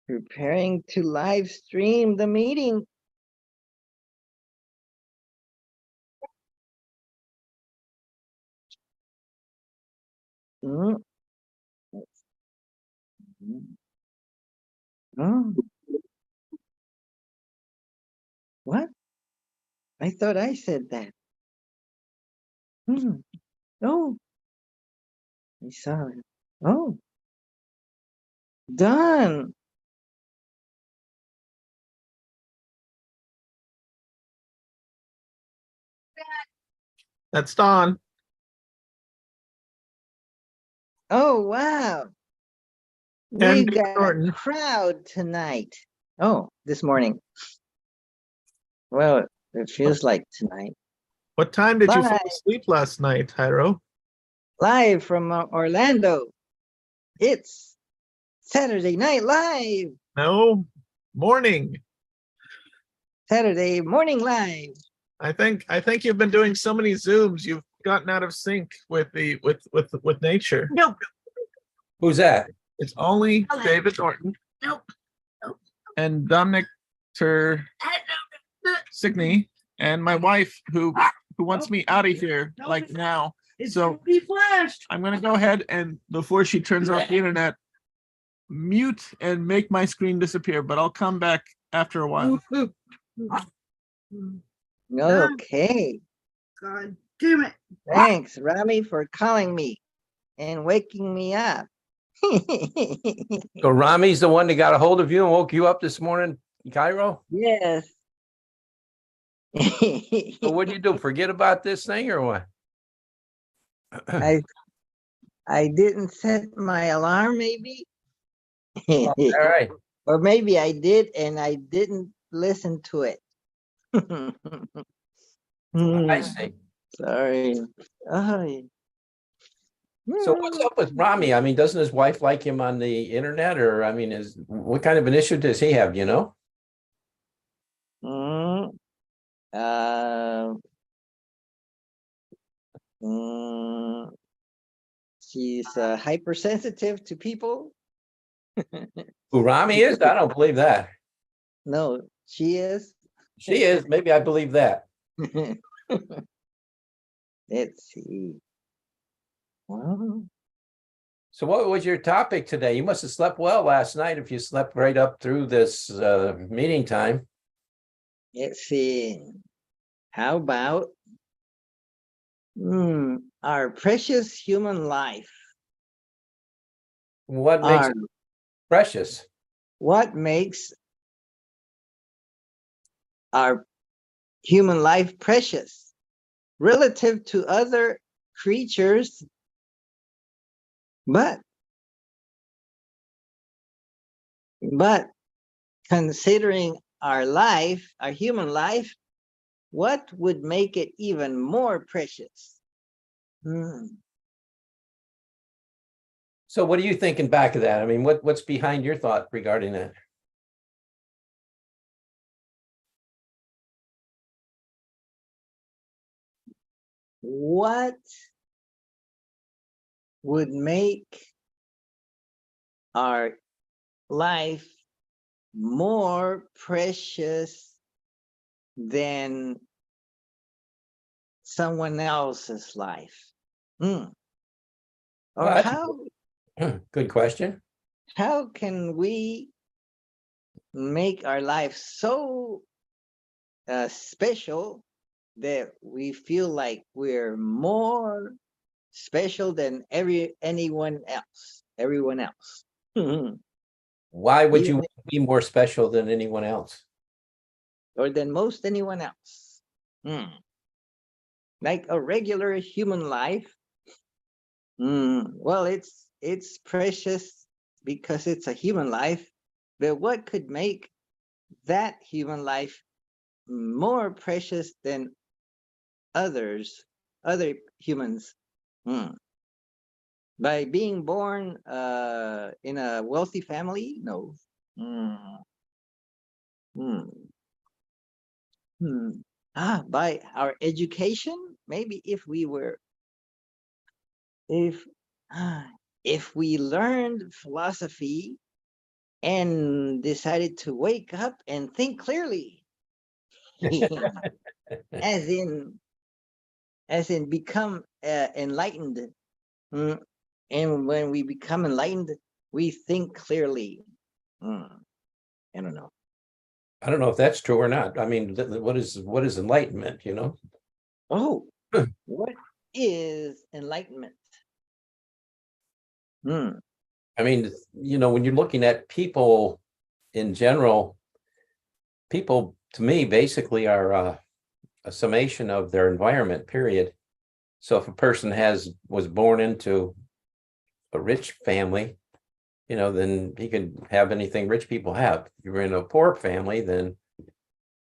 Preparing to live stream the meeting. Mm. Oh, what? I thought I said that. Hmm. Oh, I saw it. Oh, done. That's Don. Oh, wow. And We've David got a Norton. crowd tonight. Oh, this morning. Well, it feels like tonight. What time did you Live, fall asleep last night, Hyro? live from Orlando. It's Saturday Night Live. No, morning. Saturday Morning Live. I think you've been doing so many Zooms, you've gotten out of sync with the with nature. Nope. Who's that? It's only Okay. David Norton Nope. and Dominic Signey and my wife who wants me out of here like now. It's So gonna be flashed. I'm gonna go ahead and before she turns off the internet, mute and make my screen disappear, but I'll come back after a while. Okay. God damn it. Thanks, Rami, for calling me and waking me up. So Rami's the one that got a hold of you and woke you up this morning, Cairo? Yes. So what'd you do? Forget about this thing or what? I didn't set my alarm, maybe. All right. Or maybe I did and I didn't listen to it. I see. Sorry. Oh, So what's up with Rami? I mean, doesn't his wife like him on the internet, or I mean, what kind of an issue does he have? You know? Mm, uh, mm, she's hypersensitive to people. Who Rami is? I don't believe that. No, she is. She is. Maybe I believe that. Let's see. Well, So what was your topic today? You must have slept well last night if you slept right up through this meeting time. let's see. How about our precious human life? What makes Our, it precious? what makes our human life precious relative to other creatures, but considering our life, our human life, what would make it even more precious? So what are you thinking back of that? I mean, what's behind your thought regarding that? What would make our life more precious than someone else's life? Or Well, good question. how can we make our life so special that we feel like we're more special than everyone else? Why would Even you be more special than anyone else? or than most anyone else. Like a regular human life. Well, it's precious because it's a human life, but what could make that human life more precious than other humans? By being born in a wealthy family? No. By our education? Maybe if we were, if we learned philosophy and decided to wake up and think clearly. as in become enlightened. Mm. And when we become enlightened, we think clearly. Mm. I don't know. I don't know if that's true or not. I mean, what is enlightenment, you know? Oh, what is enlightenment? Hmm. I mean, you know, when you're looking at people in general, people to me basically are a summation of their environment, period. So if a person was born into a rich family, you know, then he can have anything rich people have. If you're in a poor family, then,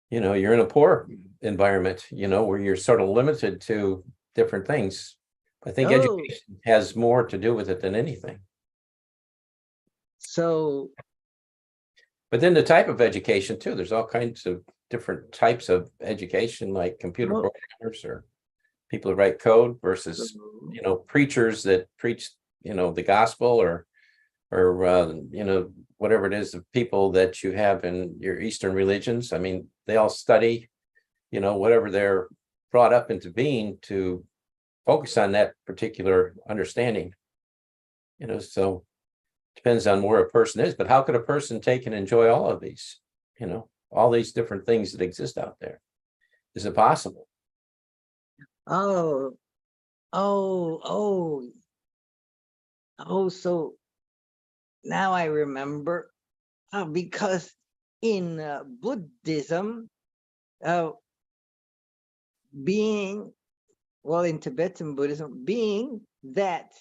you know, you're in a poor environment, you know, where you're sort of limited to different things. I think Oh, education has more to do with it than anything. so But then the type of education too, there's all kinds of different types of education, like computer Oh. programmers or people who write code versus, you know, preachers that preach, you know, the gospel or you know, whatever it is, the people that you have in your Eastern religions. I mean, they all study, you know, whatever they're brought up into being to focus on that particular understanding. You know, so depends on where a person is, but how could a person take and enjoy all of these, you know, all these different things that exist out there? Is it possible? oh, so now I remember, because in Buddhism, uh, in Tibetan Buddhism, being that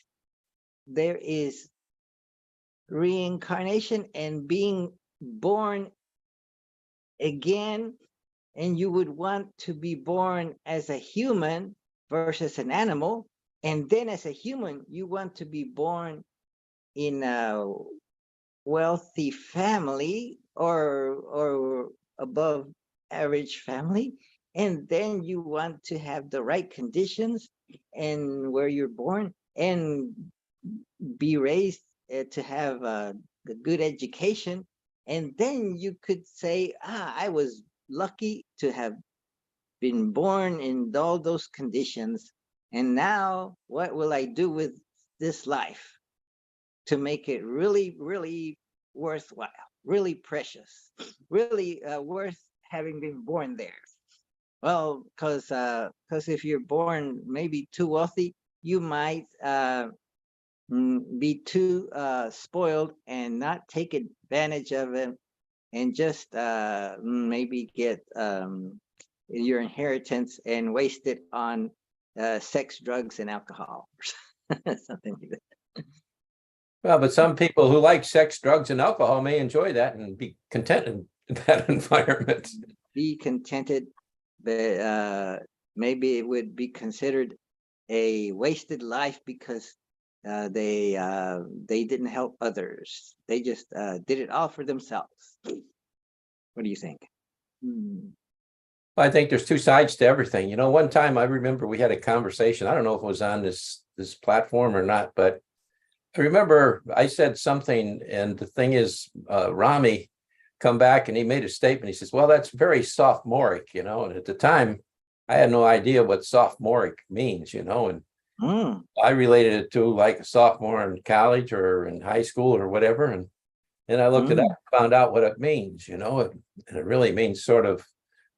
there is reincarnation and being born again, and you would want to be born as a human versus an animal, and then as a human, you want to be born in a wealthy family or above average family, and then you want to have the right conditions and where you're born and be raised to have a good education, and then you could say, I was lucky to have been born in all those conditions, and now what will I do with this life to make it really, really worthwhile, really precious, really worth having been born there? Well, because if you're born maybe too wealthy, you might be too spoiled and not take advantage of it, and just maybe get your inheritance and waste it on sex, drugs, and alcohol, something like that. Well, but some people who like sex, drugs, and alcohol may enjoy that and be content in that environment. Be contented, but maybe it would be considered a wasted life because they didn't help others. They just did it all for themselves. What do you think? I think there's two sides to everything. You know, one time I remember we had a conversation. I don't know if it was on this platform or not, but I remember I said something, and the thing is, Rami come back and he made a statement. He says, well, that's very sophomoric, you know, and at the time I had no idea what sophomoric means, you know, and I related it to like a sophomore in college or in high school or whatever. And then I looked it up, found out what it means, you know, and it really means sort of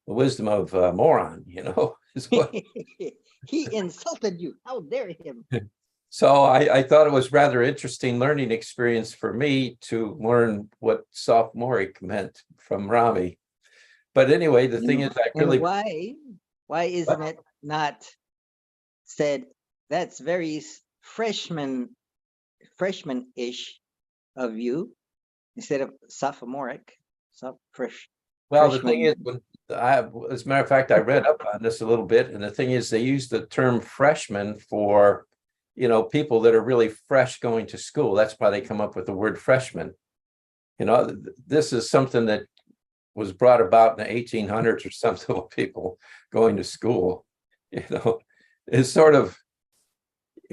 the wisdom of moron, you know. Is what... He insulted you. How dare him? So I thought it was rather interesting learning experience for me to learn what sophomoric meant from Rami. But anyway, the thing is, I really... Why isn't it not said that's very freshman-ish of you instead of sophomoric? Well, the thing is, as a matter of fact, I read up on this a little bit, and the thing is, they use the term freshman for, you know, people that are really fresh going to school. That's why they come up with the word freshman. You know, this is something that was brought about in the 1800s or something with people going to school. You know, it's sort of,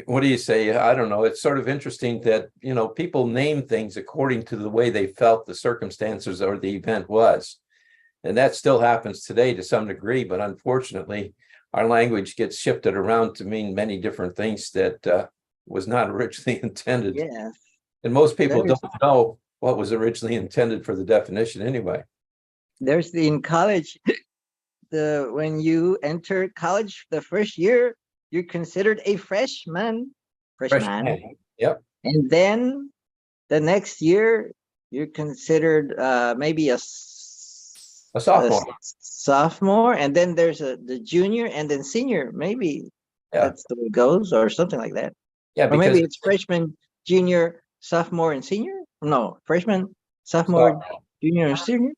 what do you say? I don't know. It's sort of interesting that, people name things according to the way they felt the circumstances or the event was. And that still happens today to some degree, but unfortunately, our language gets shifted around to mean many different things that was not originally intended. Yes. And most people There's- don't know what was originally intended for the definition anyway. There's in college, when you enter college the first year, you're considered a freshman. Freshman. Yep. And then the next year, you're considered maybe A sophomore. sophomore, and then there's the junior and then senior. Maybe Yeah. that's the way it goes, or something like that. Yeah, Or maybe because it's freshman, junior, sophomore, and senior. No, freshman, sophomore, junior, and senior.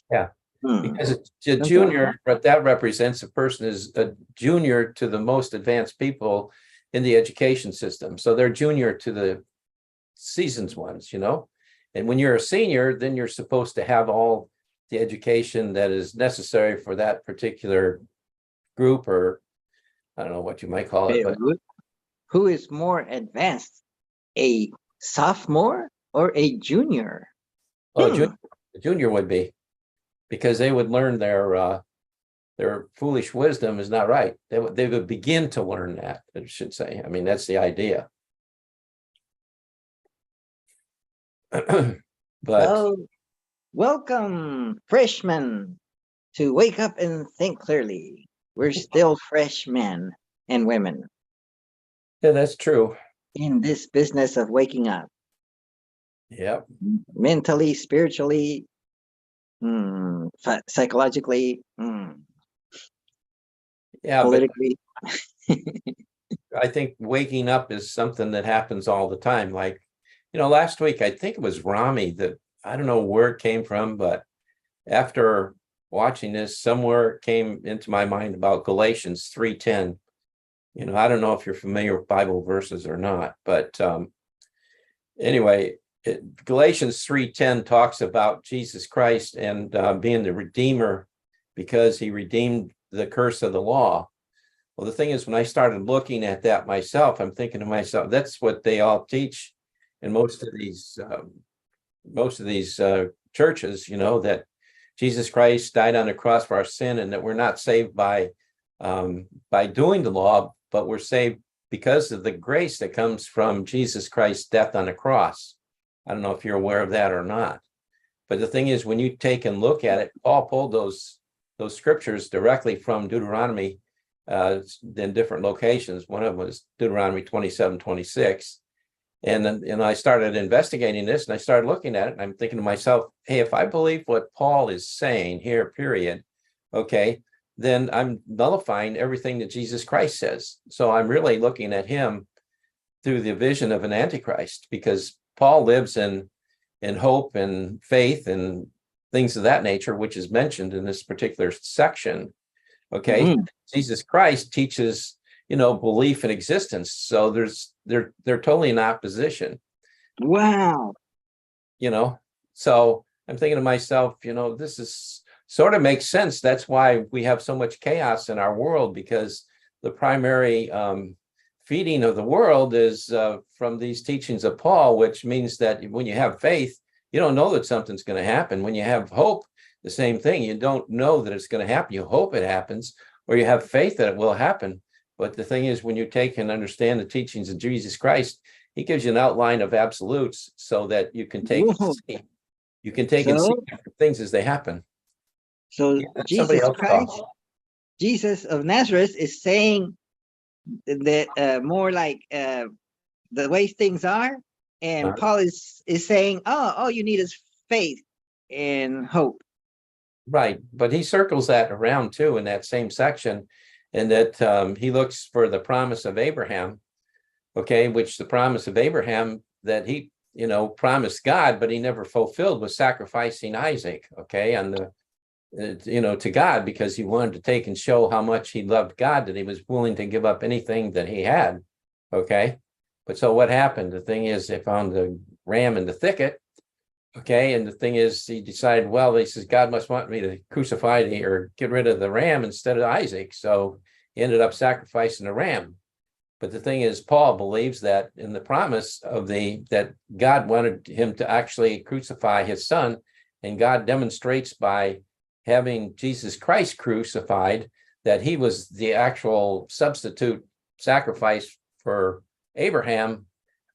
Yeah. Hmm. because it's a Okay. junior, but that represents a person is a junior to the most advanced people in the education system. So they're junior to the seasoned ones, And when you're a senior, then you're supposed to have all the education that is necessary for that particular group, or I don't know what you might call it, but Who is more advanced, a sophomore or a junior? oh, Hmm. a junior would be, because they would learn their foolish wisdom is not right. They would begin to learn that, I should say. I mean, that's the idea. But So, welcome, freshmen, to Wake Up and Think Clearly. We're still freshmen and women yeah, that's true. in this business of waking up Yep. mentally, spiritually, psychologically, Yeah, but politically. I think waking up is something that happens all the time. Like, last week, I think it was Rami that, I don't know where it came from, but after watching this, somewhere it came into my mind about Galatians 3:10. I don't know if you're familiar with Bible verses or not, but anyway, Galatians 3:10 talks about Jesus Christ and being the Redeemer because he redeemed the curse of the law. Well, the thing is, when I started looking at that myself, I'm thinking to myself, that's what they all teach in most of these churches, that Jesus Christ died on the cross for our sin, and that we're not saved by doing the law, but we're saved because of the grace that comes from Jesus Christ's death on the cross. I don't know if you're aware of that or not, but the thing is, when you take and look at it, Paul pulled those scriptures directly from Deuteronomy in different locations. One of them was Deuteronomy 27:26. And then I started investigating this, and I started looking at it, and I'm thinking to myself, hey, if I believe what Paul is saying here, period, okay, then I'm nullifying everything that Jesus Christ says. So I'm really looking at him through the vision of an antichrist, because Paul lives in hope and faith and things of that nature, which is mentioned in this particular section. Okay. Mhm. Jesus Christ teaches, belief in existence. So they're totally in opposition. Wow. So I'm thinking to myself, this is sort of makes sense. That's why we have so much chaos in our world, because the primary feeding of the world is from these teachings of Paul, which means that when you have faith, you don't know that something's going to happen. When you have hope, the same thing. You don't know that it's going to happen. You hope it happens, or you have faith that it will happen. But the thing is, when you take and understand the teachings of Jesus Christ, he gives you an outline of absolutes so that you can take Whoa. and see different things as they happen. So Yeah, somebody Jesus else Christ, talk. Jesus of Nazareth, is saying that more like the way things are, and Uh-huh. Paul is saying, oh, all you need is faith and hope. Right, but he circles that around too in that same section, and that he looks for the promise of Abraham, okay, which the promise of Abraham that he, promised God, but he never fulfilled, was sacrificing Isaac, okay, on the, to God, because he wanted to take and show how much he loved God, that he was willing to give up anything that he had, okay. But so what happened? The thing is, they found the ram in the thicket. Okay, and the thing is, he decided, well, he says, God must want me to crucify or get rid of the ram instead of Isaac. So he ended up sacrificing the ram. But the thing is, Paul believes that in the promise of that God wanted him to actually crucify his son, and God demonstrates by having Jesus Christ crucified that he was the actual substitute sacrifice for Abraham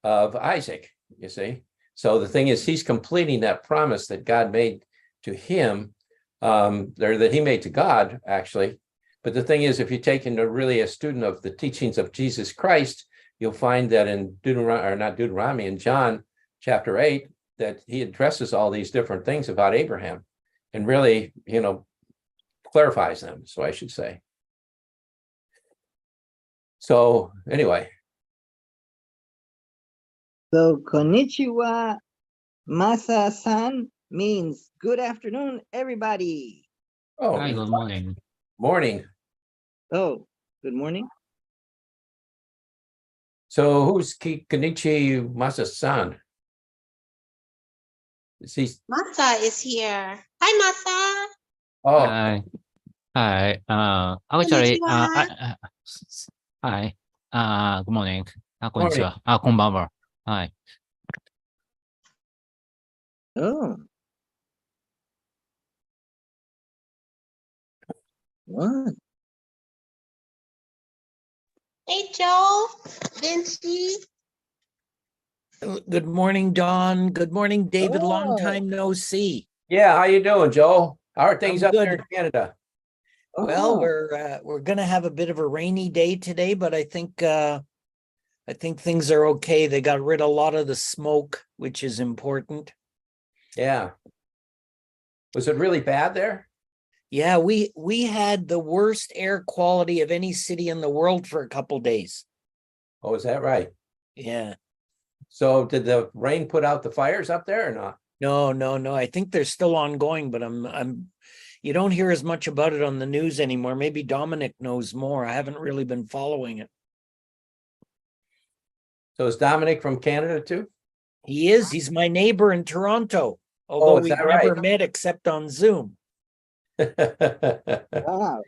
of Isaac, you see. So the thing is, he's completing that promise that God made to him, or that he made to God, actually. But the thing is, if you take into really a student of the teachings of Jesus Christ, you'll find that in in John chapter 8, that he addresses all these different things about Abraham and really, clarifies them, so I should say. So anyway. So konnichiwa Masa-san means good afternoon, everybody. Oh, Hi, good morning. morning. Oh, good morning. So who's Kenichi Masa-san? Is he? Masa is here. Hi, Masa. Oh, Hi. Hi. Actually, Konnichiwa. hi. Good morning. こんにち morning. は。こんばんは。はい。 Oh. What? Hey, Joe. Vinci. Good morning, Don. Good morning, David. Long Oh. time no see. Yeah, how you doing, Joe? How are things I'm up there in good. Canada? Well, Oh. we're gonna have a bit of a rainy day today, but I think things are okay. They got rid of a lot of the smoke, which is important. Yeah. Was it really bad there? Yeah, we had the worst air quality of any city in the world for a couple days. Oh, is that right? Yeah. So did the rain put out the fires up there or not? No. I think they're still ongoing, but you don't hear as much about it on the news anymore. Maybe Dominic knows more. I haven't really been following it. So is Dominic from Canada too? He is. He's my neighbor in Toronto, although is we've that never right? met except on Zoom. Wow.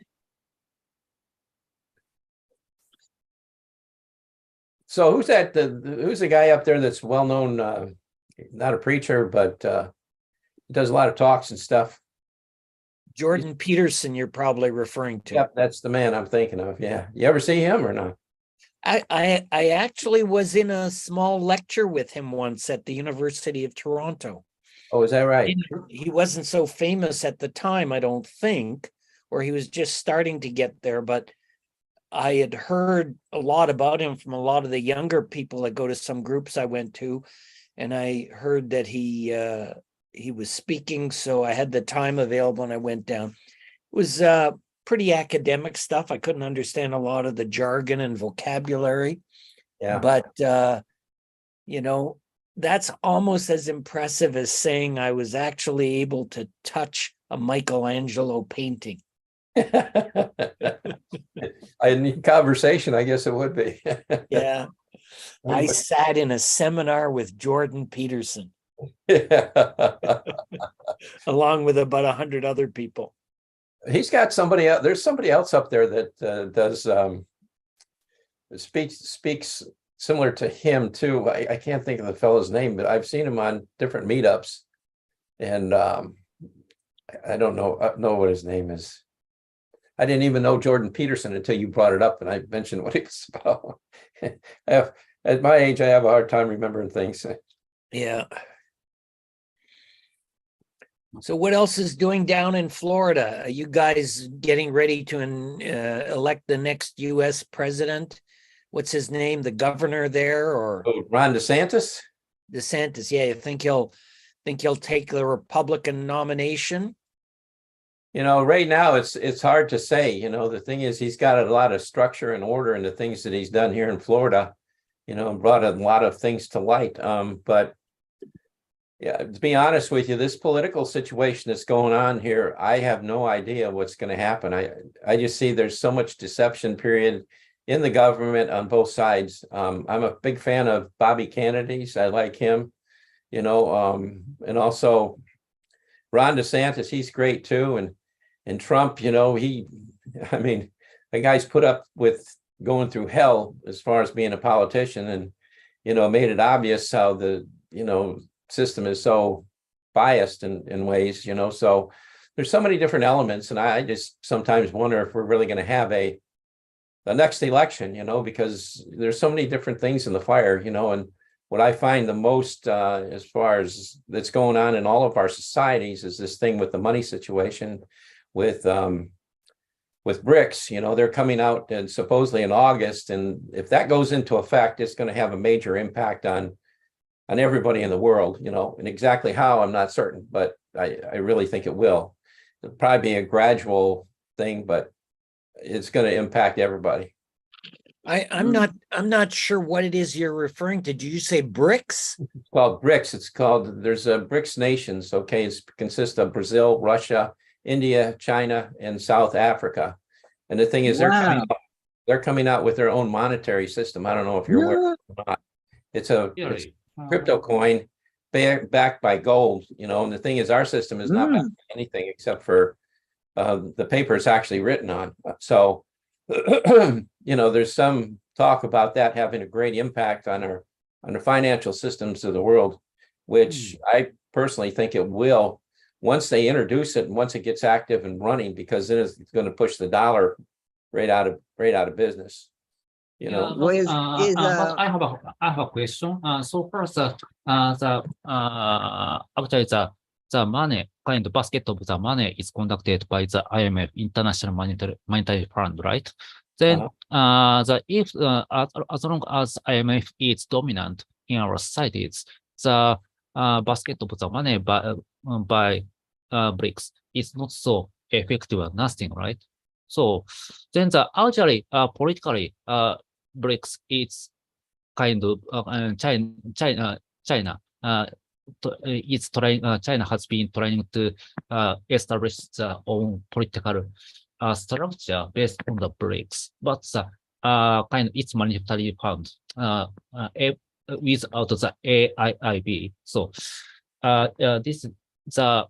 So who's the guy up there that's well known, not a preacher, but does a lot of talks and stuff? Jordan Peterson, you're probably referring to. Yep, that's the man I'm thinking of. Yeah. You ever see him or not? I actually was in a small lecture with him once at the University of Toronto. Oh, is that right? He wasn't so famous at the time, I don't think, or he was just starting to get there, but I had heard a lot about him from a lot of the younger people that go to some groups I went to, and I heard that he was speaking, so I had the time available and I went down. It was pretty academic stuff. I couldn't understand a lot of the jargon and vocabulary. Yeah. But that's almost as impressive as saying I was actually able to touch a Michelangelo painting. In conversation, I guess it would be. Yeah. I sat in a seminar with Jordan Peterson along with about 100 other people. He's got somebody else. There's somebody else up there that does speaks similar to him too. I can't think of the fellow's name, but I've seen him on different meetups, and I don't know what his name is. I didn't even know Jordan Peterson until you brought it up, and I mentioned what it was about. At my age, I have a hard time remembering things. Yeah. So what else is doing down in Florida? Are you guys getting ready to elect the next U.S. president? What's his name? The governor there, or Oh, Ron DeSantis? DeSantis? Yeah, you think he'll take the Republican nomination? Right now it's hard to say. The thing is, he's got a lot of structure and order in the things that he's done here in Florida, and brought a lot of things to light. But yeah, to be honest with you, this political situation that's going on here, I have no idea what's going to happen. I just see there's so much deception period in the government on both sides. I'm a big fan of Bobby Kennedy. I like him, and also Ron DeSantis, he's great too. And Trump, the guy's put up with going through hell as far as being a politician, and, made it obvious how the, system is so biased in ways, so there's so many different elements, and I just sometimes wonder if we're really going to have the next election, because there's so many different things in the fire, and what I find the most as far as that's going on in all of our societies is this thing with the money situation with BRICS. They're coming out and supposedly in August, and if that goes into effect, it's going to have a major impact on everybody in the world, and exactly how, I'm not certain, but I really think it will. It'll probably be a gradual thing, but it's going to impact everybody. I'm not sure what it is you're referring to. Did you say BRICS? It's called BRICS. There's a BRICS nations. Okay. It consists of Brazil, Russia, India, China, and South Africa. And the thing is, Wow. they're coming out with their own monetary system. I don't know if you're aware or not. It's a crypto coin backed by gold, and the thing is, our system is not backed by anything except for the paper is actually written on. So, there's some talk about that having a great impact on the financial systems of the world, which I personally think it will once they introduce it and once it gets active and running, because then it's going to push the dollar right out of business. Was- is, but I have a question. So first, actually the money kind of basket of the money is conducted by the IMF, International Monetary Fund, right? Then, if as long as IMF is dominant in our societies, the basket of the money by BRICS is not so effective or nothing, right? So then actually politically BRICS is kind of China is trying. China has been trying to establish their own political structure based on the BRICS, but kind of its monetary fund without the AIIB. So this is the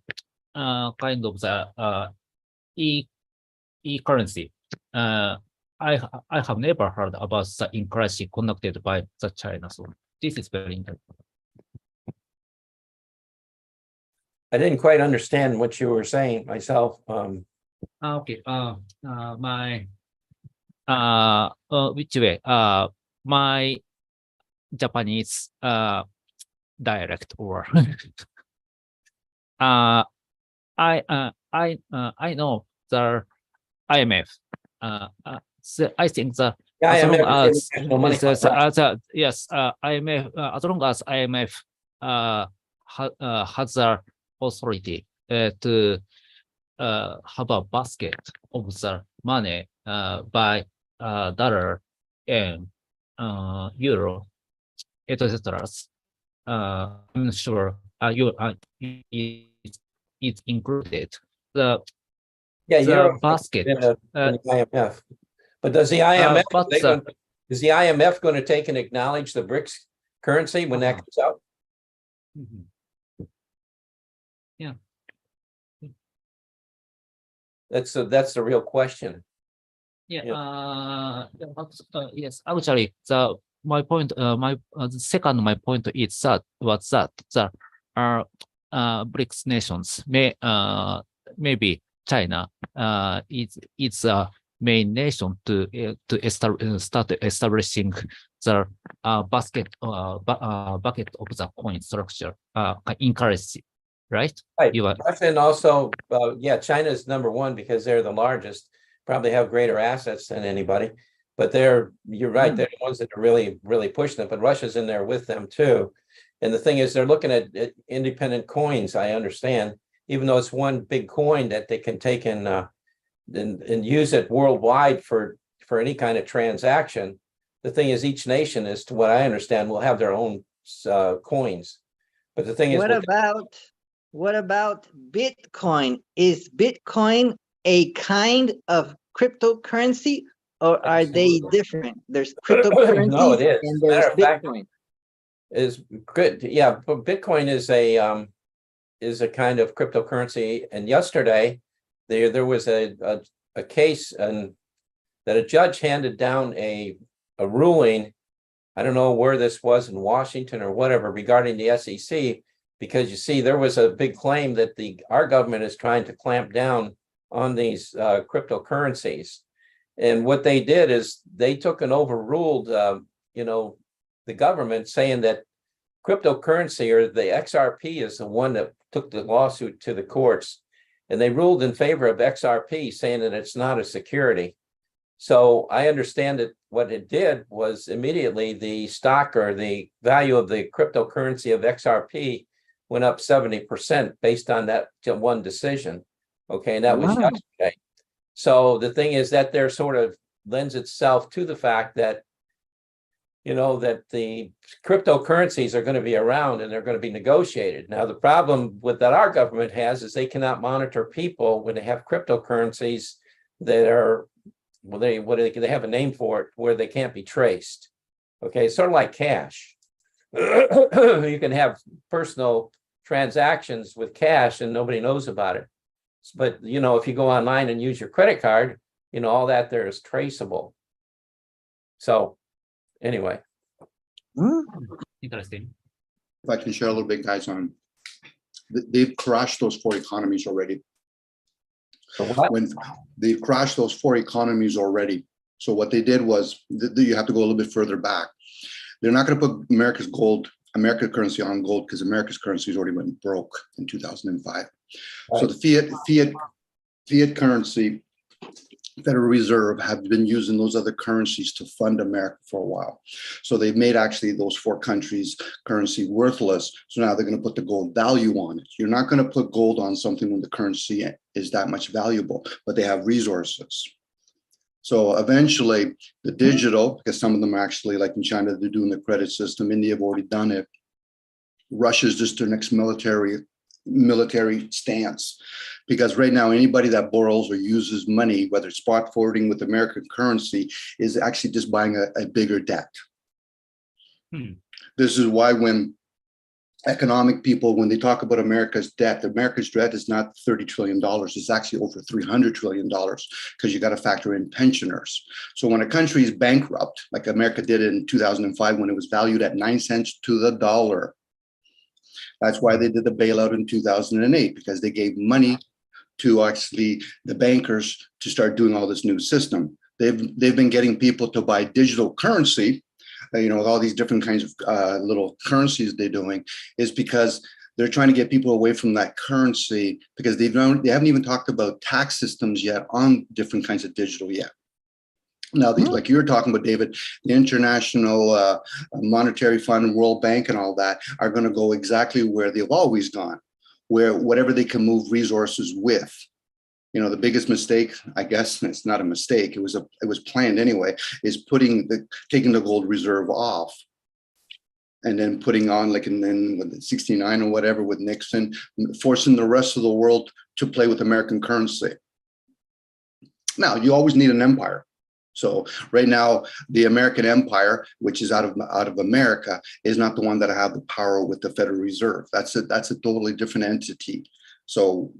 kind of the e-currency. I have never heard about the e-currency conducted by the China. So this is very interesting. I didn't quite understand what you were saying myself. Okay. Which way? My Japanese dialect or I know the IMF. So I think the as long as yes, IMF as long as IMF has the authority to have a basket of the money by dollar and euro, etc. I'm sure it's included. The basket. In the IMF. But does the IMF is the IMF going to take and acknowledge the BRICS currency when that comes out? Yeah. That's the real question. Yeah. Yes. Actually, my point. My point is that the BRICS nations maybe China is a main nation to start establishing the bucket of the coin structure in currency, right? Right. You are Russia and also, China is number one because they're the largest, probably have greater assets than anybody. But you're right, they're the ones that are really, really pushing it. But Russia's in there with them too. And the thing is, they're looking at independent coins, I understand, even though it's one big coin that they can take and use it worldwide for any kind of transaction. The thing is, each nation, as to what I understand, will have their own coins. But the thing is, what about Bitcoin? Is Bitcoin a kind of cryptocurrency, or are they different? There's cryptocurrency No, it is. and there's Bitcoin. Is good. Yeah, but Bitcoin is a kind of cryptocurrency. And yesterday there was a case, and that a judge handed down a ruling. I don't know where this was, in Washington or whatever, regarding the SEC, because you see, there was a big claim that our government is trying to clamp down on these cryptocurrencies. And what they did is they took and overruled, the government, saying that cryptocurrency, or the XRP, is the one that took the lawsuit to the courts. And they ruled in favor of XRP, saying that it's not a security. So I understand that what it did was immediately the stock, or the value of the cryptocurrency of XRP, went up 70% based on that one decision. Okay, and that was Wow. yesterday. So the thing is that there sort of lends itself to the fact that, that the cryptocurrencies are going to be around and they're going to be negotiated. Now, the problem that our government has is they cannot monitor people when they have cryptocurrencies that are, they have a name for it, where they can't be traced. Okay, it's sort of like cash. You can have personal transactions with cash and nobody knows about it. But, if you go online and use your credit card, all that there is traceable. So anyway. Interesting. If I can share a little bit, guys, on they've crashed those 4 economies already. So what? When they've crashed those 4 economies already. So what they did was, you have to go a little bit further back. They're not going to put America's currency on gold, because America's currency has already went broke in 2005. So the fiat currency, Federal Reserve, have been using those other currencies to fund America for a while. So they've made actually those 4 countries' currency worthless. So now they're going to put the gold value on it. You're not going to put gold on something when the currency is that much valuable, but they have resources. So eventually the digital, because some of them are actually, like in China, they're doing the credit system. India have already done it. Russia's just their next military stance, because right now anybody that borrows or uses money, whether it's spot forwarding with American currency, is actually just buying a bigger debt. This is why when economic people, when they talk about America's debt is not $30 trillion. It's actually over $300 trillion, because you got to factor in pensioners. So when a country is bankrupt, like America did in 2005, when it was valued at 9 cents to the dollar, that's why they did the bailout in 2008, because they gave money to actually the bankers to start doing all this new system. They've been getting people to buy digital currency, with all these different kinds of little currencies they're doing, is because they're trying to get people away from that currency, because they haven't even talked about tax systems yet on different kinds of digital yet. Now, like you were talking about, David, the International Monetary Fund, World Bank, and all that are going to go exactly where they've always gone, where whatever they can move resources with. The biggest mistake, I guess it's not a mistake, it was planned anyway, is taking the gold reserve off, and then putting on, like, and then with 69 or whatever with Nixon, forcing the rest of the world to play with American currency. Now, you always need an empire. So right now, the American empire, which is out of America, is not the one that have the power with the Federal Reserve. That's a totally different entity. So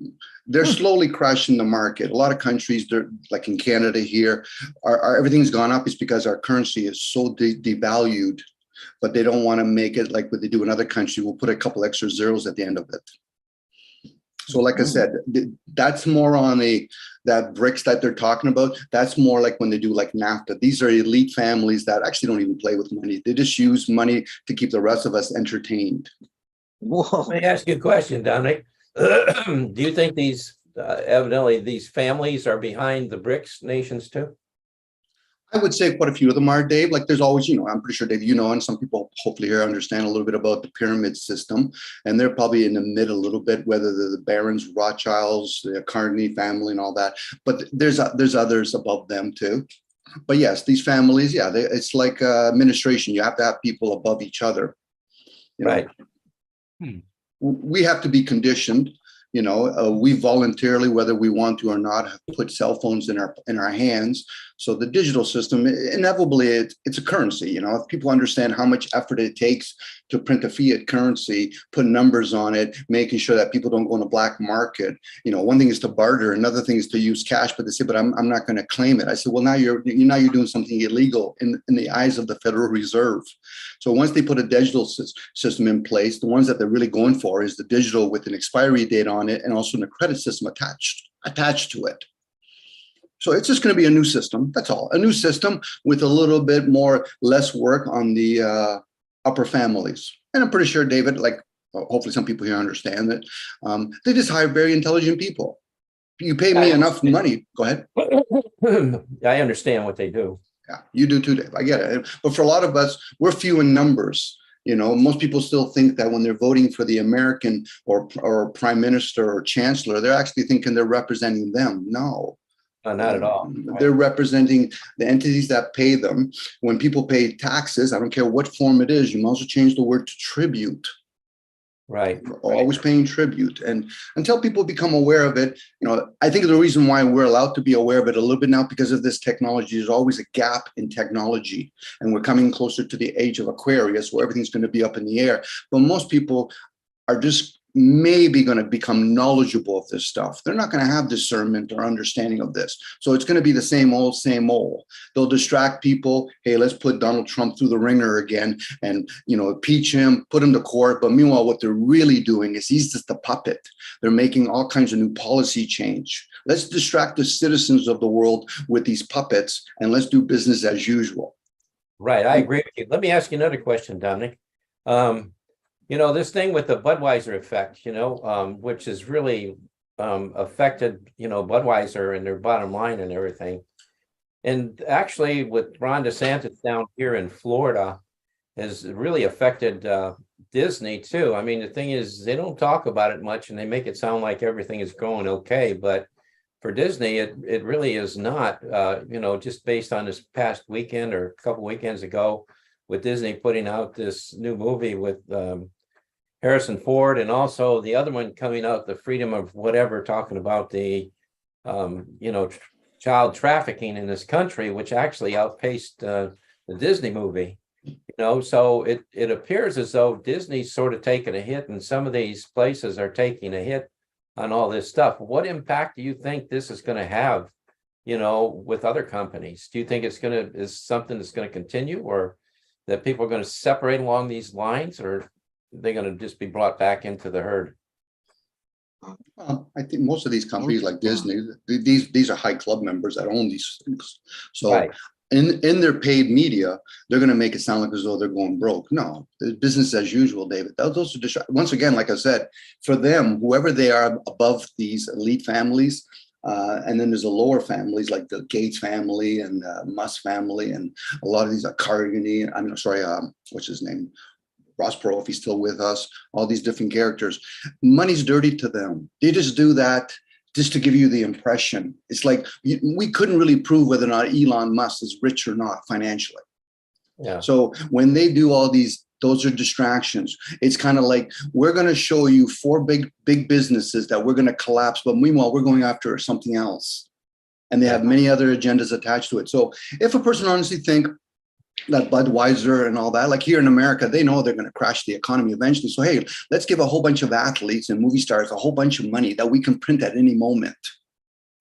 they're slowly crashing the market. A lot of countries, they're like in Canada here, everything's gone up. It's because our currency is so devalued, but they don't want to make it like what they do in other countries. We'll put a couple extra zeros at the end of it. So like I said, that's more on that BRICS that they're talking about. That's more like when they do like NAFTA. These are elite families that actually don't even play with money. They just use money to keep the rest of us entertained. Whoa. Let me ask you a question, Dominic. Do you think evidently these families are behind the BRICS nations too? I would say quite a few of them are, Dave. Like there's always, I'm pretty sure, Dave, and some people hopefully here understand a little bit about the pyramid system. And they're probably in the mid a little bit, whether they're the Barons, Rothschilds, the Carnegie family and all that. But there's others above them too. But yes, these families, it's like administration. You have to have people above each other. Right. We have to be conditioned We voluntarily, whether we want to or not, have put cell phones in our hands. So the digital system, inevitably, it's a currency. If people understand how much effort it takes to print a fiat currency, put numbers on it, making sure that people don't go in the black market. One thing is to barter, another thing is to use cash. But they say, but I'm not going to claim it. I said, well, now you're doing something illegal in the eyes of the Federal Reserve. So once they put a digital system in place, the ones that they're really going for is the digital with an expiry date on it and also in a credit system attached to it. So it's just going to be a new system. That's all. A new system with a little bit less work on the upper families. And I'm pretty sure, David, hopefully some people here understand that they just hire very intelligent people. You pay me enough money. Go ahead. I understand what they do. Yeah, you do too, Dave. I get it. But for a lot of us, we're few in numbers. Most people still think that when they're voting for the American or prime minister or chancellor, they're actually thinking they're representing them. No. No, not at all. They're representing the entities that pay them. When people pay taxes, I don't care what form it is, you must also change the word to tribute. Right. We're always paying tribute. And until people become aware of it, I think the reason why we're allowed to be aware of it a little bit now, because of this technology, there's always a gap in technology. And we're coming closer to the age of Aquarius, where everything's going to be up in the air. But most people are just maybe going to become knowledgeable of this stuff. They're not going to have discernment or understanding of this. So it's going to be the same old, same old. They'll distract people. Hey, let's put Donald Trump through the ringer again and, impeach him, put him to court. But meanwhile, what they're really doing is he's just a puppet. They're making all kinds of new policy change. Let's distract the citizens of the world with these puppets and let's do business as usual. Right. I agree with you. Let me ask you another question, Dominic. This thing with the Budweiser effect, which has really affected, Budweiser and their bottom line and everything. And actually with Ron DeSantis down here in Florida has really affected Disney too. I mean, the thing is, they don't talk about it much and they make it sound like everything is going okay. But for Disney, it really is not, just based on this past weekend or a couple weekends ago with Disney putting out this new movie with Harrison Ford, and also the other one coming out, The Freedom of Whatever, talking about the, child trafficking in this country, which actually outpaced the Disney movie. So it appears as though Disney's sort of taking a hit, and some of these places are taking a hit on all this stuff. What impact do you think this is going to have, with other companies? Do you think is something that's going to continue, or that people are going to separate along these lines, or they're going to just be brought back into the herd? I think most of these companies like Disney, these are high club members that own these things. So Right. in their paid media, they're going to make it sound like as though they're going broke. No, it's business as usual, David. Those are once again, like I said, for them, whoever they are above these elite families, and then there's the lower families like the Gates family and Musk family, and a lot of these are Carnegie. I'm sorry, what's his name? Ross Perot, if he's still with us, all these different characters. Money's dirty to them. They just do that just to give you the impression. It's like we couldn't really prove whether or not Elon Musk is rich or not financially. Yeah. So when they do all these, those are distractions. It's kind of like, we're going to show you 4 big businesses that we're going to collapse, but meanwhile, we're going after something else. And they have many other agendas attached to it. So if a person honestly think that Budweiser and all that, like here in America, they know they're going to crash the economy eventually. So, hey, let's give a whole bunch of athletes and movie stars a whole bunch of money that we can print at any moment.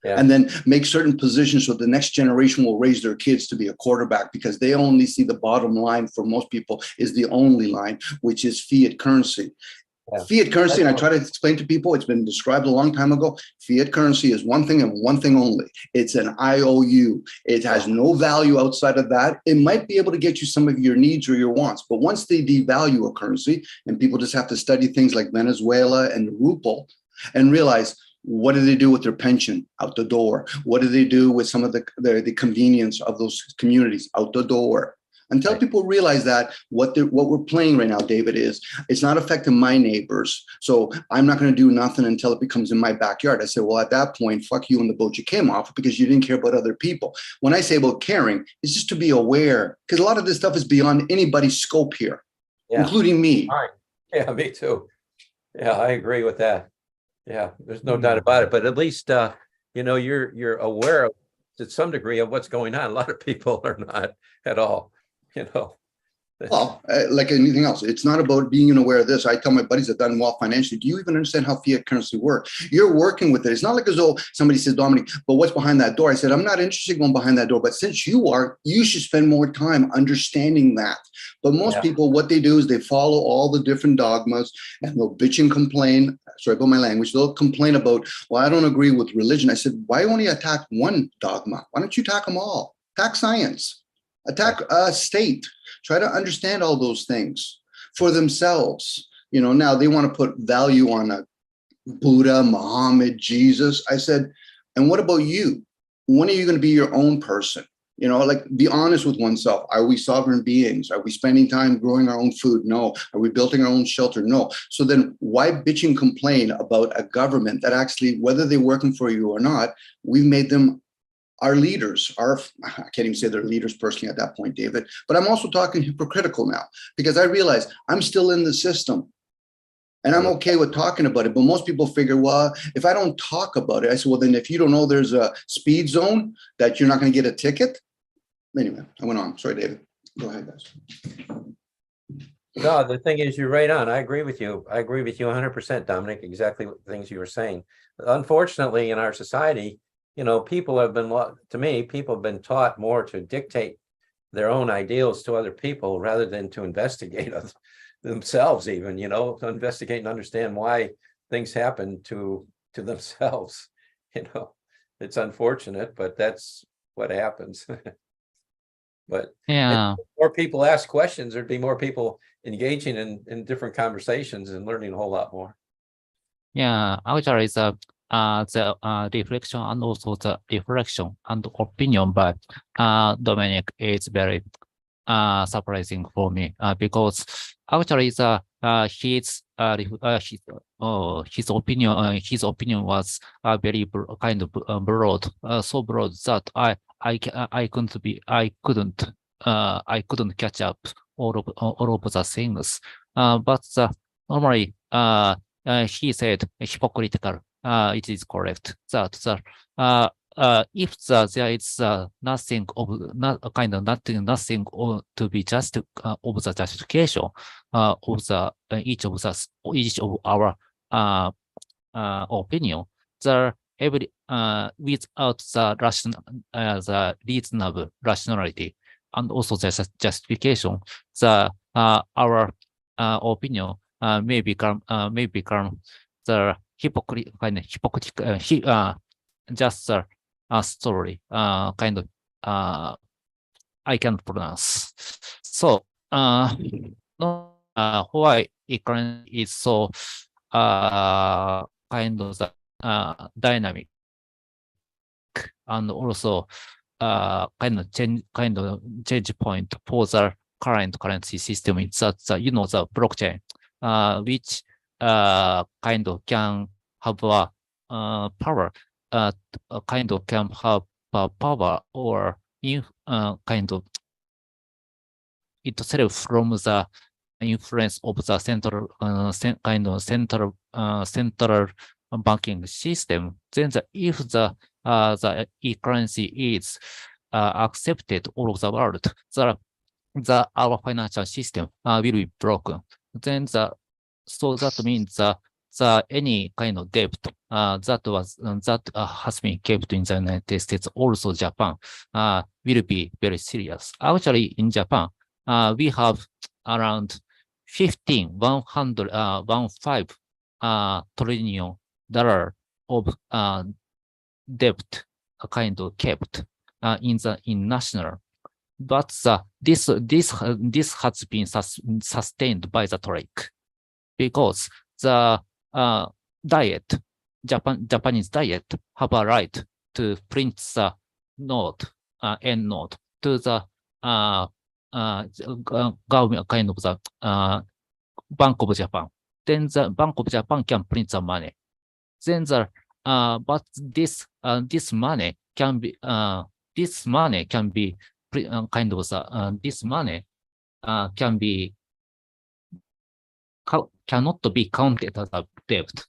Yeah. And then make certain positions so the next generation will raise their kids to be a quarterback, because they only see the bottom line for most people is the only line, which is fiat currency. Yeah. Fiat currency, and I try to explain to people, it's been described a long time ago. Fiat currency is one thing and one thing only. It's an IOU. It has no value outside of that. It might be able to get you some of your needs or your wants, but once they devalue a currency, and people just have to study things like Venezuela and the ruble and realize, what do they do with their pension? Out the door. What do they do with some of the convenience of those communities? Out the door. Until people realize that what we're playing right now, David, is it's not affecting my neighbors. So I'm not going to do nothing until it becomes in my backyard. I say, well, at that point, fuck you and the boat you came off, because you didn't care about other people. When I say about caring, it's just to be aware, because a lot of this stuff is beyond anybody's scope here, including me. Right. Yeah, me too. Yeah, I agree with that. Yeah, there's no doubt about it, but at least, you're aware of, to some degree, of what's going on. A lot of people are not at all, you know. Well, like anything else, it's not about being aware of this. I tell my buddies that done well financially, do you even understand how fiat currency works? You're working with it. It's not like as though somebody says, Dominic, but what's behind that door? I said, I'm not interested in going behind that door, but since you are, you should spend more time understanding that. But most Yeah. people, what they do is they follow all the different dogmas and they'll bitch and complain. Sorry about my language. They'll complain about, well, I don't agree with religion. I said, why only attack one dogma? Why don't you attack them all? Attack science, attack state. Try to understand all those things for themselves. Now they want to put value on a Buddha, Muhammad, Jesus. I said, and what about you? When are you going to be your own person? Like, be honest with oneself. Are we sovereign beings? Are we spending time growing our own food? No. Are we building our own shelter? No. So then why bitch and complain about a government that actually, whether they're working for you or not, we've made them our leaders, I can't even say they're leaders personally at that point, David, but I'm also talking hypocritical now because I realize I'm still in the system and I'm okay with talking about it. But most people figure, well, if I don't talk about it, I said, well, then if you don't know there's a speed zone that you're not going to get a ticket. Anyway, I went on. Sorry, David. Go ahead, guys. No, the thing is, you're right on. I agree with you. I agree with you 100%, Dominic, exactly what the things you were saying. Unfortunately, in our society, people have been taught more to dictate their own ideals to other people rather than to investigate themselves even, to investigate and understand why things happen to themselves. It's unfortunate, but that's what happens. But Yeah. if more people ask questions, there'd be more people engaging in different conversations and learning a whole lot more. Yeah, actually, the reflection and also the reflection and opinion by Dominic is very surprising for me because actually his opinion was very kind of broad, so broad that I couldn't catch up all of the things. But normally he said hypocritical. It is correct that if there is nothing to be just of the justification of the each of our opinion, without the reasonable rationality and also the justification, our opinion may become the hypocritical, just a story, kind of, I can't pronounce. So, why Ukraine is so kind of the dynamic and also kind of change point for the current currency system is that the blockchain, which kind of can have a power, kind of can have power or kind of itself from the influence of the central banking system. Then if the e-currency is accepted all over the world, our financial system will be broken. Then so that means any kind of debt that has been kept in the United States, also Japan, will be very serious. Actually, in Japan, we have around 15 trillion dollar of debt kind of kept in national. But this has been sustained by the trade because the Japanese diet have a right to print the end note to the government kind of the Bank of Japan. Then the Bank of Japan can print the money. Then but this money can be kind of this money can be cannot be counted as a debt.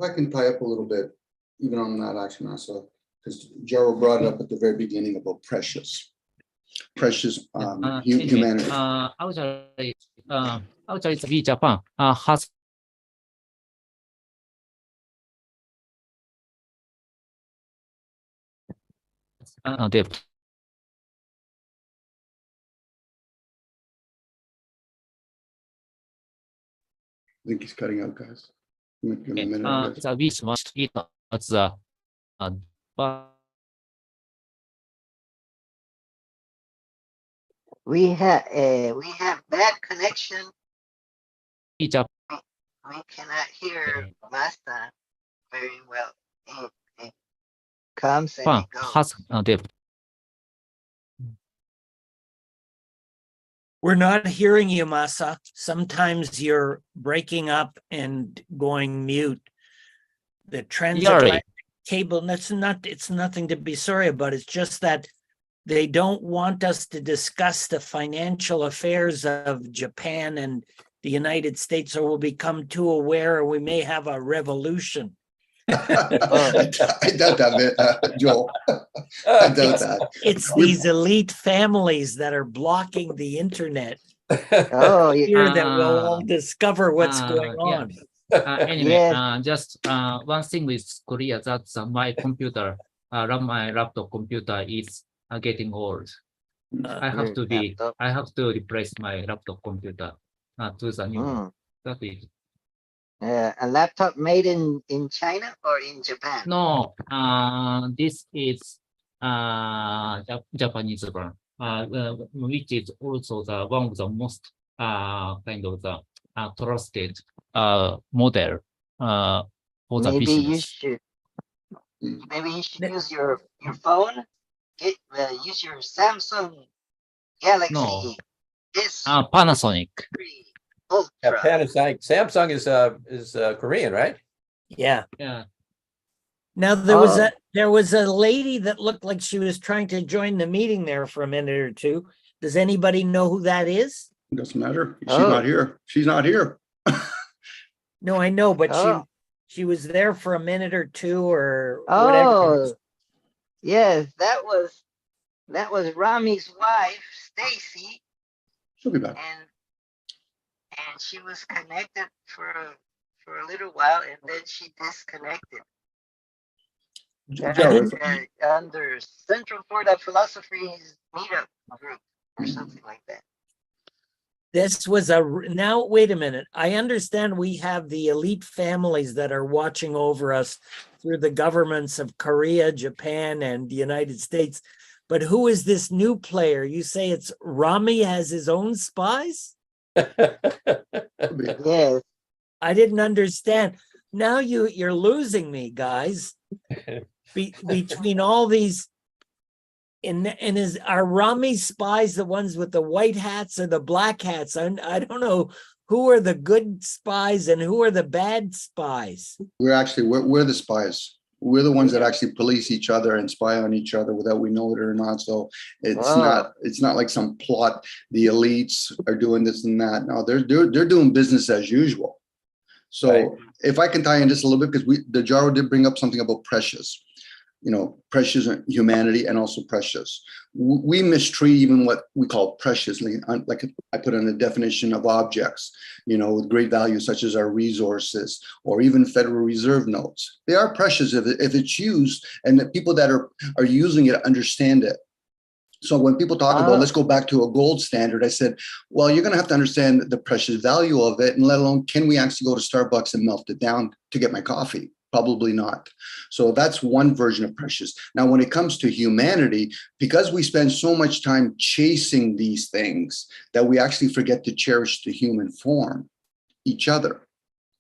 I can tie up a little bit, even on that action, Massa, because Gerald brought it up at the very beginning about precious Anyway, humanity. actually, we Japan has debt. I think he's cutting out, guys. Give him a minute, I guess. The which must eat as the but We have bad connection. Japan We cannot hear Masa very well. It comes and it goes. has debt. We're not hearing you, Masa. Sometimes you're breaking up and going mute. The transatlantic cable, it's nothing to be sorry about. It's just that they don't want us to discuss the financial affairs of Japan and the United States, or we'll become too aware, or we may have a revolution. I doubt that, Joel. I doubt that. It's these elite families that are blocking the internet. Oh, yeah. Here that we'll all discover what's going yeah. on. Anyway, Yes. just one thing is clear that my computer, my laptop computer is getting old. I have to be, laptop. I have to replace my laptop computer to the new one. Mm. That is A laptop made in China or in Japan? no. This is Japanese brand, which is also the one of the most kind of the trusted model for the Maybe you business. should. Mm. Maybe you should use your phone. Use your Samsung Galaxy No. S3 Panasonic. Yeah, Ultra. Panasonic, Samsung is Korean, right? Yeah. Yeah. Now Oh. there was a lady that looked like she was trying to join the meeting there for a minute or two. Does anybody know who that is? Doesn't matter. She's Oh. not here. She's not here. No, I know, but Oh. she was there for a minute or two or whatever. Oh, yes, that was Rami's wife, Stacy, She'll be back. and she was connected for a little while, and then she disconnected. Gerald, Under Central Florida Philosophy's meetup group or something like that. This was now wait a minute. I understand we have the elite families that are watching over us through the governments of Korea, Japan, and the United States. But who is this new player? You say it's Rami has his own spies? Yes. I didn't understand. Now you're losing me, guys. Between all these, and are Rami spies the ones with the white hats or the black hats? I don't know who are the good spies and who are the bad spies. we're the spies. We're the ones that actually police each other and spy on each other whether we know it or not. So it's not like some plot. The elites are doing this and that. No, they're doing business as usual. So Right. if I can tie in just a little bit, because the Jaro did bring up something about precious. Precious humanity and also precious. We mistreat even what we call precious, like I put in the definition of objects, with great value, such as our resources or even Federal Reserve notes. They are precious if it's used and the people that are using it understand it. So when people talk about, let's go back to a gold standard, I said, well, you're going to have to understand the precious value of it, and let alone, can we actually go to Starbucks and melt it down to get my coffee? Probably not. So that's one version of precious. Now, when it comes to humanity, because we spend so much time chasing these things that we actually forget to cherish the human form, each other.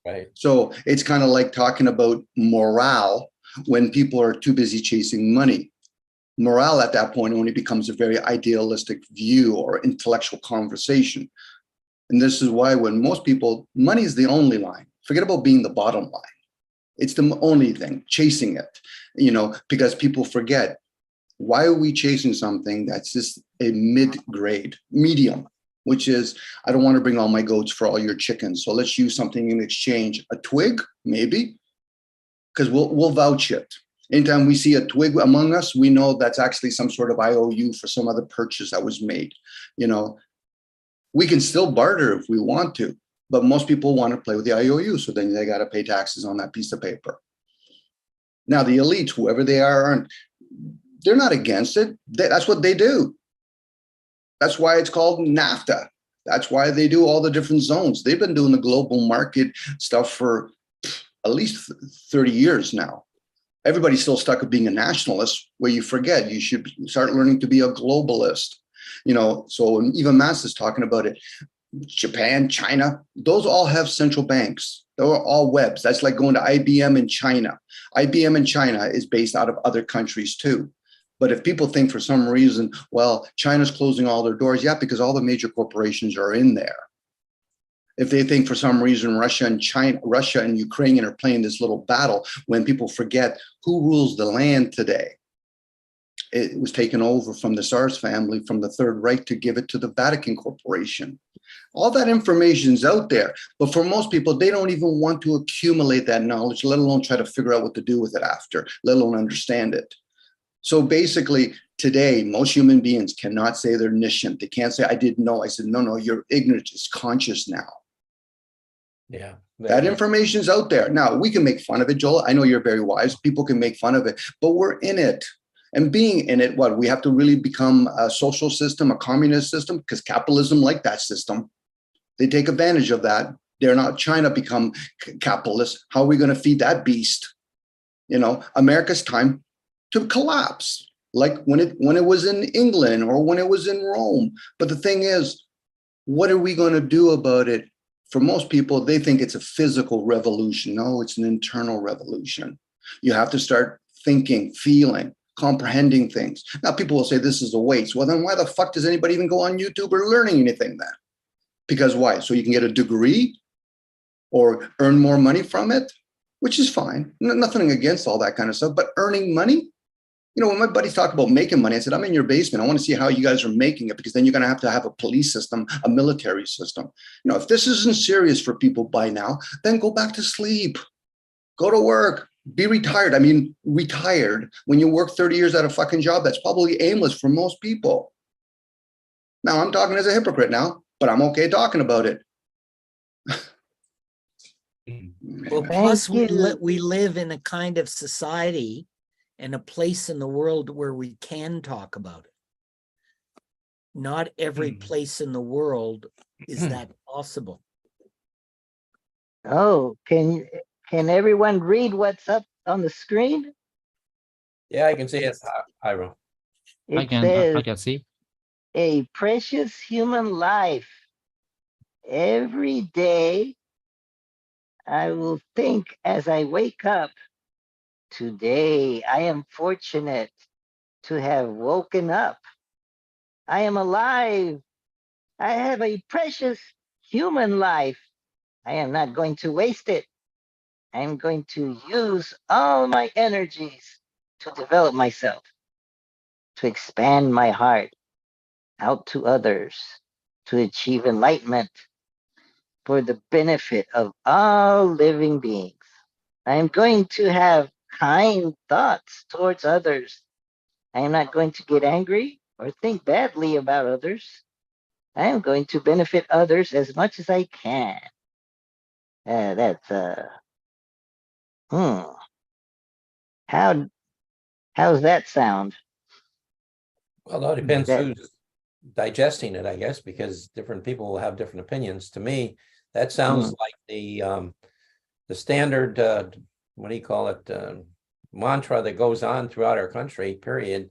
Right. So it's kind of like talking about morale when people are too busy chasing money. Morale at that point only becomes a very idealistic view or intellectual conversation. And this is why when most people, money is the only line. Forget about being the bottom line. It's the only thing, chasing it, because people forget, why are we chasing something that's just a medium, which is, I don't want to bring all my goats for all your chickens. So let's use something in exchange. A twig, maybe, because we'll vouch it. Anytime we see a twig among us, we know that's actually some sort of IOU for some other purchase that was made. You know, we can still barter if we want to, but most people want to play with the IOU. So then they got to pay taxes on that piece of paper. Now, the elites, whoever they are, they're not against it. That's what they do. That's why it's called NAFTA. That's why they do all the different zones. They've been doing the global market stuff for at least 30 years now. Everybody's still stuck with being a nationalist, where you forget you should start learning to be a globalist. You know, so even Mass is talking about it. Japan, China, those all have central banks. They're all webs. That's like going to IBM in China. IBM in China is based out of other countries too. But if people think for some reason, well, China's closing all their doors, yeah, because all the major corporations are in there. If they think for some reason Russia and Ukraine are playing this little battle, when people forget who rules the land today, it was taken over from the Tsars family, from the Third Reich, to give it to the Vatican Corporation. All that information's out there, but for most people, they don't even want to accumulate that knowledge, let alone try to figure out what to do with it after, let alone understand it. So basically, today, most human beings cannot say they're niscient. They can't say, I didn't know. I said, no, you're ignorant. It's conscious now. Yeah. That information's out there. Now, we can make fun of it, Joel. I know you're very wise. People can make fun of it, but we're in it. And being in it, we have to really become a social system, a communist system, because capitalism, like that system, they take advantage of that. They're not trying to become capitalist. How are we going to feed that beast? You know, America's time to collapse, like when it was in England or when it was in Rome. But the thing is, what are we going to do about it? For most people, they think it's a physical revolution. No, it's an internal revolution. You have to start thinking, feeling, comprehending things. Now, people will say this is a waste. Well, then why the fuck does anybody even go on YouTube or learning anything then? Because why? So you can get a degree or earn more money from it, which is fine. Nothing against all that kind of stuff, but earning money? You know, when my buddies talk about making money, I said, I'm in your basement. I want to see how you guys are making it, because then you're going to have a police system, a military system. You know, if this isn't serious for people by now, then go back to sleep, go to work, be retired. I mean, retired. When you work 30 years at a fucking job, that's probably aimless for most people. Now, I'm talking as a hypocrite now, but I'm okay talking about it. Well, Thank plus you. we live in a kind of society and a place in the world where we can talk about it. Not every place in the world is that possible. Oh, can everyone read what's up on the screen? Yeah, I can see it. Ira. I It says, can see. a precious human life. Every day, I will think as I wake up, today I am fortunate to have woken up. I am alive. I have a precious human life. I am not going to waste it. I am going to use all my energies to develop myself, to expand my heart out to others, to achieve enlightenment for the benefit of all living beings. I am going to have kind thoughts towards others. I am not going to get angry or think badly about others. I am going to benefit others as much as I can. How's that sound? Well, no, it depends That- who's digesting it, I guess, because different people will have different opinions. To me, that sounds like the standard, what do you call it, mantra that goes on throughout our country, period.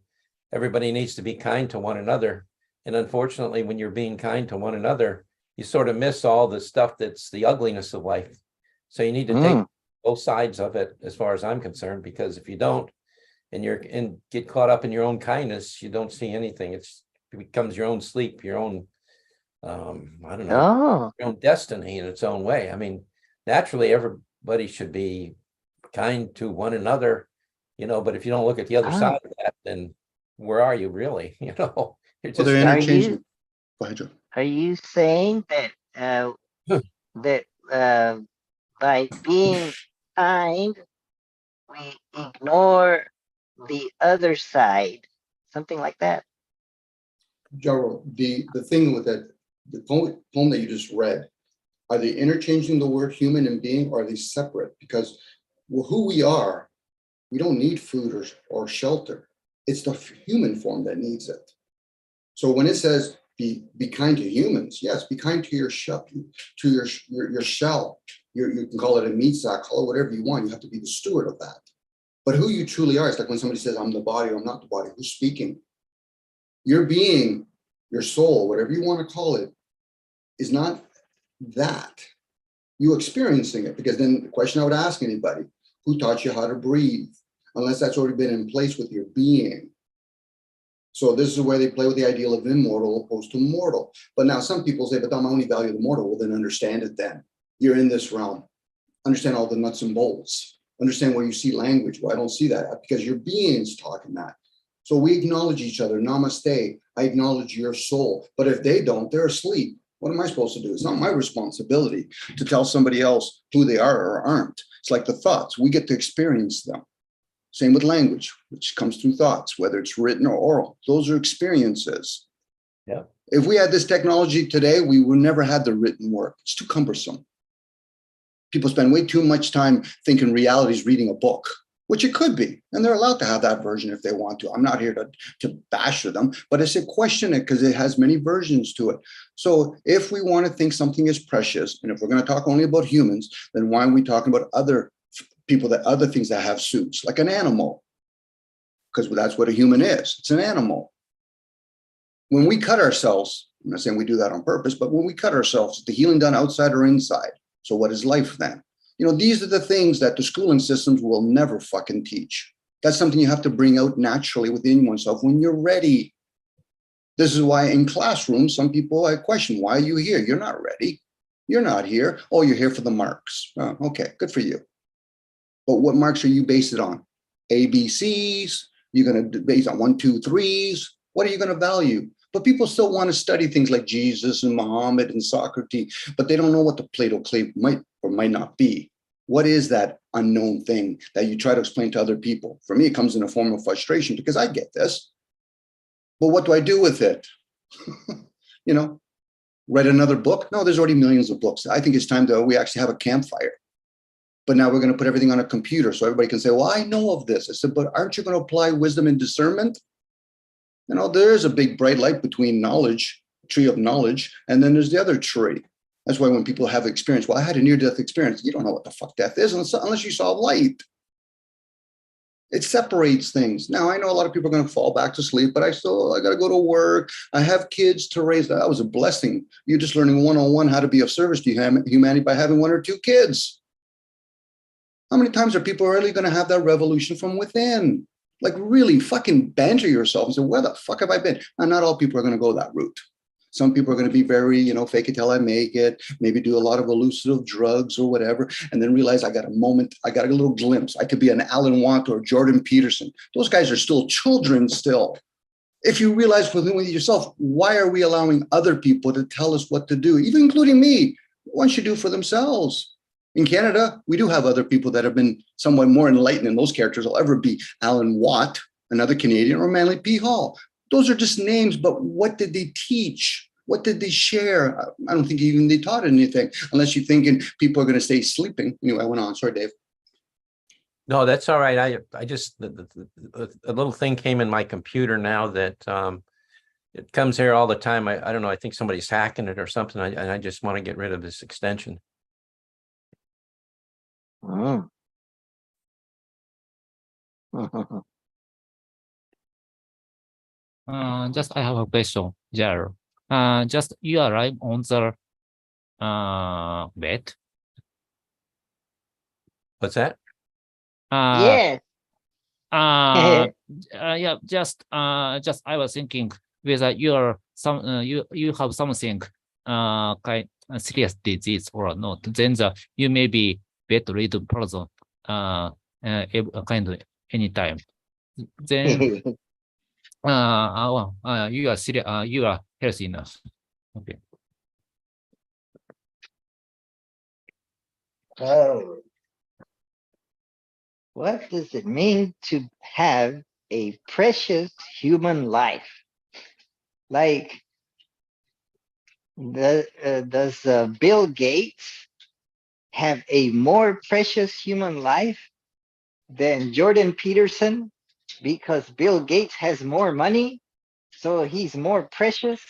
Everybody needs to be kind to one another. And unfortunately, when you're being kind to one another, you sort of miss all the stuff that's the ugliness of life. So you need to take both sides of it, as far as I'm concerned, because if you don't, and get caught up in your own kindness, you don't see anything. It becomes your own sleep, your own, I don't know, your own destiny in its own way. I mean, naturally, everybody should be kind to one another, you know, but if you don't look at the other side of that, then where are you really? You know, you're just, they're interchanging. Go ahead, Joe. Are you saying that that by being kind we ignore the other side, something like that. Gerald, the thing with that, the poem that you just read, are they interchanging the word human and being, or are they separate? Because who we are, we don't need food or shelter. It's the human form that needs it. So when it says be kind to humans, yes, be kind to your shell, to your shell. You can call it a meat sack, call it whatever you want. You have to be the steward of that. But who you truly are, it's like when somebody says, I'm the body, or I'm not the body. Who's speaking? Your being, your soul, whatever you want to call it, is not that. You experiencing it, because then the question I would ask anybody, who taught you how to breathe? Unless that's already been in place with your being. So this is where they play with the ideal of immortal opposed to mortal. But now some people say, but I'm only value the mortal. Well, then understand it then. You're in this realm. Understand all the nuts and bolts. Understand where you see language. Well, I don't see that because your being's talking that. So we acknowledge each other. Namaste. I acknowledge your soul. But if they don't, they're asleep. What am I supposed to do? It's not my responsibility to tell somebody else who they are or aren't. It's like the thoughts. We get to experience them. Same with language, which comes through thoughts, whether it's written or oral. Those are experiences. Yeah. If we had this technology today, we would never had the written work. It's too cumbersome. People spend way too much time thinking reality is reading a book, which it could be. And they're allowed to have that version if they want to. I'm not here to bash them, but I say question it because it has many versions to it. So if we want to think something is precious, and if we're going to talk only about humans, then why are we talking about other people, that other things that have suits, like an animal? Because that's what a human is. It's an animal. When we cut ourselves, I'm not saying we do that on purpose, but when we cut ourselves, is the healing done outside or inside? So what is life then? You know, these are the things that the schooling systems will never fucking teach. That's something you have to bring out naturally within oneself when you're ready. This is why in classrooms, some people I question, why are you here? You're not ready. You're not here. Oh, you're here for the marks. Oh, okay, good for you. But what marks are you based it on? ABCs? You're going to base on 1, 2, 3s? What are you going to value? But people still want to study things like Jesus and Muhammad and Socrates, but they don't know what the Plato claim might or might not be. What is that unknown thing that you try to explain to other people? For me, it comes in a form of frustration because I get this. But what do I do with it? You know, write another book? No, there's already millions of books. I think it's time that we actually have a campfire. But now we're going to put everything on a computer so everybody can say, well, I know of this. I said, but aren't you going to apply wisdom and discernment? You know, there's a big bright light between knowledge, tree of knowledge, and then there's the other tree. That's why when people have experience, well, I had a near-death experience. You don't know what the fuck death is unless you saw light. It separates things. Now, I know a lot of people are going to fall back to sleep, but I got to go to work. I have kids to raise. That was a blessing. You're just learning one-on-one how to be of service to humanity by having 1 or 2 kids. How many times are people really going to have that revolution from within? Like really fucking banter yourself and say, where the fuck have I been? And not all people are going to go that route. Some people are going to be very, fake it till I make it, maybe do a lot of elusive drugs or whatever, and then realize I got a moment, I got a little glimpse. I could be an Alan Watt or Jordan Peterson. Those guys are still children still. If you realize within yourself, why are we allowing other people to tell us what to do, even including me? One should do for themselves. In Canada, we do have other people that have been somewhat more enlightened, and those characters will ever be Alan Watt, another Canadian, or Manly P. Hall. Those are just names, but what did they teach? What did they share? I don't think even they taught anything, unless you're thinking people are going to stay sleeping. Anyway, I went on. Sorry, Dave. No, that's all right. I just, a little thing came in my computer now that it comes here all the time. I don't know. I think somebody's hacking it or something. And I just want to get rid of this extension. Oh. Just I have a question, Jar. Just you arrive on the bed. What's that? Yes. Yeah, just I was thinking whether you are you have something kind serious disease or not. Then you may be bedridden person kind of anytime. Then you are serious. You are healthy enough. Okay. Oh. what does it mean to have a precious human life? Like, does Bill Gates have a more precious human life than Jordan Peterson because Bill Gates has more money, so he's more precious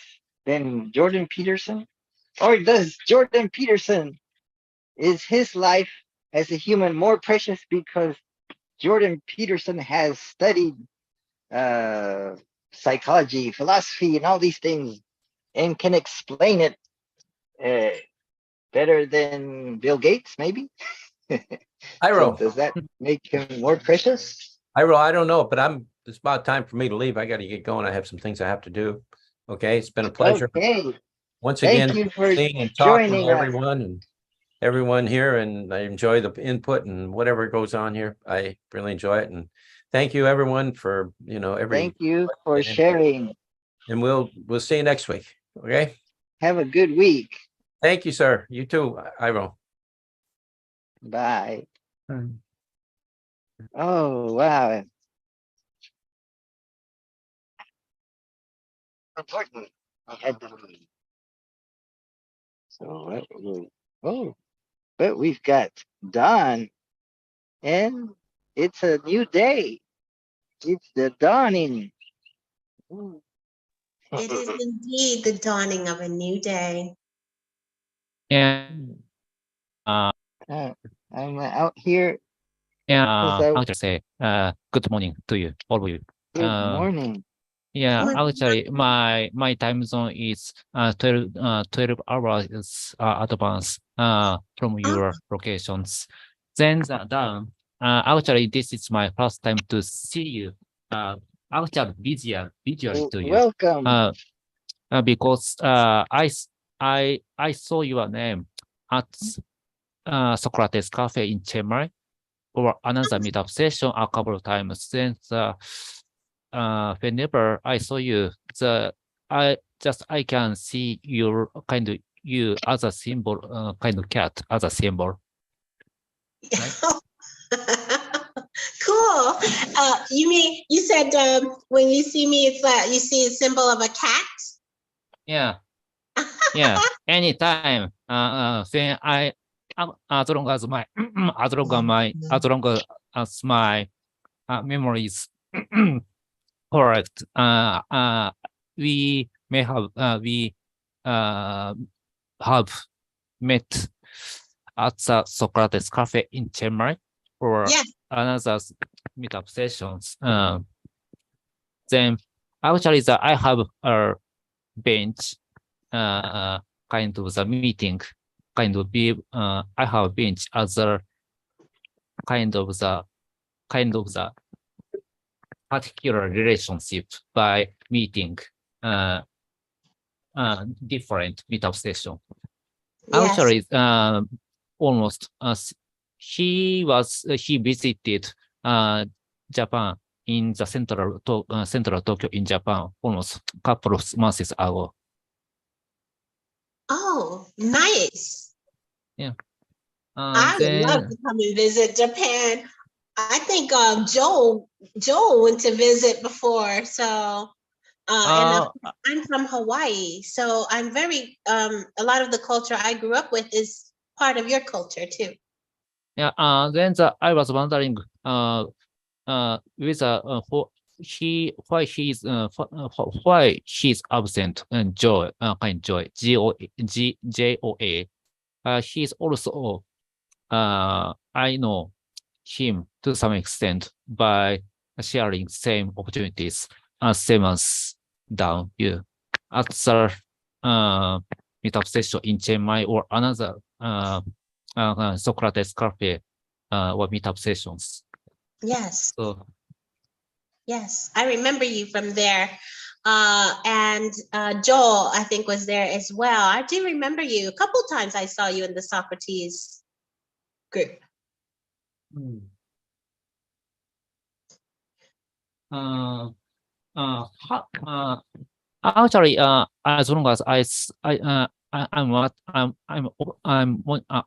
than Jordan Peterson? Or does Jordan Peterson, is his life as a human more precious because Jordan Peterson has studied psychology, philosophy, and all these things and can explain it better than Bill Gates, maybe? So Iro, does that make him more precious? Iro, I don't know, but it's about time for me to leave. I got to get going. I have some things I have to do. Okay, it's been a pleasure. Okay. Once Thank again, you for seeing and talking joining to us. everyone here, and I enjoy the input and whatever goes on here. I really enjoy it, and thank you everyone for Thank you for sharing. And we'll see you next week. Okay. Have a good week. Thank you, sir. You too, Iro. Bye. Oh, wow. Important. I had to leave. So, but we've got Dawn, and it's a new day. It's the dawning. It is indeed the dawning of a new day. And I'm out here. yeah, So- I would say good morning to you, all of you. Good morning. Yeah, Good morning. actually, my time zone is 12 hours advance from your locations. Then actually, this is my first time to see you. Actually, visually to you. Welcome. Because I saw your name at Socrates Cafe in Chiang or another meetup session a couple of times. Since whenever I saw you, I can see your kind of you as a symbol, kind of cat as a symbol. Cool. You said when you see me, it's you see a symbol of a cat? Yeah. Yeah. Anytime. When as long as my memory is correct, we may have met at the Socrates Cafe in Chiang Mai or Yes. another meetup sessions. Then actually I have a bench, kind of the meeting, kind of be I have a bench as a kind of the particular relationship by meeting different meetup session. Yes. Actually, almost he visited Japan in the central Tokyo in Japan almost a couple of months ago. Oh, nice. I would Then, love to come and visit Japan. I think Joel went to visit before, so and I'm from Hawaii, so I'm very a lot of the culture I grew up with is part of your culture too. yeah. Then I was wondering, with why he's absent and Joy, Joa. He's also I know him to some extent by sharing same opportunities same as down you at the meetup session in Chiang Mai or another Socrates Cafe or meetup sessions. Yes, So yes, I remember you from there. And Joel, I think, was there as well. I do remember you. A couple times I saw you in the Socrates group. Actually, as long as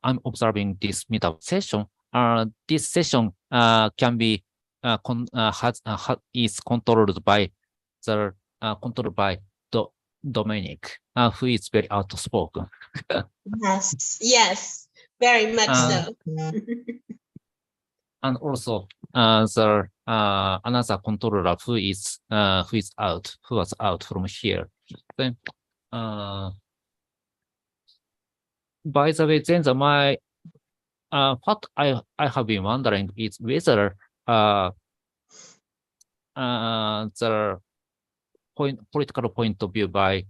I'm observing this meetup session, this session can be is controlled by Dominic, who is very outspoken. Yes, yes, very much so. And also the another controller who was out from here. Then by the way, then what I have been wondering is whether the political point of view by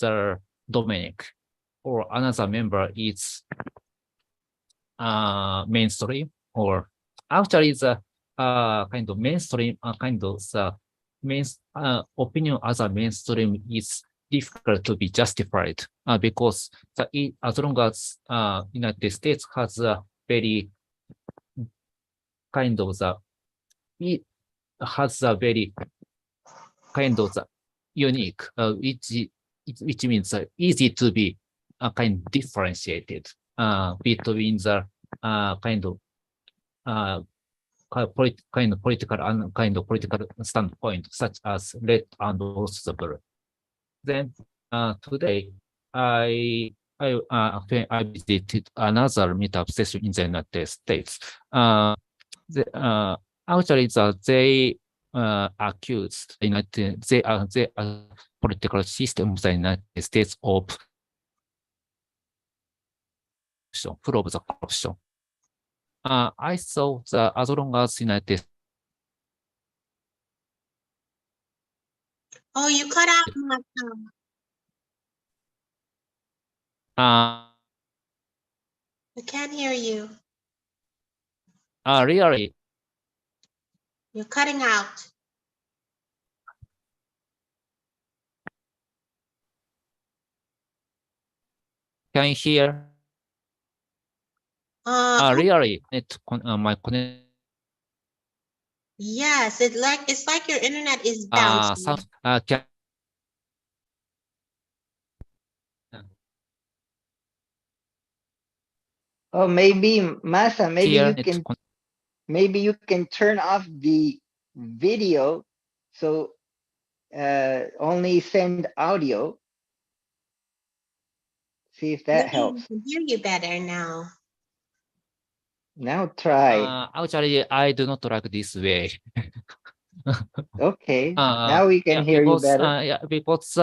the Dominic or another member is mainstream, or actually the kind of mainstream kind of the main opinion as a mainstream is difficult to be justified because as long as United States has a very kind of it has a very kind of unique, which means easy to be kind of differentiated between the kind of political and kind of political standpoint, such as red and also the blue. Then today I visited another meetup session in the United States. Actually, they accused they political system of the United States of full of the corruption. I thought that as long as United Oh, you cut out, Martha. I can't hear you. Really, You're cutting out. can you hear? Really, my connection. Yes, it's like your internet is bouncing. Oh, maybe Masa, Here, maybe you can turn off the video, so only send audio. See if that Maybe helps. we can hear you better now. Now try. Actually, I do not like this way. Okay, now we can hear you better. Yeah, because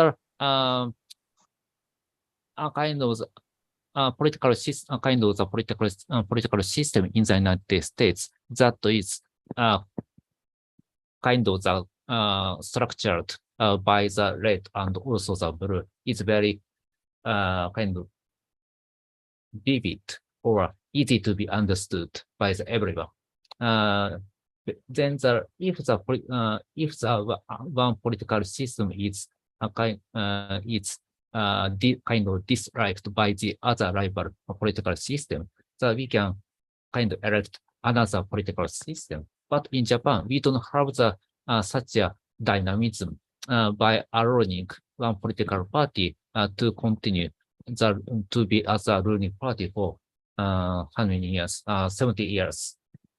kind of political system, kind of the political system in the United States that is kind of the structured by the red and also the blue is very kind of vivid or easy to be understood by everyone. Then if the one political system is kind of disliked by the other rival political system, so we can kind of elect another political system. But in Japan, we don't have the such a dynamism by allowing one political party to continue to be as a ruling party for how many years? 70 years.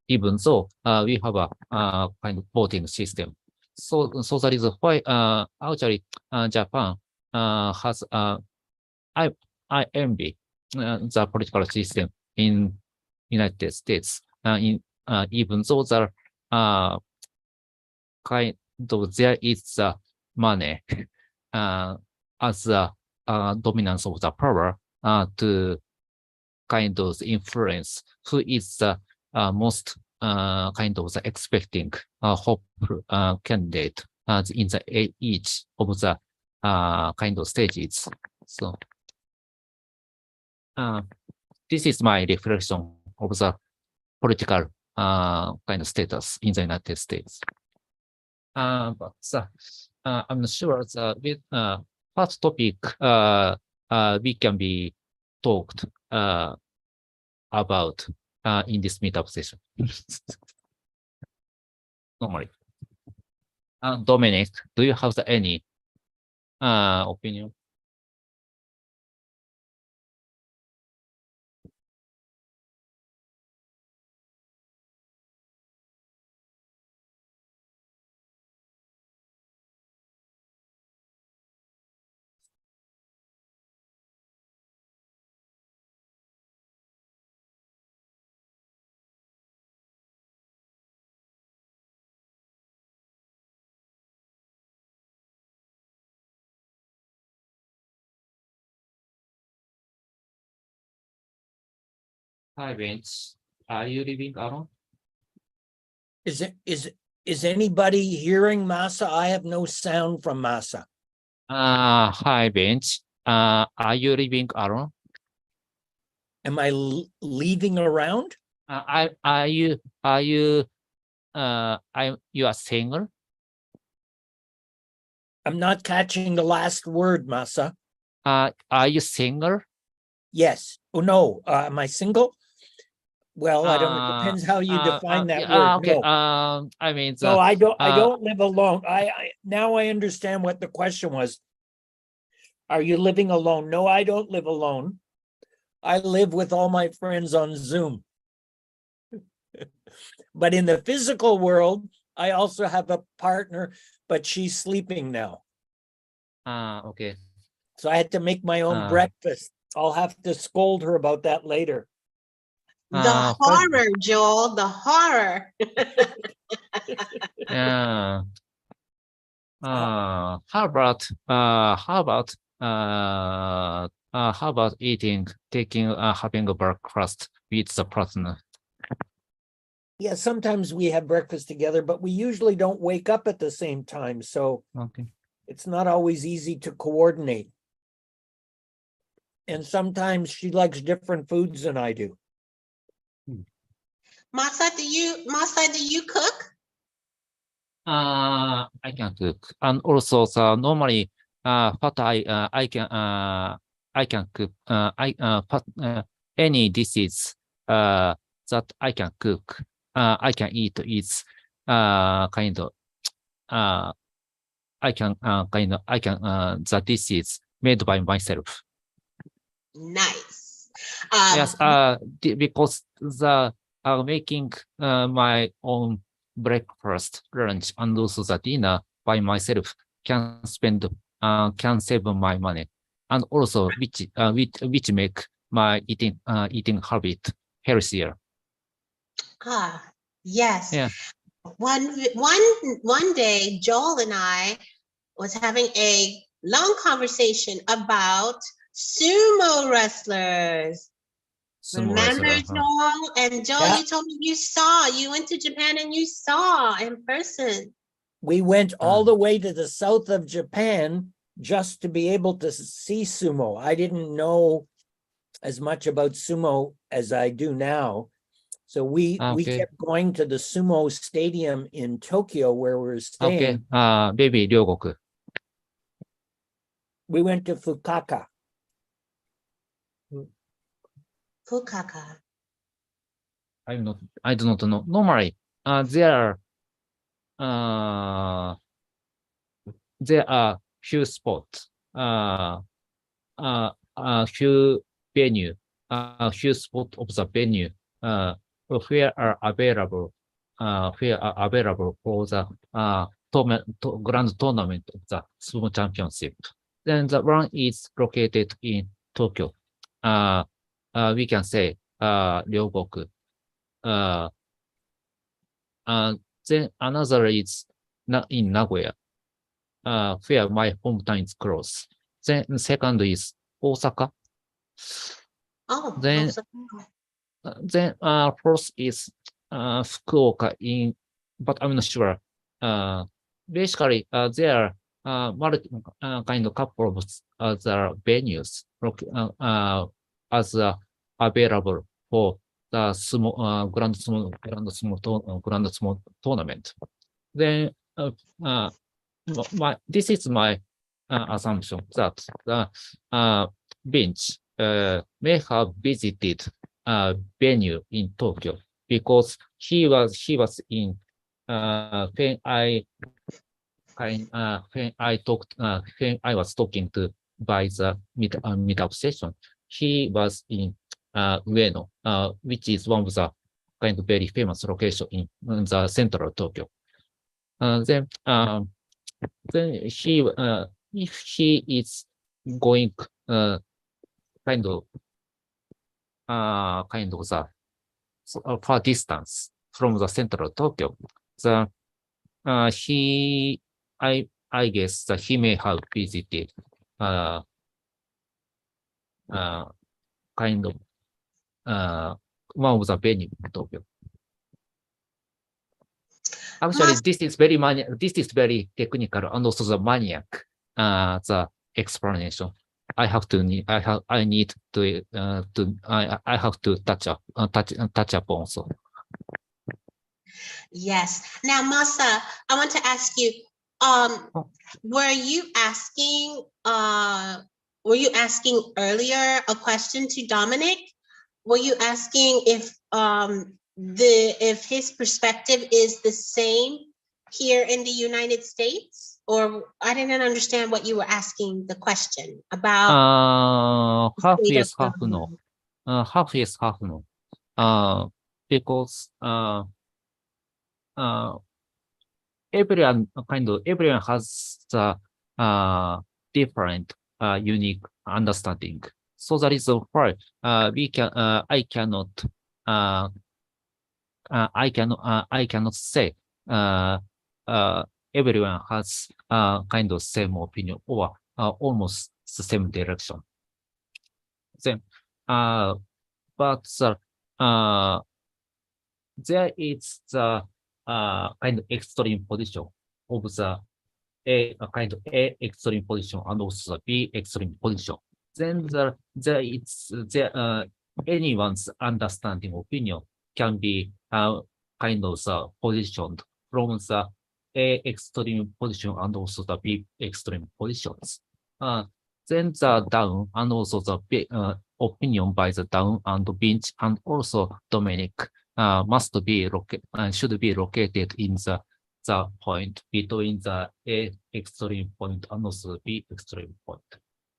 Even though we have a kind of voting system. So that is why actually Japan has I envy the political system in United States. Even though there kind of there is the money as a dominance of the power to kind of influence who is the most kind of the expecting hopeful candidate in the each of the kind of stages. So this is my reflection of the political kind of status in the United States. But I'm not sure that with what topic we can be talked about in this meetup session. Normally. Dominic, do you have any opinion? Hi, Bench. Are you living alone? Is anybody hearing Masa? I have no sound from Masa. Hi, Bench. Are you living alone? Am I leaving around? Are you you are single? I'm not catching the last word, Masa. Are you single? Yes. Oh no. Am I single? Well, I don't know. It depends how you define that word. Okay. No. I mean, No, I don't. I uh, don't live alone. Now I understand what the question was. Are you living alone? No, I don't live alone. I live with all my friends on Zoom. But in the physical world, I also have a partner, but she's sleeping now. okay. So I had to make my own breakfast. I'll have to scold her about that later. The horror, Joel, the horror. Yeah. How about having a breakfast with the partner? Yeah, sometimes we have breakfast together, but we usually don't wake up at the same time. So Okay. it's not always easy to coordinate. And sometimes she likes different foods than I do. Masa, do you cook? I can cook, and also normally, what I can cook, any dishes that I can cook, I can eat is kind of I can the dishes made by myself. Nice. Yes, because the making my own breakfast, lunch, and also the dinner by myself can save my money, and also which make my eating habit healthier. Yes. Yeah. One day, Joel and I was having a long conversation about sumo wrestlers. Sumo Remember, wrestler, Joel? And Joel, Yeah. you told me you went to Japan and you saw in person. We went all the way to the south of Japan just to be able to see sumo. I didn't know as much about sumo as I do now. So we Okay. kept going to the sumo stadium in Tokyo where we're Okay. staying. Baby, Ryogoku. We went to Fukaka. Fukaka. I do not know. Normally, there are few spots, few venue, few spot of the venue, where are available for the grand tournament of the sumo championship. Then the one is located in Tokyo. We can say Ryogoku. Then another is in Nagoya, where my hometown is close. Then second is Osaka. Oh, Then fourth is Fukuoka but I'm not sure. Basically, there are kind of couple of other venues as available for the grand sumo tournament. Then this is my assumption that the Bench may have visited a venue in Tokyo because he was in when I was talking to by the meetup session. He was in Ueno, which is one of the kind of very famous location in the central Tokyo. Then he if he is going kind of the far distance from the central Tokyo, I guess that he may have visited kind of one of the venue in Tokyo. Actually, this is very technical and also the maniac, the explanation. I have to touch upon also. Yes. Now, Masa, I want to ask you, were you asking earlier a question to Dominic? Were you asking if his perspective is the same here in the United States? Or I didn't understand what you were asking the question about. Half yes, half no. Half yes, half no. Because everyone has the different unique understanding. So that is why I cannot say everyone has kind of same opinion or almost the same direction. Then, but there is the kind of extreme position of the A kind of A extreme position and also the B extreme position. Then anyone's understanding opinion can be kind of positioned from the A extreme position and also the B extreme positions. Then the down and also the B, opinion by the down and Vince and also Dominic should be located in the point between the A extreme point and also the B extreme point,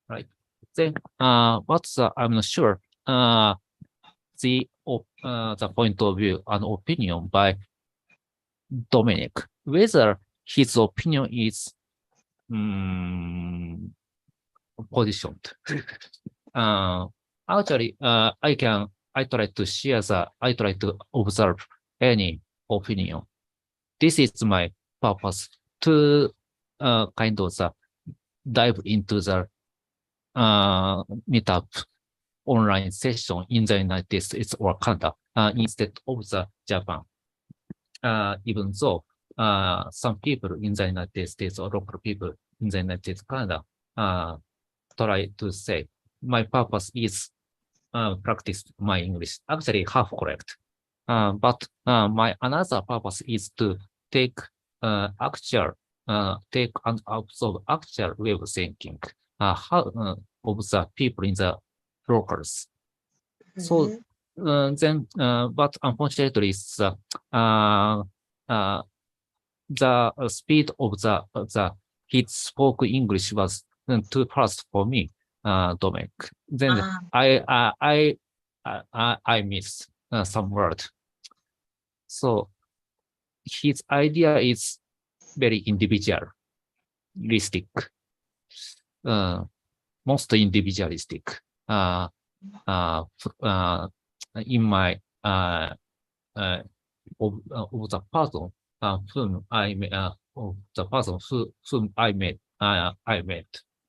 right? Then I'm not sure the point of view and opinion by Dominic, whether his opinion is positioned. Actually, I try to observe any opinion. This is my purpose to kind of dive into the meetup online session in the United States or Canada instead of the Japan. Even though some people in the United States or local people in the United States, Canada try to say my purpose is practice my English. Actually, half correct. But my another purpose is to take and observe actual way of thinking how of the people in the locals. So then, but unfortunately, the speed of he spoke English was too fast for me, Dominic. Then I missed some word. So his idea is very individualistic, most individualistic. In my of the person whom I met, whom I met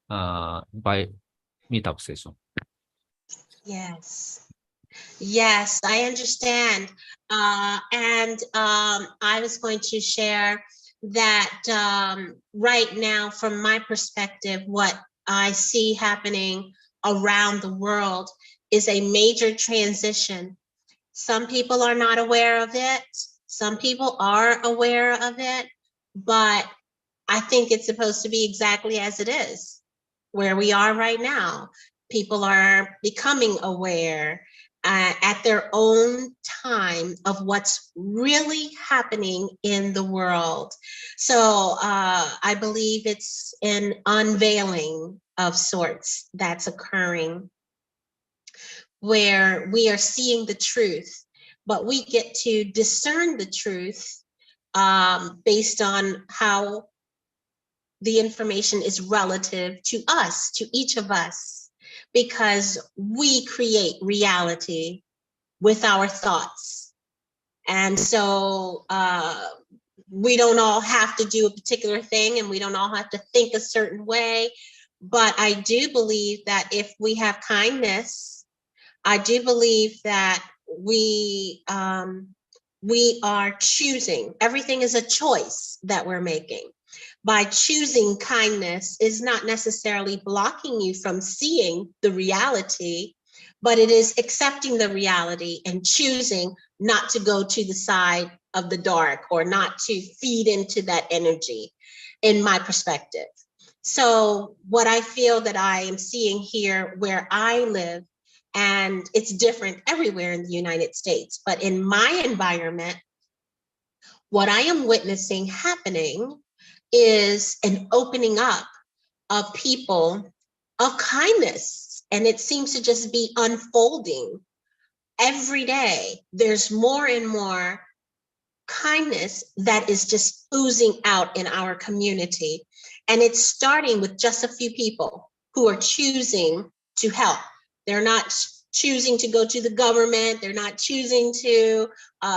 by meetup session. Yes. Yes, I understand. And I was going to share that right now, from my perspective, what I see happening around the world is a major transition. Some people are not aware of it. Some people are aware of it, but I think it's supposed to be exactly as it is, where we are right now. People are becoming aware at their own time of what's really happening in the world. So I believe it's an unveiling of sorts that's occurring, where we are seeing the truth, but we get to discern the truth based on how the information is relative to us, to each of us, because we create reality with our thoughts. And so we don't all have to do a particular thing, and we don't all have to think a certain way. But I do believe that if we have kindness, I do believe that we are choosing. Everything is a choice that we're making. By choosing kindness is not necessarily blocking you from seeing the reality, but it is accepting the reality and choosing not to go to the side of the dark or not to feed into that energy, in my perspective. So what I feel that I am seeing here where I live, and it's different everywhere in the United States, but in my environment, what I am witnessing happening is an opening up of people of kindness. And it seems to just be unfolding every day. There's more and more kindness that is just oozing out in our community. And it's starting with just a few people who are choosing to help. They're not choosing to go to the government. They're not choosing to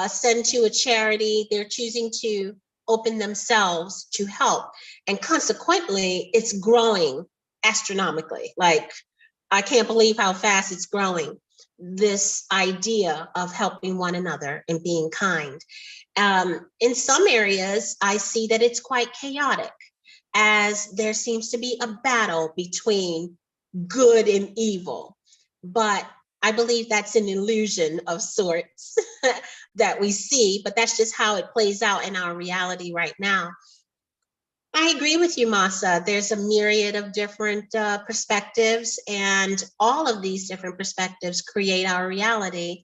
send to a charity. They're choosing to open themselves to help. And consequently, it's growing astronomically. Like, I can't believe how fast it's growing, this idea of helping one another and being kind. In some areas, I see that it's quite chaotic, as there seems to be a battle between good and evil. But I believe that's an illusion of sorts that we see, but that's just how it plays out in our reality right now. I agree with you, Masa. There's a myriad of different perspectives, and all of these different perspectives create our reality.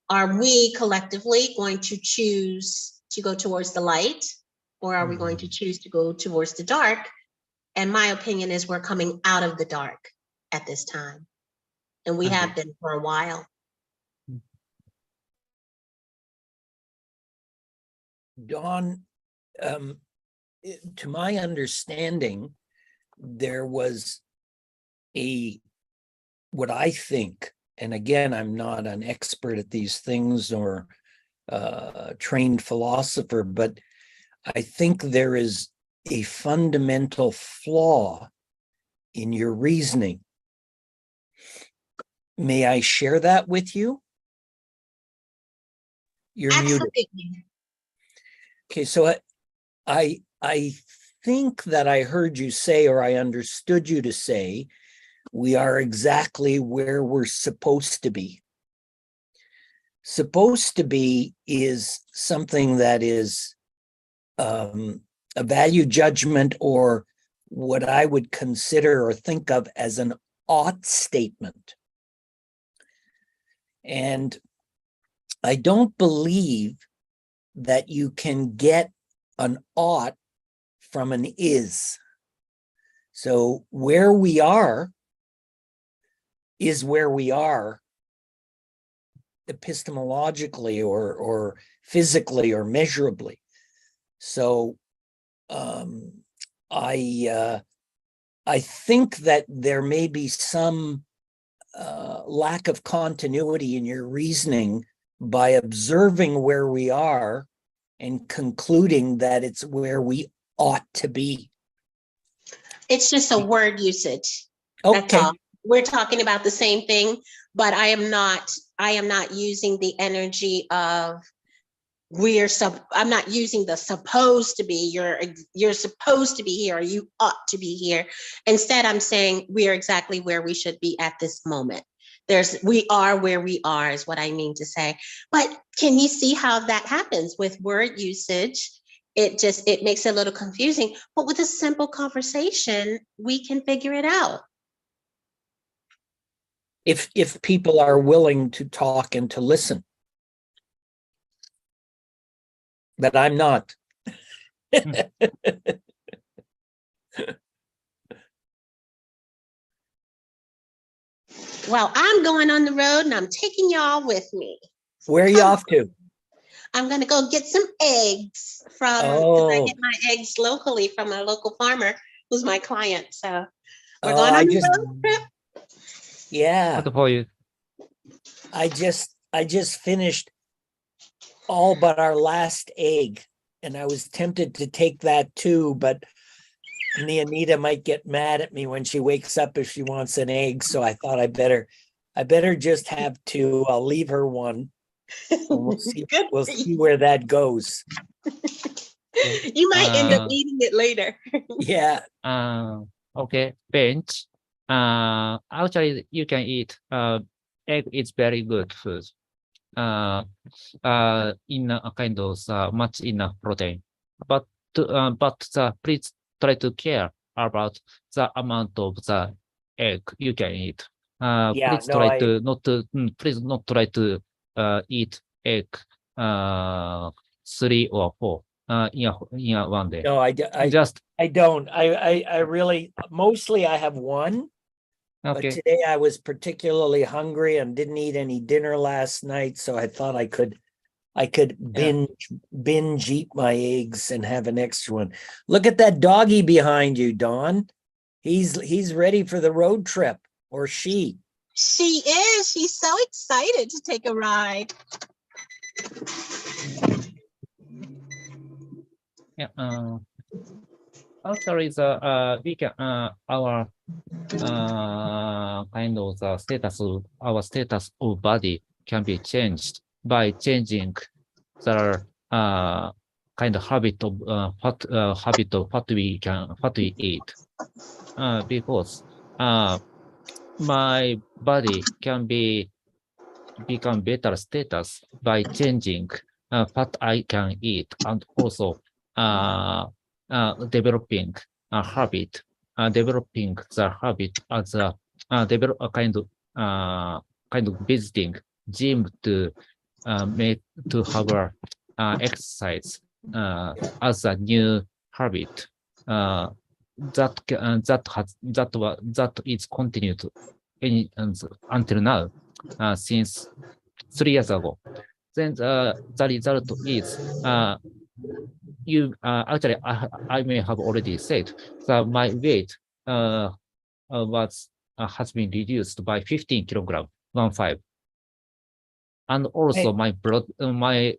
Are we collectively going to choose to go towards the light, or are we going to choose to go towards the dark? And my opinion is we're coming out of the dark at this time. And we have been for a while. Dawn, to my understanding, there was what I think, and again, I'm not an expert at these things or a trained philosopher, but I think there is a fundamental flaw in your reasoning. May I share that with you? You're Absolutely. muted. Okay, so I think that I heard you say, or I understood you to say, we are exactly where we're supposed to be. Supposed to be is something that is a value judgment, or what I would consider or think of as an ought statement. And I don't believe that you can get an ought from an is. So where we are is where we are epistemologically or physically or measurably. So I think that there may be some lack of continuity in your reasoning by observing where we are and concluding that it's where we ought to be. It's just a word usage. That's Okay. all. We're talking about the same thing, but I am not using the energy of I'm not using the supposed to be, you're supposed to be here, or you ought to be here. Instead, I'm saying we are exactly where we should be at this moment. We are where we are is what I mean to say. But can you see how that happens with word usage? It makes it a little confusing, but with a simple conversation, we can figure it out. If people are willing to talk and to listen. But I'm not. Well, I'm going on the road and I'm taking y'all with me. Where are you off to? I'm going to go get some eggs from, I get my eggs locally from a local farmer who's my client. So we're going on the road trip. Yeah. Good for you. I just finished all but our last egg, and I was tempted to take that too, but Anita might get mad at me when she wakes up if she wants an egg. So I thought I better just have two. I'll leave her one. We'll see, Good we'll for see you. where that goes. You might end up Uh, eating it later. Yeah. Okay, bench. Actually, you can eat. Egg is very good food. In a kind of much enough protein, but please try to care about the amount of the egg you can eat. Yeah, Please no, try I- to not to please not try to eat egg 3 or 4 in a one day. No, Just I don't. I really, mostly I have one, but okay. today I was particularly hungry and didn't eat any dinner last night, so I thought I could binge eat my eggs and have an extra one. Look at that doggy behind you, Dawn. He's ready for the road trip, or she. She is. She's so excited to take a ride. Yeah. Actually, we can our kind of the status of our status of body can be changed by changing the kind of habit of what we eat. Because my body can become better status by changing what I can eat, and also developing a habit, developing the habit as develop a kind of visiting gym to have a exercise as a new habit. That is continued until now, since 3 years ago. Then the result is actually I may have already said that my weight has been reduced by 15 kilograms, 15. And also Hey. my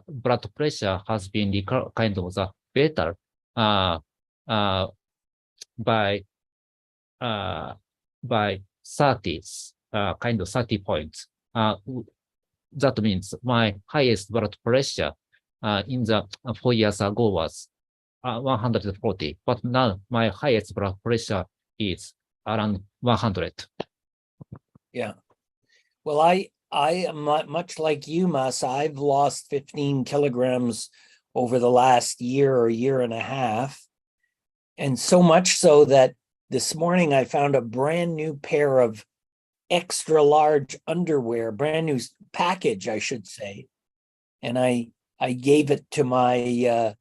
blood pressure has been kind of the better by 30 kind of 30 points. That means my highest blood pressure in the 4 years ago was 140, but now my highest blood pressure is around 100. Yeah. Well, I am much like you, Mas. I've lost 15 kilograms over the last year or year and a half. And so much so that this morning I found a brand new pair of extra large underwear, brand new package, I should say. And I gave it to my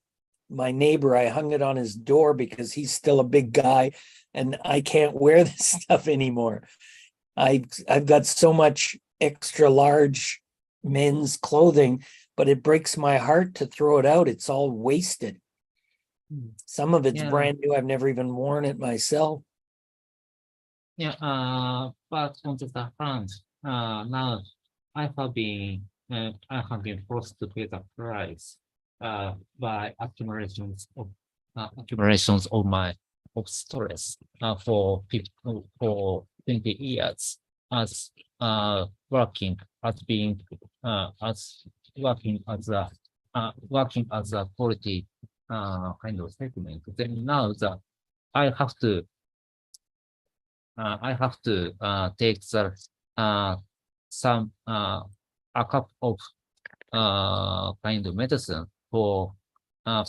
my neighbor. I hung it on his door because he's still a big guy and I can't wear this stuff anymore. I've got so much extra large men's clothing, but it breaks my heart to throw it out. It's all wasted. Some of it's Yeah. brand new. I've never even worn it myself. Yeah, but on the front, now I have been forced to pay the price by accumulations of my stress for 20 years as working as a quality kind of segment. Then now that I have to take a cup of kind of medicine for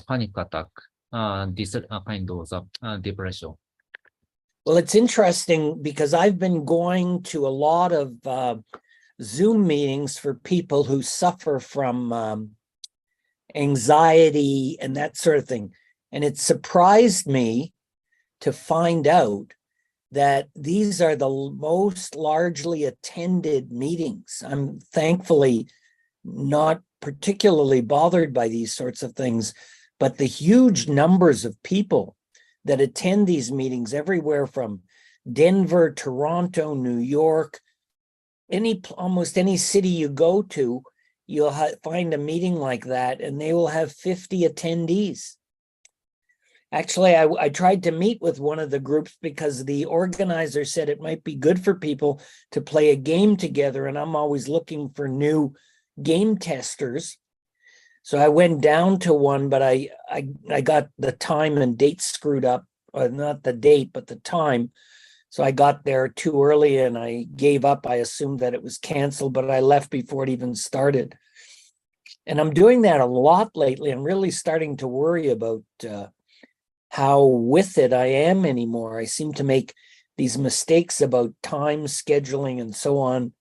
panic attack, this kind of depression. Well, it's interesting because I've been going to a lot of Zoom meetings for people who suffer from anxiety and that sort of thing. And it surprised me to find out that these are the most largely attended meetings. I'm thankfully not particularly bothered by these sorts of things, but the huge numbers of people that attend these meetings everywhere from Denver, Toronto, New York, almost any city you go to, you'll find a meeting like that and they will have 50 attendees. Actually, I tried to meet with one of the groups because the organizer said it might be good for people to play a game together, and I'm always looking for new game testers. So I went down to one, but I got the time and date screwed up, or not the date, but the time. So I got there too early and I gave up. I assumed that it was canceled, but I left before it even started. And I'm doing that a lot lately. I'm really starting to worry about how with it I am anymore. I seem to make these mistakes about time scheduling and so on.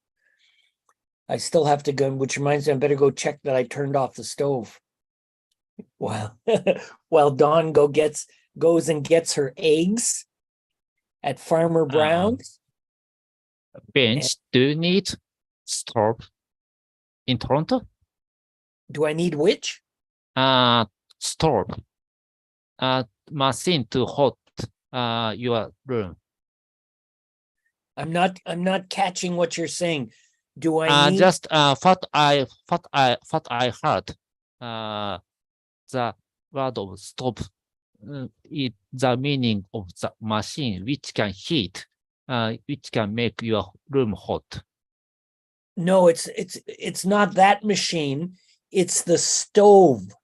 I still have to go, which reminds me, I better go check that I turned off the stove. While while Dawn goes and gets her eggs at Farmer Brown's. Bench, do you need stove in Toronto? Do I need which? Stove. Machine to hot your room. I'm not catching what you're saying. Do I need Just what I heard. The word of stove. It the meaning of the machine which can heat, which can make your room hot. No, it's not that machine. It's the stove.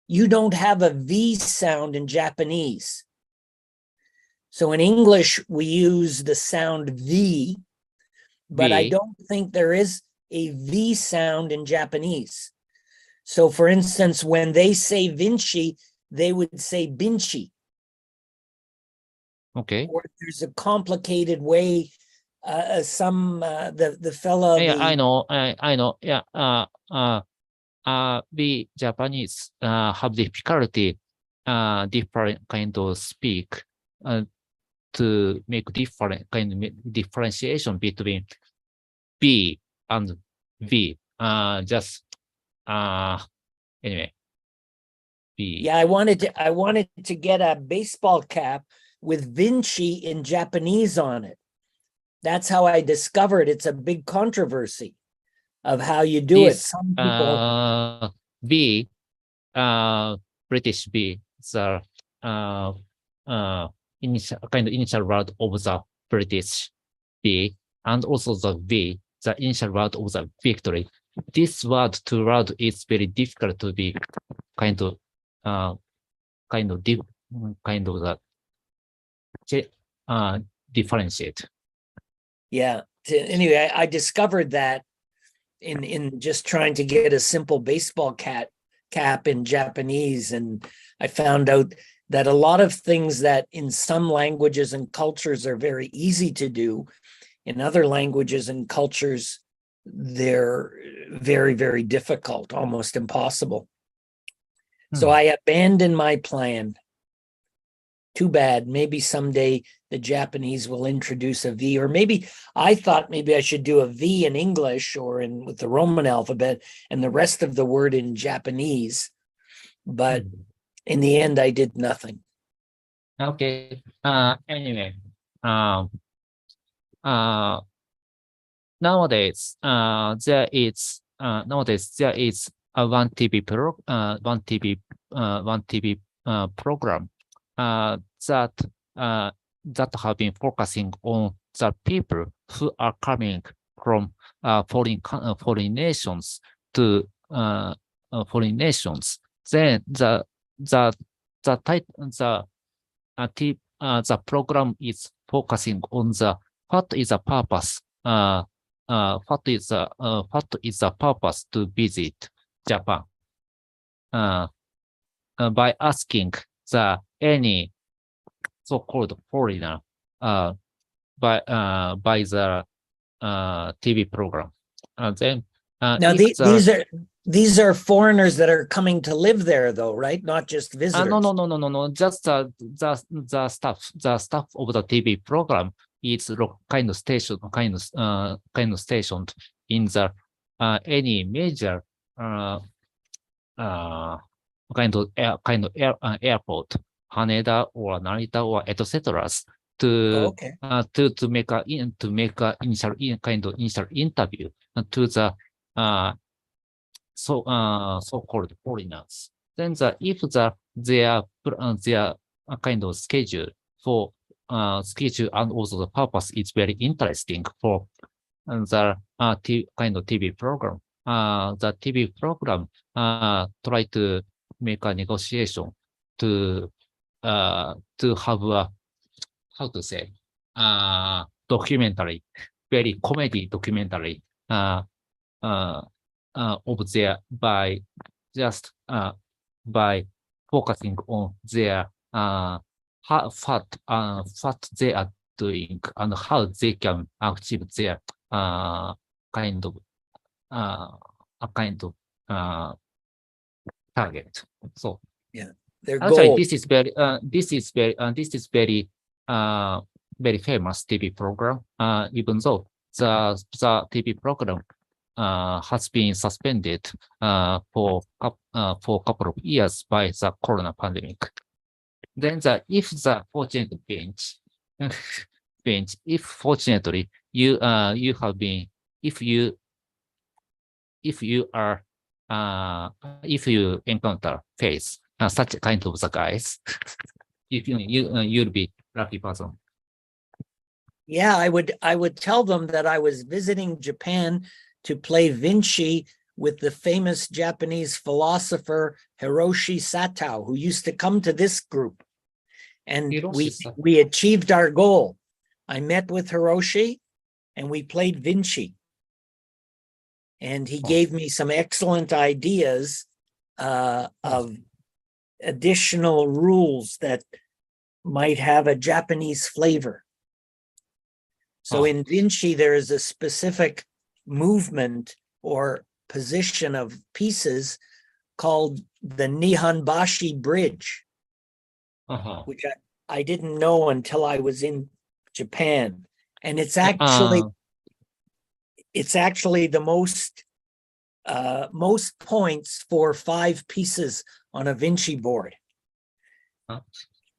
You don't have a V sound in Japanese. So in English, we use the sound V, but I V. don't think there is a V sound in Japanese. So for instance, when they say Vinci, they would say Binchi. Okay. Or there's a complicated way. The fellow. Yeah, I know. Yeah. We Japanese have difficulty different kind of speak to make different kind of differentiation between B and V. Anyway. B. Yeah, I wanted to get a baseball cap with Vinci in Japanese on it. That's how I discovered it's a big controversy of how you do it. This Some people B, British B, the initial word of the British B, and also the V, the initial word of the victory. This word to word is very difficult to be differentiate. Yeah. Anyway, I discovered that in just trying to get a simple baseball cap in Japanese, and I found out that a lot of things that in some languages and cultures are very easy to do, in other languages and cultures, they're very, very difficult, almost impossible. So I abandoned my plan. Too bad. Maybe someday the Japanese will introduce a V, or maybe I thought maybe I should do a V in English or with the Roman alphabet and the rest of the word in Japanese. But in the end, I did nothing. Okay. Anyway, nowadays there is a one TV program that have been focusing on the people who are coming from foreign nations to foreign nations. Then the program is focusing on what is the purpose. What is the purpose to visit Japan? By asking any so-called foreigner by the TV program. Then Now these are foreigners that are coming to live there, though, right? Not just visitors. No. Just the staff of the TV program is kind of stationed in the any major airport, Haneda or Narita or etc. to make a initial interview to the so-called foreigners. Then if the their kind of schedule schedule and also the purpose is very interesting for the kind of TV program. The TV program try to make a negotiation to have a, how to say, documentary, very comedy documentary of their by just by focusing on their what they are doing and how they can achieve their kind of a kind of target. So Their actually, goal. this is very very famous TV program. Even though the TV program has been suspended for a couple of years by the corona pandemic. Then if the fortunate bench, if fortunately you have been, if you encounter face such kind of the guys, you'll be lucky person. Yeah, I would tell them that I was visiting Japan to play Vinci with the famous Japanese philosopher Hiroshi Sato, who used to come to this group. And we achieved our goal. I met with Hiroshi and we played Vinci. And he gave me some excellent ideas of additional rules that might have a Japanese flavor. So in Vinci, there is a specific movement or position of pieces called the Nihonbashi Bridge, which I didn't know until I was in Japan. And it's actually the most points for 5 pieces on a Vinci board.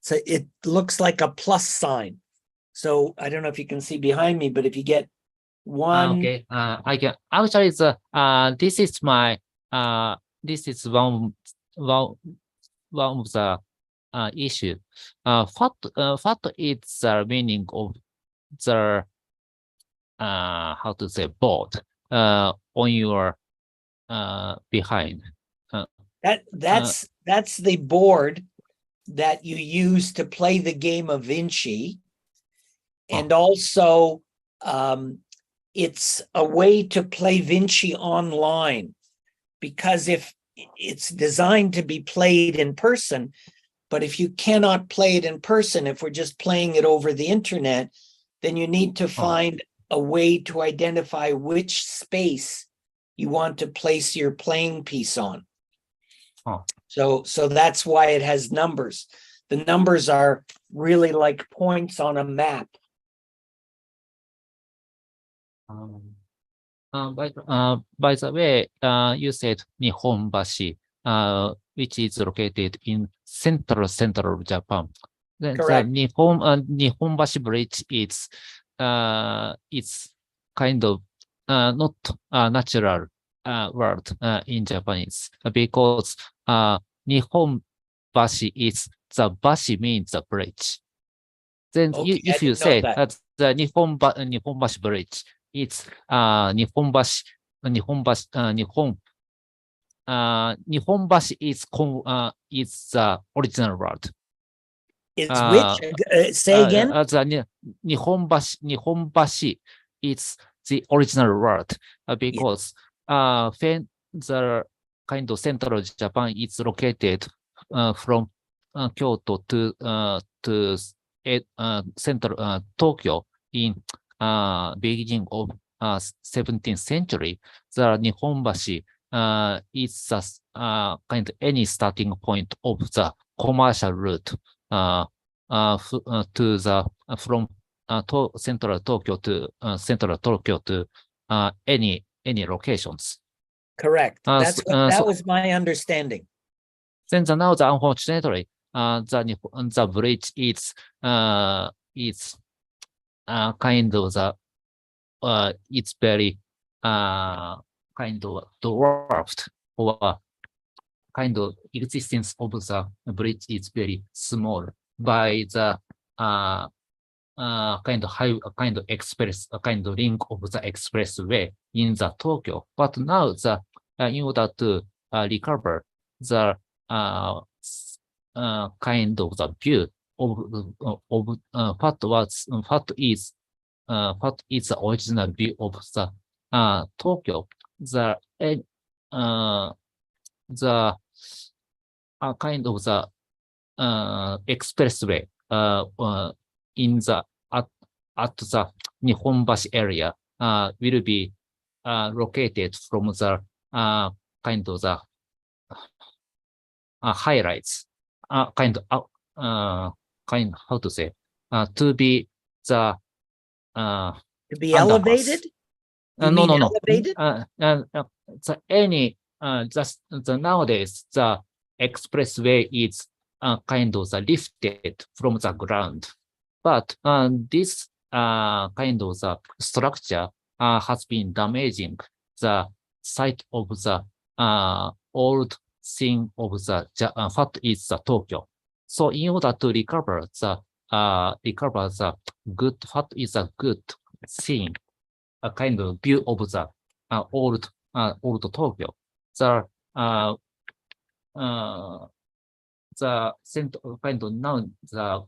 So it looks like a plus sign. So I don't know if you can see behind me, but if you get one. Okay, I can actually this is my this is one of the issue. What is the meaning of the how to say board on your behind? That's the board that you use to play the game of Vinci. And also, it's a way to play Vinci online, because if it's designed to be played in person, but if you cannot play it in person, if we're just playing it over the internet, then you need to find a way to identify which space you want to place your playing piece on. So that's why it has numbers. The numbers are really like points on a map. By the way, you said Nihonbashi, which is located in central Japan. Then Correct. the Nihonbashi Bridge is it's kind of not a natural word in Japanese, because Nihonbashi is the bashi means the bridge. Then Okay, if you say that the Nihonbashi Bridge, it's Nihonbashi is the original word. It's which? Say again. The Nihonbashi is the original word because when the kind of central Japan is located from Kyoto to central Tokyo in beginning of 17th century, the Nihonbashi is a kind of any starting point of the commercial route to the from central Tokyo to any locations. Correct. That was my understanding. Then now unfortunately the bridge is kind of it's very kind of dwarfed, or kind of existence of the bridge is very small by the kind of high, kind of express, kind of link of the expressway in the Tokyo. But now the in order to recover the kind of the view of what is the original view of the Tokyo, the kind of the expressway in the at the Nihonbashi area will be located from the kind of the highlights, kind how to say to be the To be underpass. elevated? You No, mean no, no. elevated? The any just the nowadays the expressway is kind of the lifted from the ground, but this kind of the structure has been damaging the site of the old thing of the what is the Tokyo. So in order to recover the good, what is a good thing, a kind of view of the old Tokyo, the center kind of now the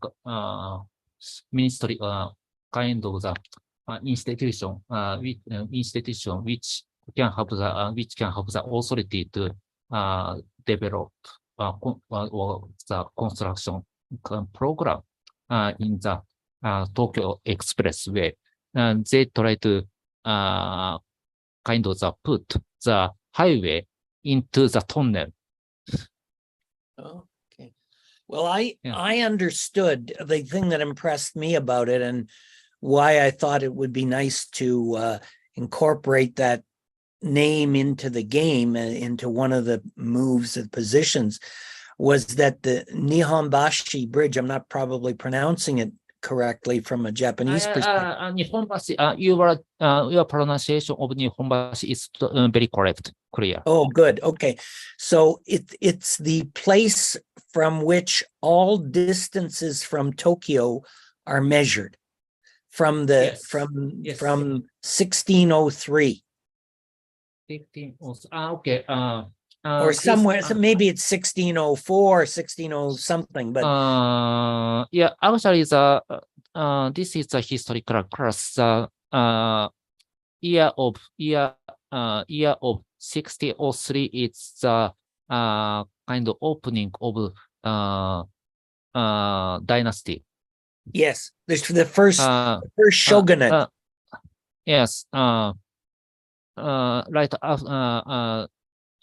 ministry kind of the institution which can have the authority to develop or the construction program in the Tokyo Expressway, and they try to kind of the put the highway into the tunnel. Oh, okay. Well, I Yeah. understood the thing that impressed me about it and why I thought it would be nice to incorporate that name into the game, into one of the moves and positions, was that the Nihonbashi Bridge, I'm not probably pronouncing it correctly from a Japanese perspective. Nihonbashi, your pronunciation of Nihonbashi is very correct, clear. Oh, good. Okay. So it's the place from which all distances from Tokyo are measured from the Yes. Yes. from 1603 15 also. Okay. or This, somewhere. So maybe it's 1604, 1600 something, but yeah, actually this is a historical class. The year of 1603 is the kind of opening of dynasty. yes, there's the first shogunate. Yes. Right.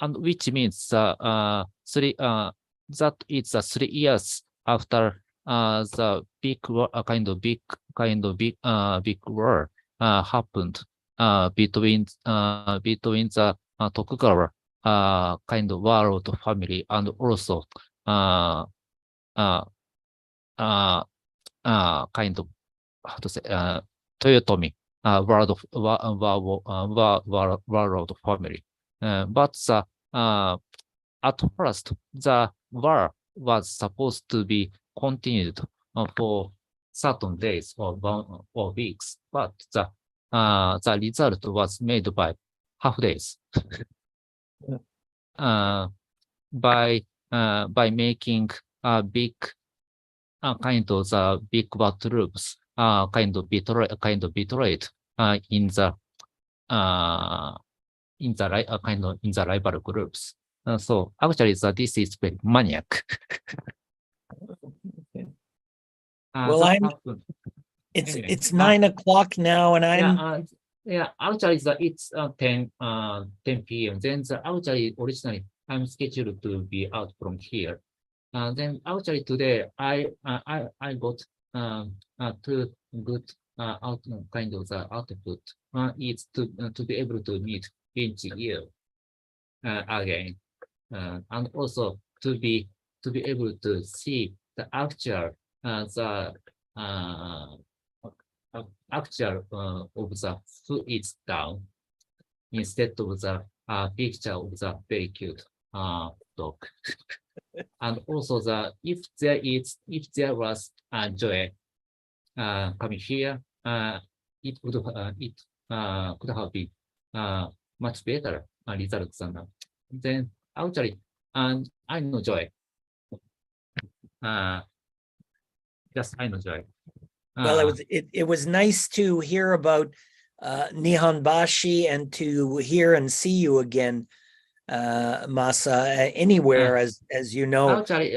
And which means three. That is 3 years after the big war, big war happened between the Tokugawa kind of world family and also kind of how to say Toyotomi world family. But at first the war was supposed to be continued for certain days or weeks, but the result was made by half days. By making big kind of the big battles kind of betrayed in the in the rival groups. So actually this is very maniac. Well, that I'm- happened. It's Anyway, it's 9 o'clock now, and I'm yeah, actually it's 10 p.m. Then actually originally I'm scheduled to be out from here. Then actually today I got two good kind of the output. It's to be able to meet you again, and also to be able to see the actual actual of the who is down instead of the picture of the very cute. dog. And also if there was joy coming here, it could have been much better results than that. Then actually, and I know joy. Just I know joy. Well, it was nice to hear about Nihonbashi and to hear and see you again, Masa, anywhere as you know. Actually,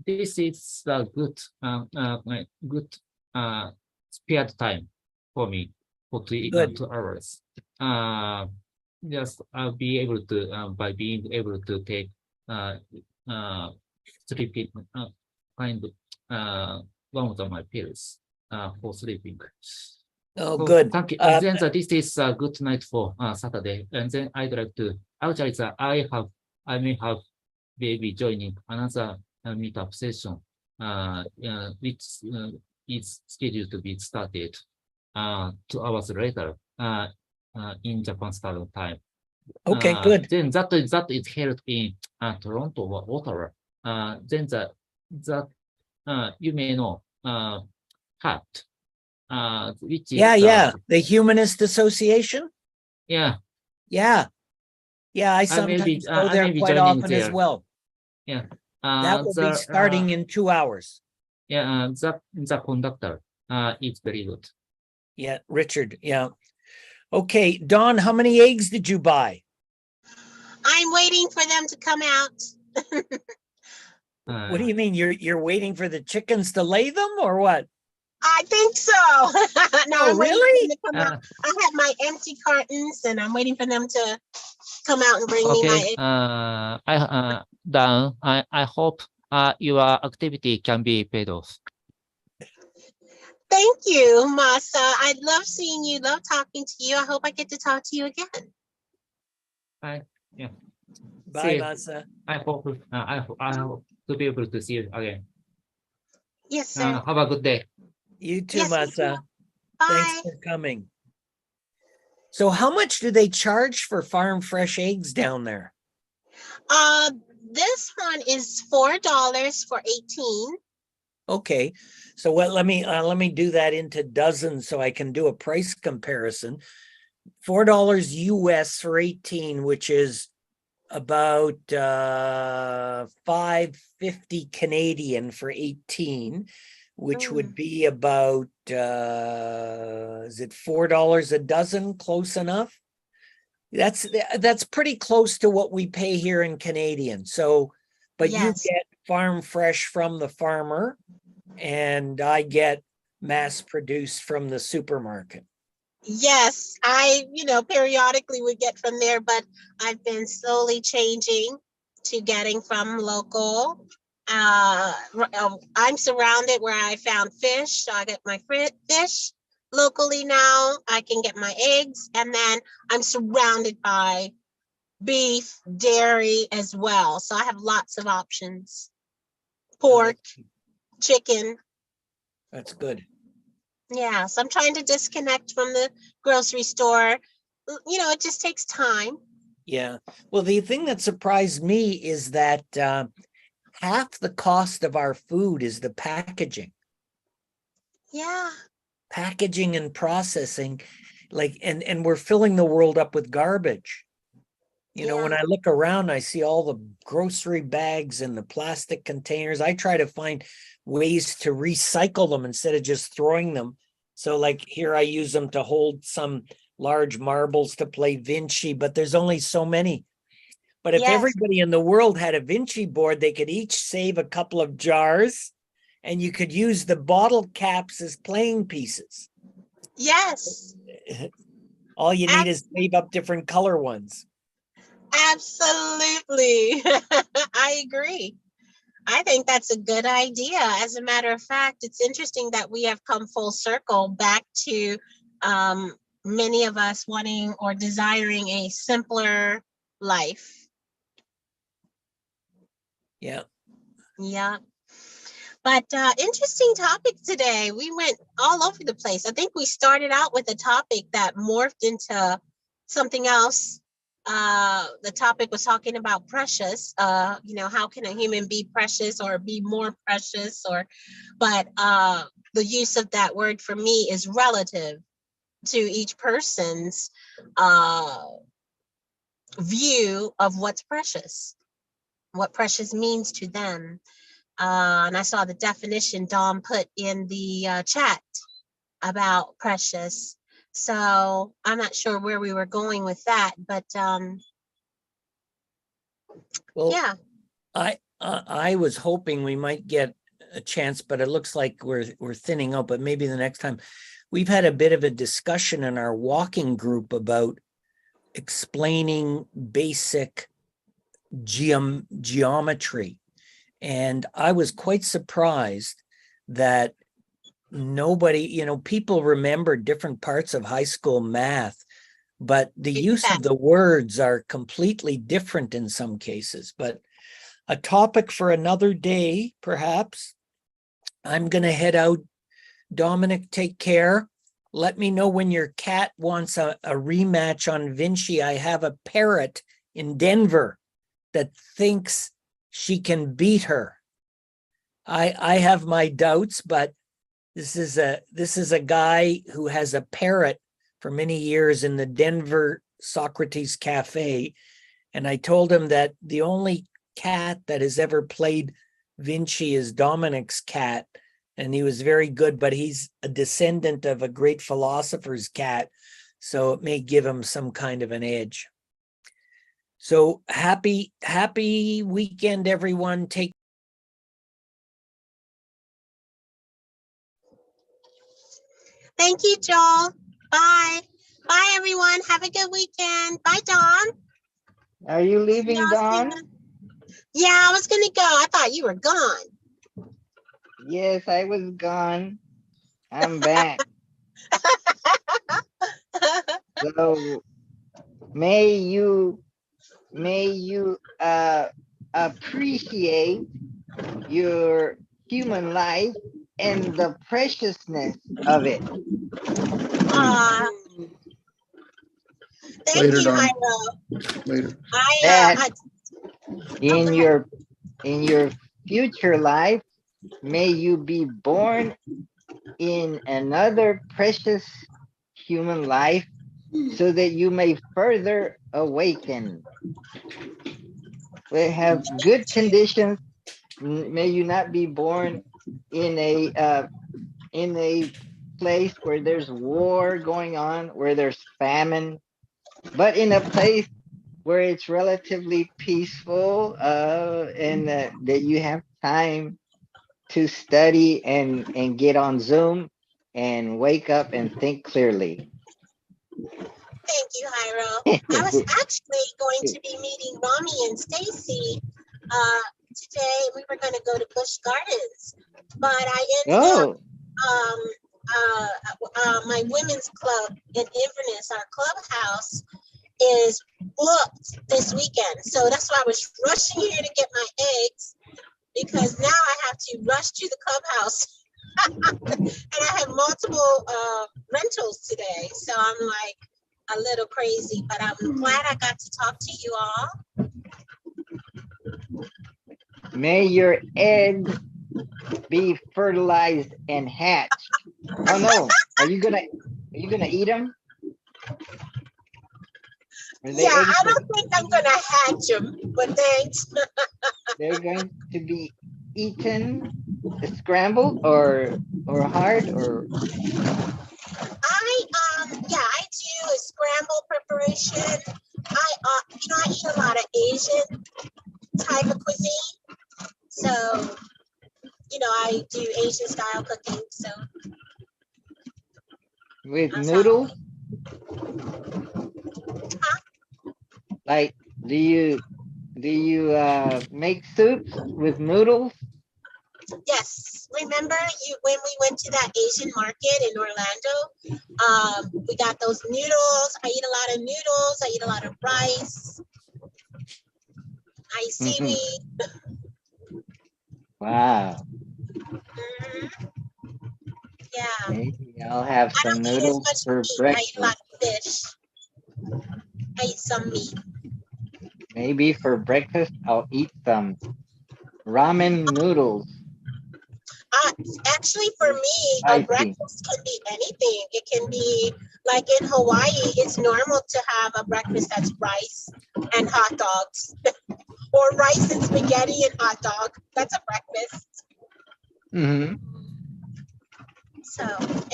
this is a good spared time for me for Good. 2 hours. Just I'll be able to by being able to take sleeping kind of one of my pills for sleeping. Oh, So good. thank you. Then this is a good night for Saturday, and then I'd like to actually I may have maybe joining another meetup session, which is scheduled to be started 2 hours later in Japan Standard Time. Okay, good. Then that is held in Toronto or Ottawa. Then you may know HAT, which is Yeah. The Humanist Association. yeah. Yeah. I I sometimes may be go there quite joining often as there. well. Yeah. That will be starting in 2 hours. Yeah, the conductor is very good. Yeah, Richard. Yeah. Okay, Don, how many eggs did you buy? I'm waiting for them to come out. What do you mean? You're waiting for the chickens to lay them or what? I think so. No, Oh, I'm waiting really? for them to come out. I have my empty cartons and I'm waiting for them to come out and bring me my Okay. eggs. Dan, I hope your activity can be paid off. Thank you, Masa. I love seeing you, love talking to you. I hope I get to talk to you again. Bye, See you. Masa. I hope to be able to see you again. Yes, sir. Have a good day. You too, Yes, you Masa. too. Thanks Bye. for coming. So how much do they charge for farm fresh eggs down there? This one is $4 for 18. Okay, so let me do that into dozens so I can do a price comparison. $4 US for 18, which is about $5.50 Canadian for 18, which would be about is it $4 a dozen? Close enough. That's pretty close to what we pay here in Canadian. So, but Yes. you get farm fresh from the farmer, and I get mass produced from the supermarket. Yes, periodically would get from there, but I've been slowly changing to getting from local. I'm surrounded where I found fish, so I get my fish locally now. I can get my eggs, and then I'm surrounded by beef, dairy as well. So I have lots of options. Pork, chicken. That's good. Yeah, so I'm trying to disconnect from the grocery store. It just takes time. Yeah. Well, the thing that surprised me is that half the cost of our food is the packaging. Yeah. Packaging and processing, and we're filling the world up with garbage. When I look around, I see all the grocery bags and the plastic containers. I try to find ways to recycle them instead of just throwing them. So like here, I use them to hold some large marbles to play Vinci, but there's only so many. But if everybody in the world had a Vinci board, they could each save a couple of jars, and you could use the bottle caps as playing pieces. Yes. All you need is save up different color ones. Absolutely. I agree. I think that's a good idea. As a matter of fact, it's interesting that we have come full circle back to many of us wanting or desiring a simpler life. Yeah. Yeah. But interesting topic today. We went all over the place. I think we started out with a topic that morphed into something else the topic was talking about precious. You know, how can a human be precious or be more precious? But the use of that word for me is relative to each person's view of what's precious, what precious means to them. And I saw the definition Dawn put in the chat about precious. So I'm not sure where we were going with that, but Well, yeah. I was hoping we might get a chance, but it looks like we're thinning out, but maybe the next time. We've had a bit of a discussion in our walking group about explaining basic geometry. And I was quite surprised that nobody, you know, people remember different parts of high school math, but the use of the words are completely different in some cases. But a topic for another day, perhaps. I'm going to head out. Dominic, take care. Let me know when your cat wants a rematch on Vinci. I have a parrot in Denver that thinks she can beat her. I have my doubts, but this is a guy who has a parrot for many years in the Denver Socrates Cafe. And I told him that the only cat that has ever played Vinci is Dominic's cat. And he was very good, but he's a descendant of a great philosopher's cat. So it may give him some kind of an edge. So happy weekend, everyone. Thank you, Joel. Bye. Bye, everyone. Have a good weekend. Bye, Dawn. Are you leaving, Y'all Dawn? soon. Yeah, I was gonna go. I thought you were gone. Yes, I was gone. I'm back. So may you appreciate your human life and the preciousness of it. Thank Later, you, Dawn. Hyro. Later. I In your future life, may you be born in another precious human life so that you may further awaken. We have good conditions. May you not be born in a place where there's war going on, where there's famine, but in a place where it's relatively peaceful, and that you have time to study and get on Zoom and wake up and think clearly. Thank you, Hyro. I was actually going to be meeting Rami and Stacy today. We were going to go to Busch Gardens, but I ended up my women's club in Inverness, our clubhouse, is booked this weekend. So that's why I was rushing here to get my eggs, because now I have to rush to the clubhouse. And I have multiple rentals today. So I'm like a little crazy, but I'm glad I got to talk to you all. May your eggs be fertilized and hatched. Oh no, are you gonna eat them? Yeah, I don't think I'm gonna hatch them, but thanks. They're going to be eaten, scrambled, or hard, or I do a scramble preparation. I eat a lot of Asian type of cuisine. So, I do Asian style cooking. So with noodles. Like, do you make soups with noodles? Yes. Remember when we went to that Asian market in Orlando? We got those noodles. I eat a lot of noodles. I eat a lot of rice. I eat seaweed. Wow. Yeah. Maybe I'll have some noodles for breakfast. I eat a lot of fish. I eat some meat. maybe for breakfast, I'll eat some ramen noodles. Actually, for me, a Spicy. breakfast can be anything. It can be like in Hawaii, it's normal to have a breakfast that's rice and hot dogs, or rice and spaghetti and hot dog. That's a breakfast. Hmm. So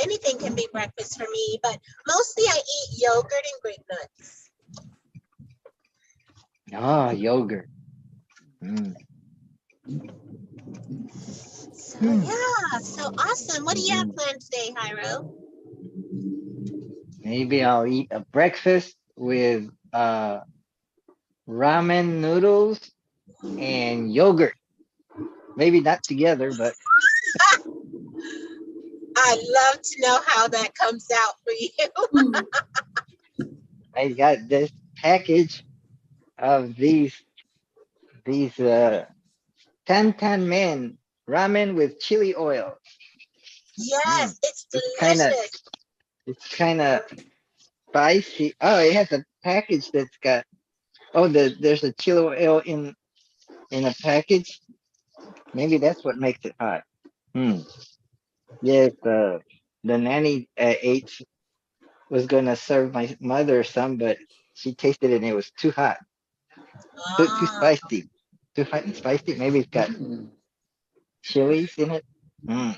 anything can be breakfast for me, but mostly I eat yogurt and grape nuts. Oh, yogurt. Mm. So Hmm. yeah, so awesome. What do you have planned today, Hyro? Maybe I'll eat a breakfast with ramen noodles and yogurt. Maybe not together, but I'd love to know how that comes out for you. I got this package of these Tantan Men ramen with chili oil. Yes, it's It's delicious. kind of spicy. Oh, it has a package that's got there's a chili oil in a package. Maybe that's what makes it hot. Hmm. Yes, the nanny was gonna serve my mother some, but she tasted it and it was too hot, too Ah, spicy, too hot and spicy. Maybe it's got chilies in it. Mm.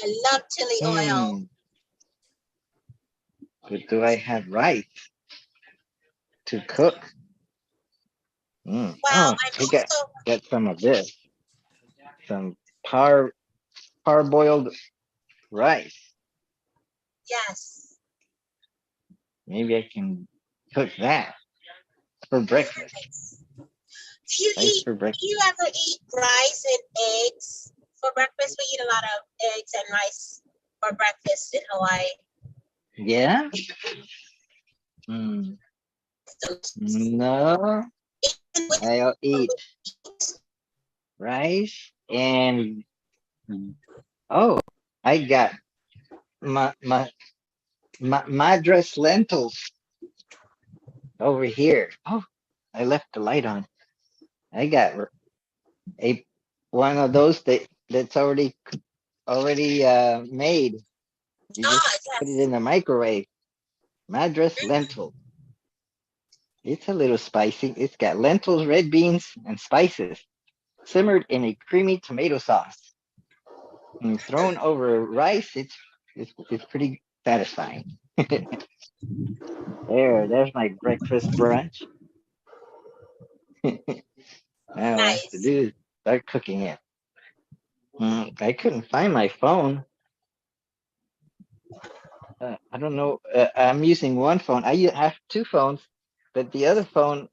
I love chili oil. Hmm. But do I have rice to cook? Mm. Well, Oh, I'm I also got some of this, some parboiled rice. yes. Maybe I can cook that for breakfast. Nice. Rice for breakfast. Do you ever eat rice and eggs for breakfast? We eat a lot of eggs and rice for breakfast in Hawaii. Yeah. Mm. No, Even with I'll eat rice and oh, I got my madras lentils over here. Oh, I left the light on. I got a one of those that's already made. You just put it yes. in the microwave. Madras lentil. It's a little spicy. It's got lentils, red beans, and spices simmered in a creamy tomato sauce and thrown over rice. It's pretty satisfying. There's my breakfast brunch. Now all I have to Nice. do is start cooking it. I couldn't find my phone. I don't know. I'm using one phone. have two phones, but the other phone,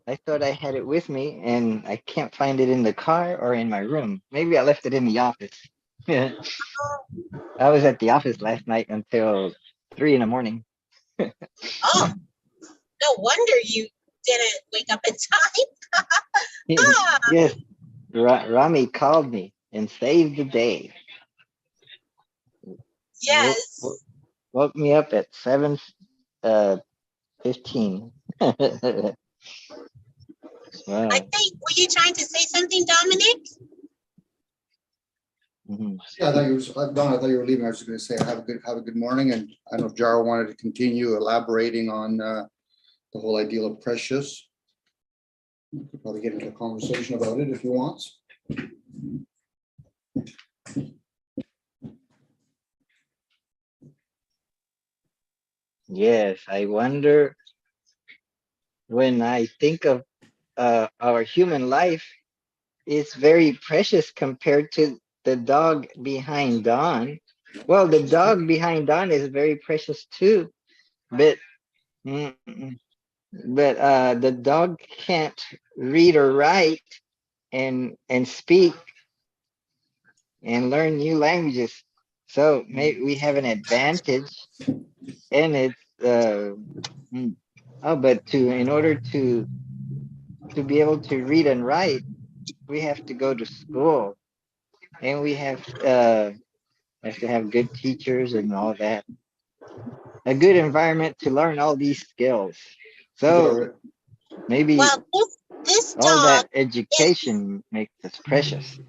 I thought I had it with me, and I can't find it in the car or in my room. Maybe I left it in the office. I was at the office last night until 3 in the morning. Oh, no wonder you didn't wake up in time. Ah, Yes, Rami called me and saved the day. Woke, yes. woke me up at 7:15. I Wow. think, were you trying to say something, Dominic? Mhm. Yeah, I thought you was, Don, I thought you were leaving. I was just gonna say, have a good morning, and I don't know if Jaro wanted to continue elaborating on the whole idea of precious. We could probably get into a conversation about it if he wants. Yes, I wonder when I think of our human life, it's very precious compared to the dog behind Don. Well, the dog behind Don is very precious too, but mm, the dog can't read or write and speak and learn new languages. So maybe we have an advantage, and it's mm, oh, but in order to be able to read and write, we have to go to school, and we have to have good teachers and all that. A good environment to learn all these skills. So maybe Well, this all dog, that education makes us precious.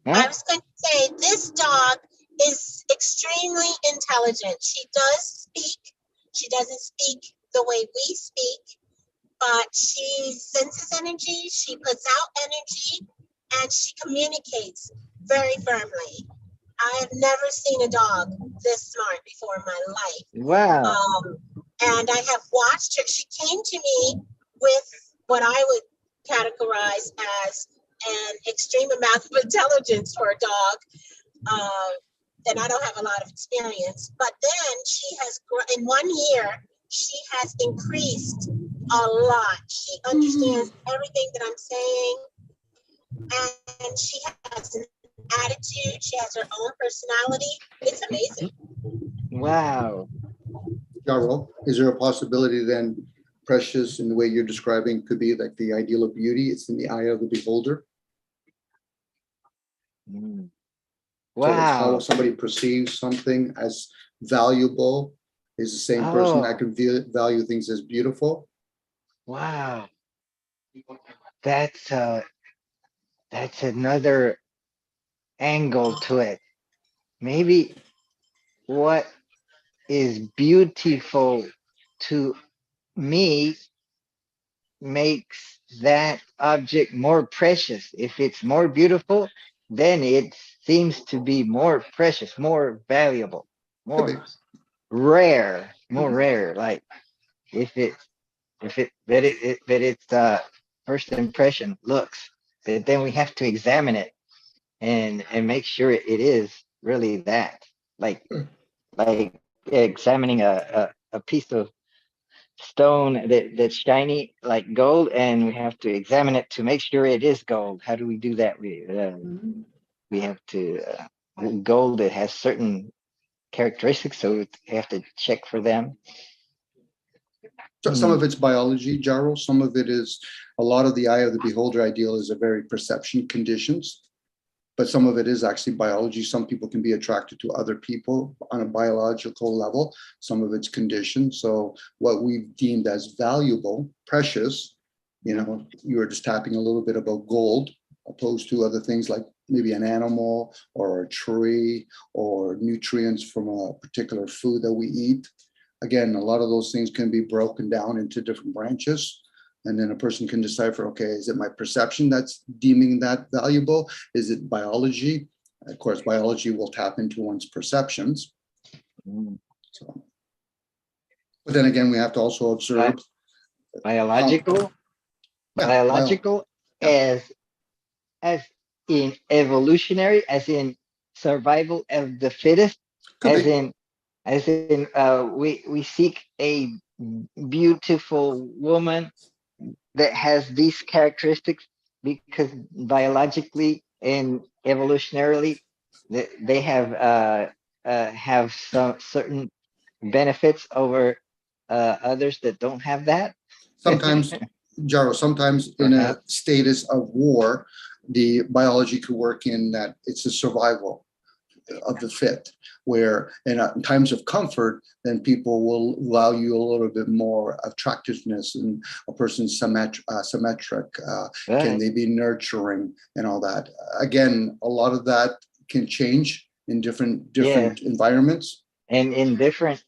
I Huh? was going to say, this dog is extremely intelligent. She does speak. She doesn't speak the way we speak, but she senses energy, she puts out energy, and she communicates very firmly. I have never seen a dog this smart before in my life. Wow. And I have watched her. She came to me with what I would categorize as an extreme amount of intelligence for a dog. And I don't have a lot of experience. But then she has, in 1 year, she has increased a lot. She understands everything that I'm saying. And she has an attitude. She has her own personality. It's amazing. Wow. Jarrell, is there a possibility then precious in the way you're describing could be like the ideal of beauty? It's in the eye of the beholder. Mm. So it's how Wow. somebody perceives something as valuable is the same person that can value things as beautiful. Wow. That's another angle to it. Maybe what is beautiful to me makes that object more precious. If it's more beautiful, then it seems to be more precious, more valuable, Could be. more more rare. Like if it's first impression looks, but then we have to examine it and make sure it is really that. Like examining a piece of stone that's shiny like gold, and we have to examine it to make sure it is gold. How do we do that? We have to gold, it has certain characteristics, so we have to check for them. So some of it's biology, Jarrell. Some of it is a lot of the eye of the beholder ideal is a very perception conditions, but some of it is actually biology. Some people can be attracted to other people on a biological level. Some of it's conditioned. So what we've deemed as valuable, precious, you were just tapping a little bit about gold, opposed to other things like maybe an animal or a tree or nutrients from a particular food that we eat. Again, a lot of those things can be broken down into different branches. And then a person can decipher, okay, is it my perception that's deeming that valuable? Is it biology? Of course, biology will tap into one's perceptions. So, but then again, we have to also observe biological as in evolutionary, as in survival of the fittest, as in we seek a beautiful woman that has these characteristics because biologically and evolutionarily they have some certain benefits over others that don't have that. Sometimes, Jarrell, sometimes in a status of war, the biology could work in that it's a survival of the fit, where in times of comfort, then people will allow you a little bit more attractiveness and a person's symmetric. Can they be nurturing and all that? Again, a lot of that can change in different environments. And in different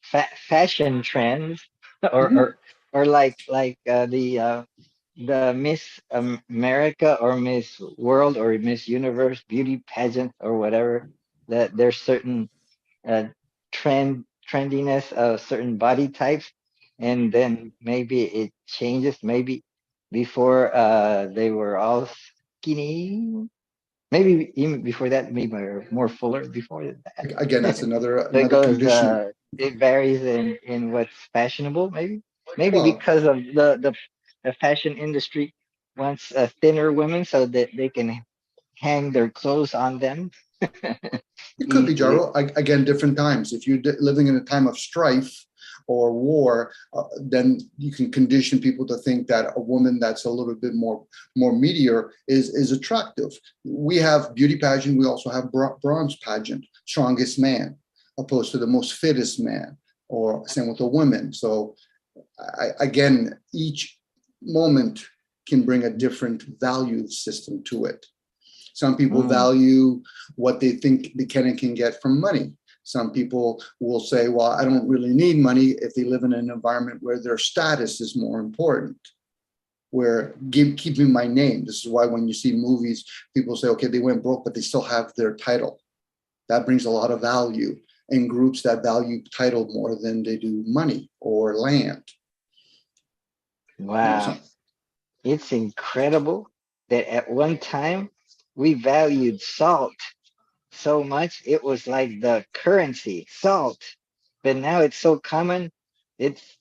fashion trends or like the Miss America or Miss World or Miss Universe beauty pageant or whatever, that there's certain trendiness of certain body types, and then maybe it changes. Maybe before they were all skinny, maybe even before that, maybe more fuller before that. Again, that's another condition. It varies in what's fashionable, maybe because of the fashion industry wants thinner women so that they can hang their clothes on them. It could be, Jarrell. Again, different times. If you're living in a time of strife or war, then you can condition people to think that a woman that's a little bit more meatier is attractive. We have beauty pageant. We also have bronze pageant, strongest man, opposed to the most fittest man, or same with a woman. So again, each moment can bring a different value system to it. Some people value what they think they can get from money. Some people will say, well, I don't really need money if they live in an environment where their status is more important, where keeping my name. This is why when you see movies, people say, okay, they went broke, but they still have their title. That brings a lot of value in groups that value title more than they do money or land. Wow. It's incredible that at one time we valued salt so much. It was like the currency, salt. But now it's so common, it's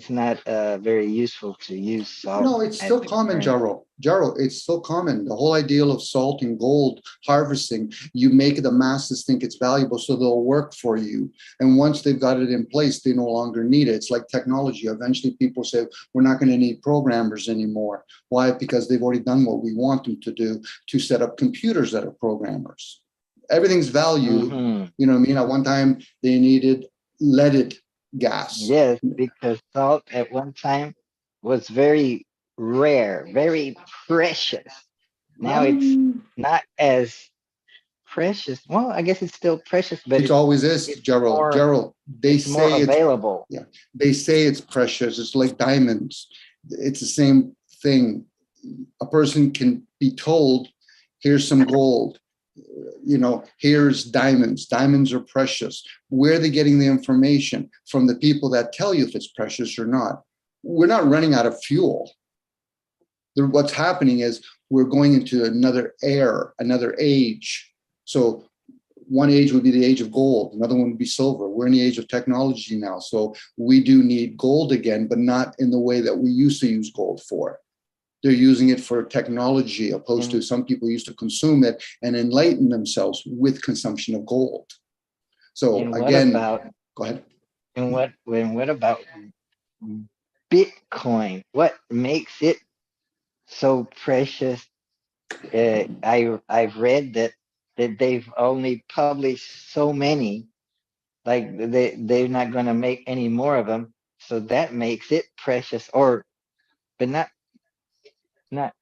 not very useful to use salt. No, it's as still a common, currency. Jaro. Jaro, it's still common. The whole ideal of salt and gold harvesting, you make the masses think it's valuable, so they'll work for you. And once they've got it in place, they no longer need it. It's like technology. Eventually people say, we're not going to need programmers anymore. Why? Because they've already done what we want them to do, to set up computers that are programmers. Everything's value. Mhm. You know what I mean? At one time, they needed leaded gas. Yes, because salt at one time was very rare, very precious. Now it's not as precious. Well, I guess it's still precious, but It always is, it's Gerald. more- Gerald, they it's more say it's available. they say it's precious. It's like diamonds. It's the same thing. A person can be told, here's some gold. You know, here's diamonds. Diamonds are precious. Where are they getting the information? From the people that tell you if it's precious or not. We're not running out of fuel. What's happening is we're going into another era, another age. So one age would be the age of gold, another one would be silver. We're in the age of technology now. So we do need gold again, but not in the way that we used to use gold for. They're using it for technology, opposed to some people used to consume it and enlighten themselves with consumption of gold. So And what again, about go ahead. and what about Bitcoin? What makes it so precious? I've read that they've only published so many, like they're not going to make any more of them, so that makes it precious, but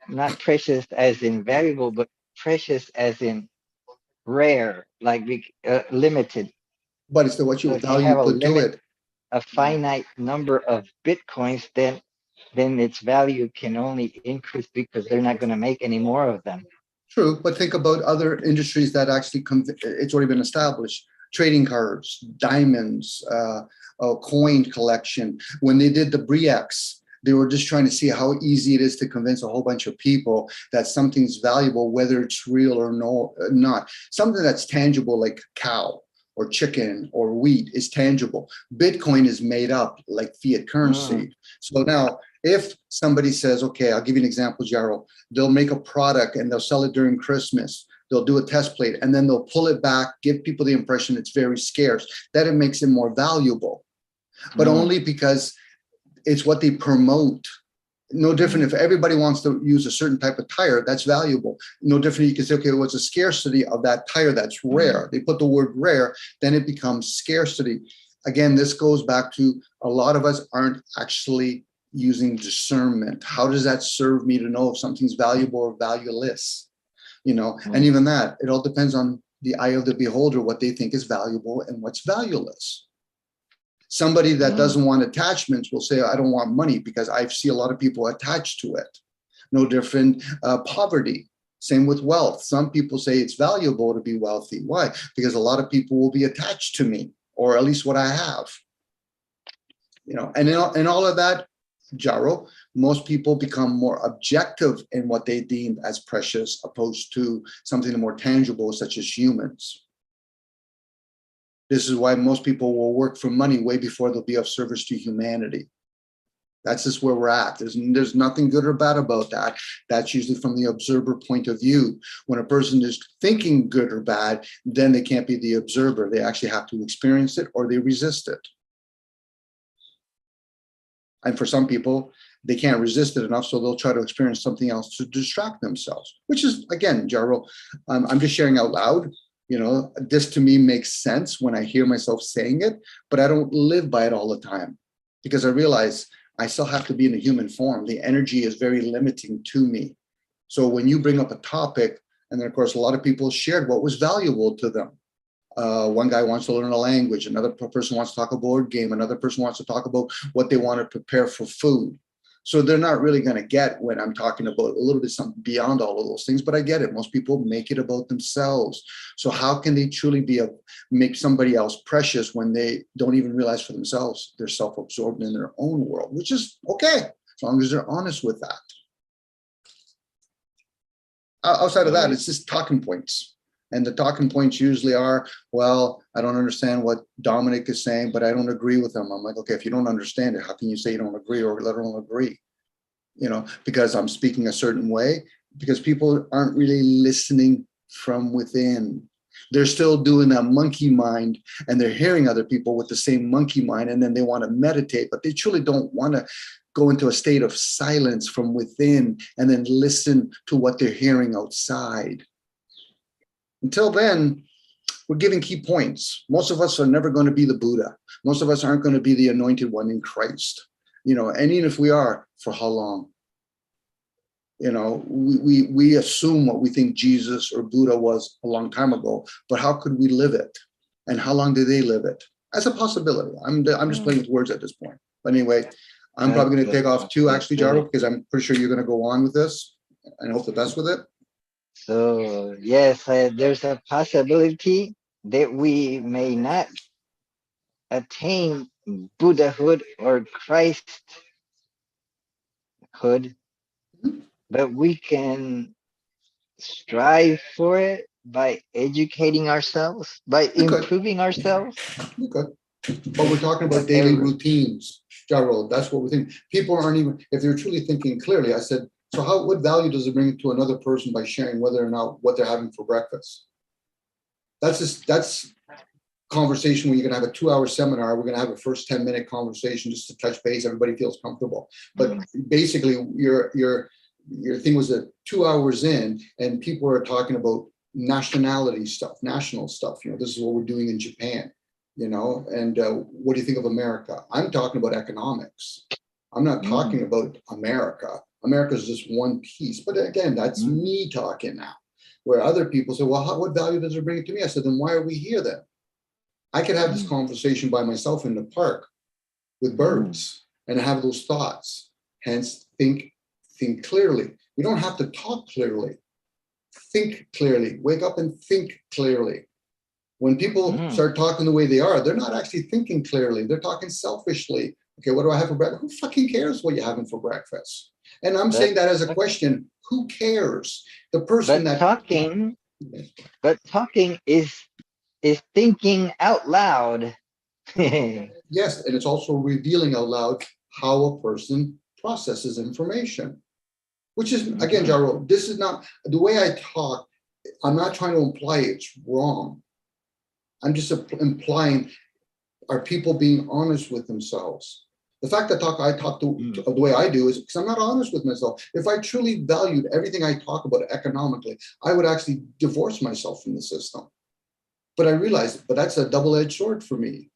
not precious as in valuable, but precious as in rare, like limited. But it's what So you if you value have put to it. a finite number of Bitcoins, then its value can only increase because they're not going to make any more of them. True, but think about other industries that actually it's already been established. Trading cards, diamonds, coin collection. When they did the BRICS, they were just trying to see how easy it is to convince a whole bunch of people that something's valuable, whether it's real or not. Something that's tangible like cow or chicken or wheat is tangible. Bitcoin is made up like fiat currency. So now if somebody says, okay, I'll give you an example, Jarrell, they'll make a product and they'll sell it during Christmas. They'll do a test plate and then they'll pull it back, give people the impression it's very scarce, that it makes it more valuable, but only because it's what they promote. No different if everybody wants to use a certain type of tire, that's valuable. No different, you can say, okay, what's the scarcity of that tire that's rare? They put the word rare, then it becomes scarcity. Again, this goes back to a lot of us aren't actually using discernment. How does that serve me to know if something's valuable or valueless? You know, and even that, it all depends on the eye of the beholder, what they think is valuable and what's valueless. Somebody that doesn't want attachments will say, I don't want money, because I see a lot of people attached to it. No different, poverty. Same with wealth. Some people say it's valuable to be wealthy. Why? Because a lot of people will be attached to me, or at least what I have. You know, and in all of that, Jaro, most people become more objective in what they deem as precious, opposed to something more tangible, such as humans. This is why most people will work for money way before they'll be of service to humanity. That's just where we're at. There's nothing good or bad about that. That's usually from the observer point of view. When a person is thinking good or bad, then they can't be the observer. They actually have to experience it or they resist it. And for some people, they can't resist it enough, so they'll try to experience something else to distract themselves, which is, again, Jaro, I'm just sharing out loud. You know, this to me makes sense when I hear myself saying it, but I don't live by it all the time. because I realize I still have to be in a human form. The energy is very limiting to me. So when you bring up a topic, and then of course, a lot of people shared what was valuable to them. One guy wants to learn a language, another person wants to talk a board game, another person wants to talk about what they want to prepare for food. So they're not really going to get when I'm talking about a little bit something beyond all of those things, but I get it. Most people make it about themselves. So how can they truly make somebody else precious when they don't even realize for themselves they're self-absorbed in their own world, which is okay, as long as they're honest with that. Outside of that, it's just talking points. And the talking points usually are, well, I don't understand what Dominic is saying, but I don't agree with him. I'm like, okay, if you don't understand it, how can you say you don't agree or let alone agree? You know, because I'm speaking a certain way, because people aren't really listening from within. They're still doing that monkey mind, and they're hearing other people with the same monkey mind, and then they want to meditate, but they truly don't want to go into a state of silence from within and then listen to what they're hearing outside. Until then, we're giving key points. Most of us are never going to be the Buddha. Most of us aren't going to be the anointed one in Christ. You know, and even if we are, for how long? You know, we assume what we think Jesus or Buddha was a long time ago, but how could we live it? And how long did they live it? As a possibility. I'm just playing with words at this point. But anyway, I'm probably going to take off too, actually, Jaro, because I'm pretty sure you're going to go on with this, and I hope the best with it. So yes, there's a possibility that we may not attain Buddhahood or Christhood, but we can strive for it by educating ourselves, by improving ourselves. Okay. But we're talking about daily routines, Jaro. That's what we're thinking. People aren't even, if they're truly thinking clearly, I said, so what value does it bring to another person by sharing whether or not what they're having for breakfast? That's conversation when you're gonna have a 2-hour seminar. We're gonna have a first 10-minute conversation just to touch base. Everybody feels comfortable. But basically your thing was that 2 hours in and people are talking about nationality stuff, national stuff. You know, this is what we're doing in Japan, you know, and what do you think of America? I'm talking about economics. I'm not talking about America. America is just one piece. But again, that's me talking now, where other people say, well, what value does it bring to me? I said, then why are we here then? I could have this conversation by myself in the park with birds and have those thoughts. Hence, think clearly. We don't have to talk clearly. Think clearly. Wake up and think clearly. When people start talking the way they are, they're not actually thinking clearly. They're talking selfishly. Okay, what do I have for breakfast? Who fucking cares what you're having for breakfast? And I'm saying that as a question. Who cares? The person that talking is thinking out loud. Yes, and it's also revealing out loud how a person processes information. Which is, again, Jaro, this is not the way I talk. I'm not trying to imply it's wrong. I'm just implying, are people being honest with themselves? The fact that I talk the way I do is because I'm not honest with myself. If I truly valued everything I talk about economically, I would actually divorce myself from the system. But I realized, but that's a double-edged sword for me.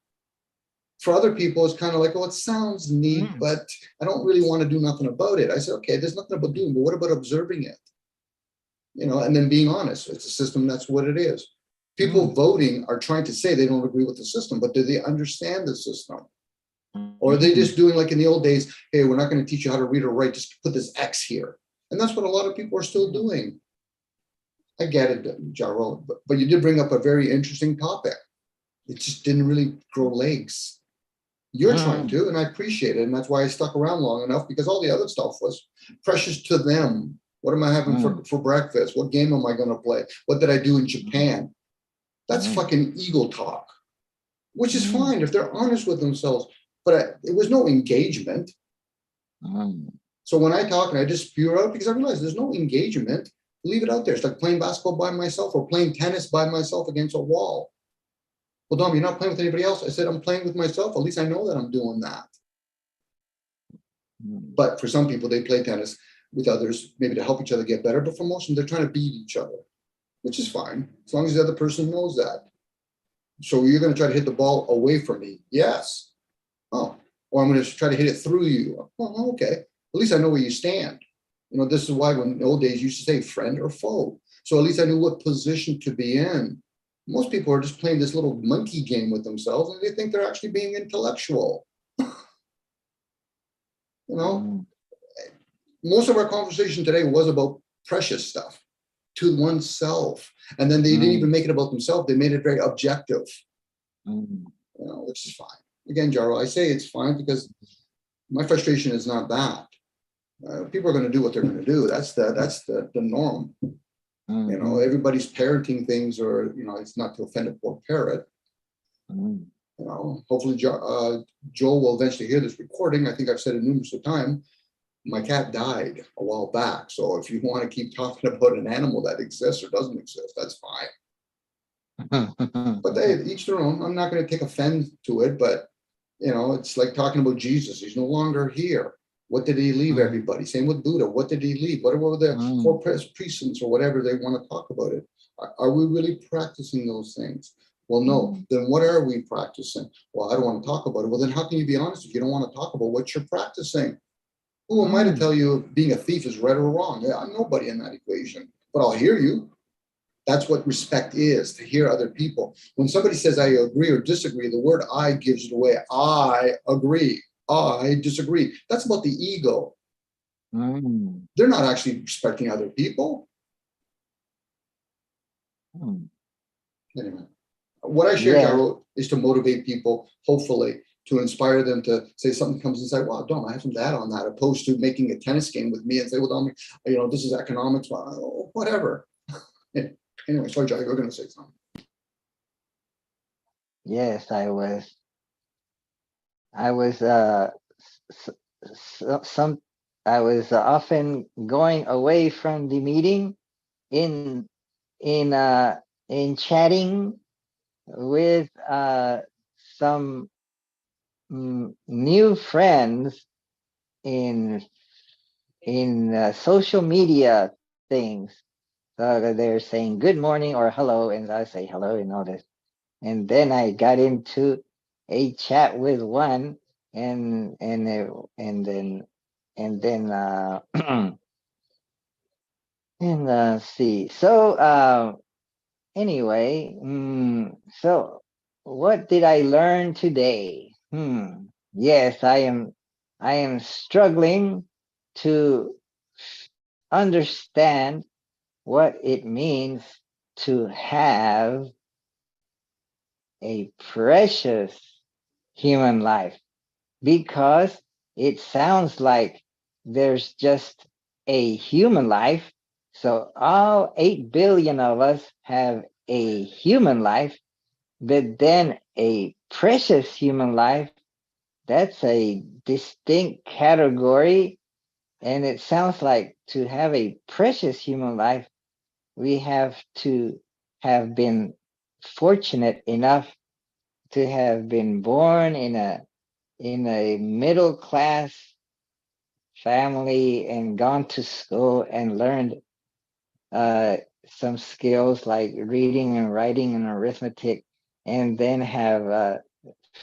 For other people, it's kind of like, oh, it sounds neat, but I don't really want to do nothing about it. I said, okay, there's nothing about doing, but what about observing it? You know, and then being honest. It's a system, that's what it is. People voting are trying to say they don't agree with the system, but do they understand the system? Or are they just doing like in the old days, hey, we're not going to teach you how to read or write, just put this X here. And that's what a lot of people are still doing. I get it, Jaro, but you did bring up a very interesting topic. It just didn't really grow legs. You're trying to, and I appreciate it. And that's why I stuck around long enough, because all the other stuff was precious to them. What am I having for breakfast? What game am I going to play? What did I do in Japan? That's fucking ego talk, which is fine if they're honest with themselves. But it was no engagement. So when I talk and I just spew out, because I realize there's no engagement, leave it out there. It's like playing basketball by myself or playing tennis by myself against a wall. Well, Dom, you're not playing with anybody else. I said, I'm playing with myself. At least I know that I'm doing that. But for some people, they play tennis with others, maybe to help each other get better. But for most of them, they're trying to beat each other, which is fine, as long as the other person knows that. So you're going to try to hit the ball away from me? Yes. Oh, or I'm going to try to hit it through you. Well, okay, at least I know where you stand. You know, this is why when in the old days you used to say friend or foe. So at least I knew what position to be in. Most people are just playing this little monkey game with themselves, and they think they're actually being intellectual. You know, most of our conversation today was about precious stuff to oneself. And then they didn't even make it about themselves. They made it very objective, you know, which is fine. Again, Jaro, I say it's fine because my frustration is not that. People are going to do what they're going to do. That's the norm. You know, everybody's parenting things, or, you know, it's not to offend a poor parrot. You know, hopefully Joe will eventually hear this recording. I think I've said it numerous of times. My cat died a while back. So if you want to keep talking about an animal that exists or doesn't exist, that's fine. But they each their own. I'm not going to take offense to it, but, you know, it's like talking about Jesus. He's no longer here. What did he leave everybody? Same with Buddha. What did he leave? What were the four precepts or whatever they want to talk about it? Are we really practicing those things? Well, no. Then what are we practicing? Well, I don't want to talk about it. Well, then how can you be honest if you don't want to talk about what you're practicing? Who am I to tell you if being a thief is right or wrong? I'm nobody in that equation, but I'll hear you. That's what respect is, to hear other people. When somebody says I agree or disagree, the word I gives it away. I agree. I disagree. That's about the ego. They're not actually respecting other people. Anyway, what I share, Jaro, is to motivate people, hopefully, to inspire them to say something comes and say, wow, Dom, I have some data on that, opposed to making a tennis game with me and say, well, Dom, you know, this is economics, well, whatever. Anyway, sorry, Jaro, you're going to say something. Yes, I was often going away from the meeting in chatting with some new friends in social media things. So they're saying good morning or hello, and I say hello and all this. And then I got into a chat with one, and then and see. So anyway, so what did I learn today? Yes, I am struggling to understand what it means to have a precious human life, because it sounds like there's just a human life. So all 8 billion of us have a human life, but then a precious human life, that's a distinct category. And it sounds like to have a precious human life, we have to have been fortunate enough to have been born in a middle class family and gone to school and learned some skills like reading and writing and arithmetic, and then have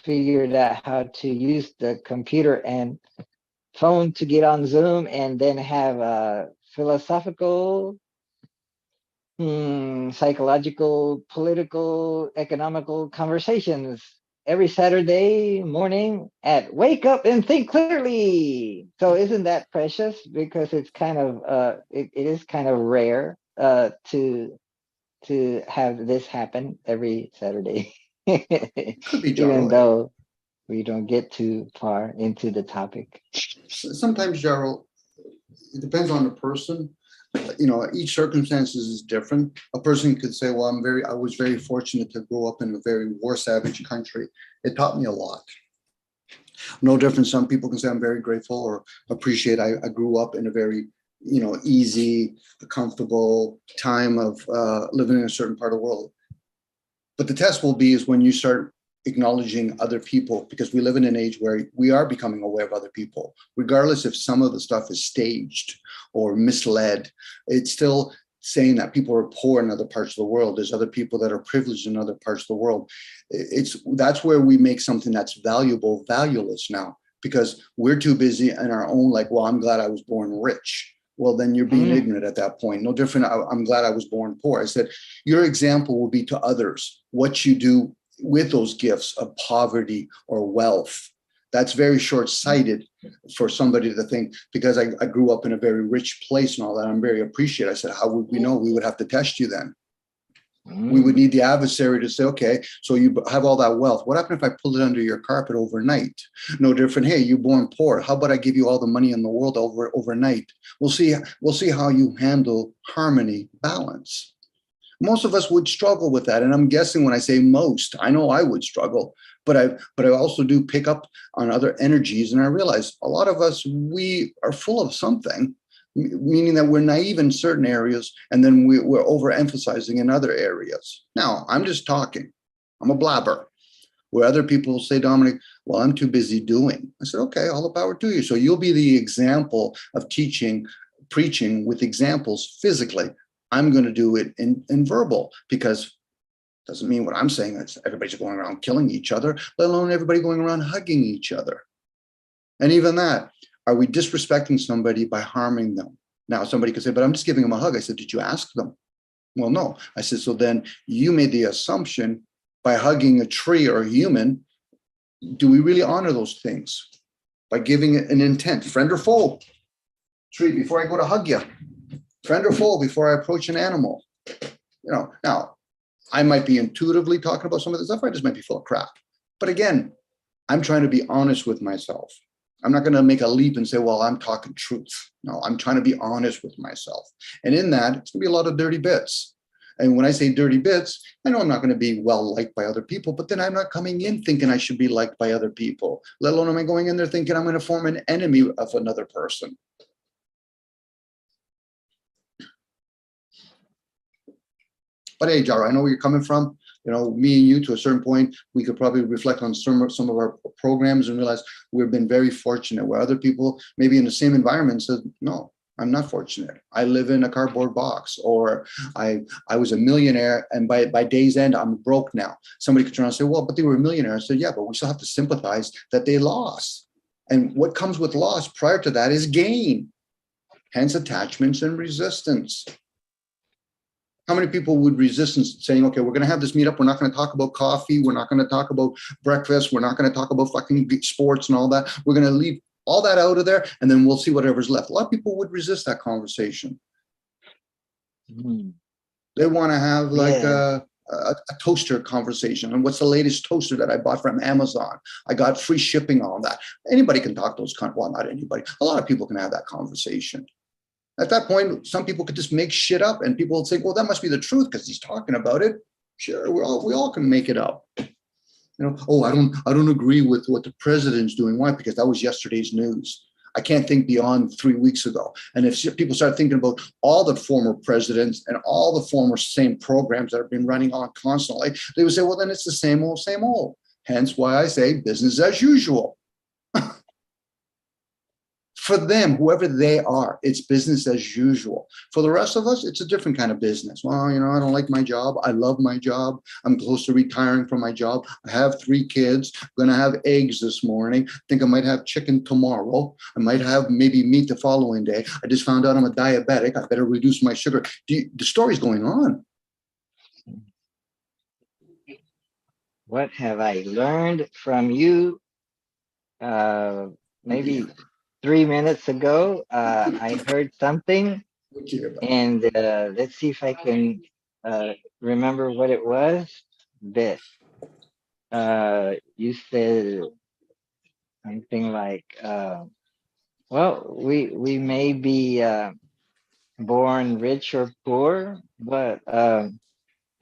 figured out how to use the computer and phone to get on Zoom, and then have philosophical, psychological, political, economical conversations every Saturday morning at Wake Up and Think Clearly. So isn't that precious? Because it's kind of it is kind of rare to have this happen every Saturday. Could be, Even Jaro. though we don't get too far into the topic. Sometimes, Jaro, it depends on the person. You know, each circumstance is different. A person could say, well, I was very fortunate to grow up in a very war-savage country. It taught me a lot. No different. Some people can say I'm very grateful or appreciate I grew up in a very, you know, easy, comfortable time of living in a certain part of the world. But the test will be is when you start acknowledging other people, because we live in an age where we are becoming aware of other people, regardless if some of the stuff is staged or misled. It's still saying that people are poor in other parts of the world. There's other people that are privileged in other parts of the world. That's where we make something that's valuable valueless now, because we're too busy in our own, like, well, I'm glad I was born rich. Well, then you're being ignorant at that point. No different. I'm glad I was born poor. I said, your example will be to others what you do with those gifts of poverty or wealth. That's very short-sighted for somebody to think, because I grew up in a very rich place and all that, I'm very appreciative. I said, how would we know? We would have to test you then. We would need the adversary to say, okay, so you have all that wealth. What happened if I pull it under your carpet overnight? No different. Hey, you're born poor. How about I give you all the money in the world overnight? We'll see how you handle harmony, balance. Most of us would struggle with that. And I'm guessing when I say most, I know I would struggle, but I also do pick up on other energies. And I realize a lot of us, we are full of something, meaning that we're naive in certain areas, and then we're overemphasizing in other areas. Now, I'm just talking. I'm a blabber. Where other people say, Dominic, well, I'm too busy doing. I said, okay, all the power to you. So you'll be the example of teaching, preaching with examples physically. I'm going to do it in verbal, because it doesn't mean what I'm saying. It's everybody's going around killing each other, let alone everybody going around hugging each other. And even that, are we disrespecting somebody by harming them? Now, somebody could say, but I'm just giving them a hug. I said, did you ask them? Well, no. I said, so then you made the assumption by hugging a tree or a human, do we really honor those things? By giving it an intent, friend or foe? Tree, before I go to hug you. Friend or foe before I approach an animal? Now, I might be intuitively talking about some of this stuff. I just might be full of crap. But again, I'm trying to be honest with myself. I'm not going to make a leap and say, well, I'm talking truth. No, I'm trying to be honest with myself. And in that, it's going to be a lot of dirty bits. And when I say dirty bits, I know I'm not going to be well liked by other people, but then I'm not coming in thinking I should be liked by other people, let alone am I going in there thinking I'm going to form an enemy of another person. But hey, Jara, I know where you're coming from. Me and you, to a certain point, we could probably reflect on some of our programs and realize we've been very fortunate, where other people maybe in the same environment said, no, I'm not fortunate. I live in a cardboard box, or I was a millionaire and by day's end, I'm broke now. Somebody could turn around and say, well, but they were a millionaire. I said, yeah, but we still have to sympathize that they lost. And what comes with loss prior to that is gain, hence attachments and resistance. How many people would resist saying, okay, we're going to have this meetup. We're not going to talk about coffee. We're not going to talk about breakfast. We're not going to talk about fucking sports and all that. We're going to leave all that out of there, and then we'll see whatever's left. A lot of people would resist that conversation. They want to have like a toaster conversation. And what's the latest toaster that I bought from Amazon? I got free shipping on that. Anybody can talk those, well, not anybody. A lot of people can have that conversation. At that point, some people could just make shit up, and people will say, well, that must be the truth because he's talking about it. Sure, we all can make it up. Oh, I don't agree with what the president's doing. Why? Because that was yesterday's news. I can't think beyond 3 weeks ago. And if people start thinking about all the former presidents and all the former same programs that have been running on constantly, they would say, well, then it's the same old, same old. Hence why I say business as usual. For them, whoever they are, it's business as usual. For the rest of us, it's a different kind of business. Well, I don't like my job. I love my job. I'm close to retiring from my job. I have 3 kids. I'm going to have eggs this morning. I think I might have chicken tomorrow. I might have maybe meat the following day. I just found out I'm a diabetic. I better reduce my sugar. The story's going on. What have I learned from you? Maybe 3 minutes ago, I heard something, and let's see if I can remember what it was. That you said something like, well, we may be born rich or poor, but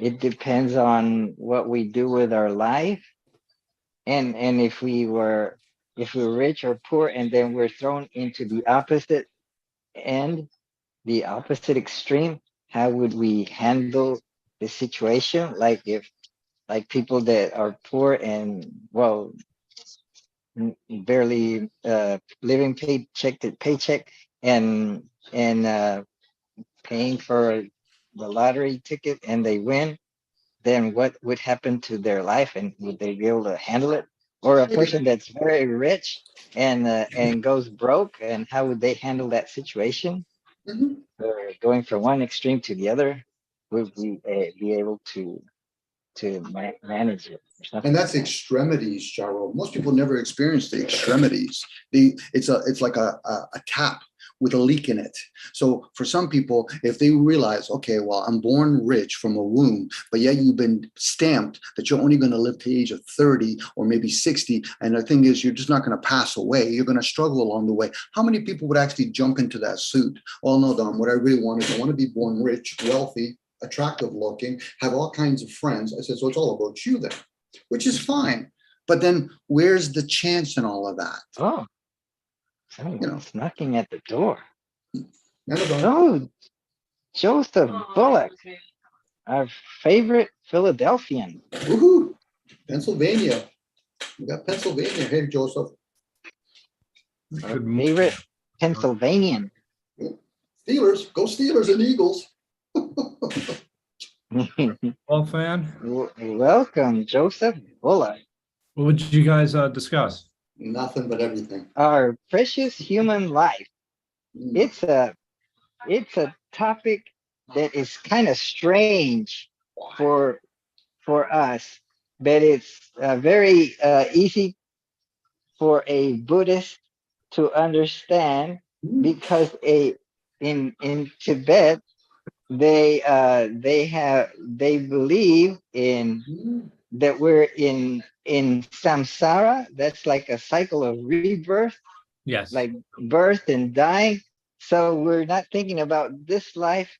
it depends on what we do with our life. And if we're rich or poor, and then we're thrown into the opposite end, the opposite extreme, how would we handle the situation? Like people that are poor and, well, barely living paycheck to paycheck and paying for the lottery ticket, and they win, then what would happen to their life, and would they be able to handle it? or a person that's very rich and goes broke, and how would they handle that situation? Mhm. Or going from one extreme to the other, would we be able to manage it or something? And that's extremities, Jaro. Most people never experience the extremities. It's like a tap with a leak in it. So for some people, if they realize, okay, well, I'm born rich from a womb, but yet you've been stamped that you're only going to live to the age of 30 or maybe 60. And the thing is, you're just not going to pass away. You're going to struggle along the way. How many people would actually jump into that suit? Oh, no, Don, what I really want is I want to be born rich, wealthy, attractive looking, have all kinds of friends. I said, so it's all about you then, which is fine. But then where's the chance in all of that? Oh, someone's knocking at the door. Amazon. Oh, Joseph Bullock, our favorite Philadelphian. Woohoo! Pennsylvania. We got Pennsylvania. Hey, Joseph. Our favorite Pennsylvanian. Steelers. Go Steelers and Eagles. Well, fan, Welcome, Joseph Bullock. what would you guys discuss? Nothing but everything. Our precious human life. It's a topic that is kind of strange for us, but it's very easy for a Buddhist to understand, because in Tibet they believe in that we're in samsara. That's like a cycle of rebirth, Yes. like birth and dying. So we're not thinking about this life.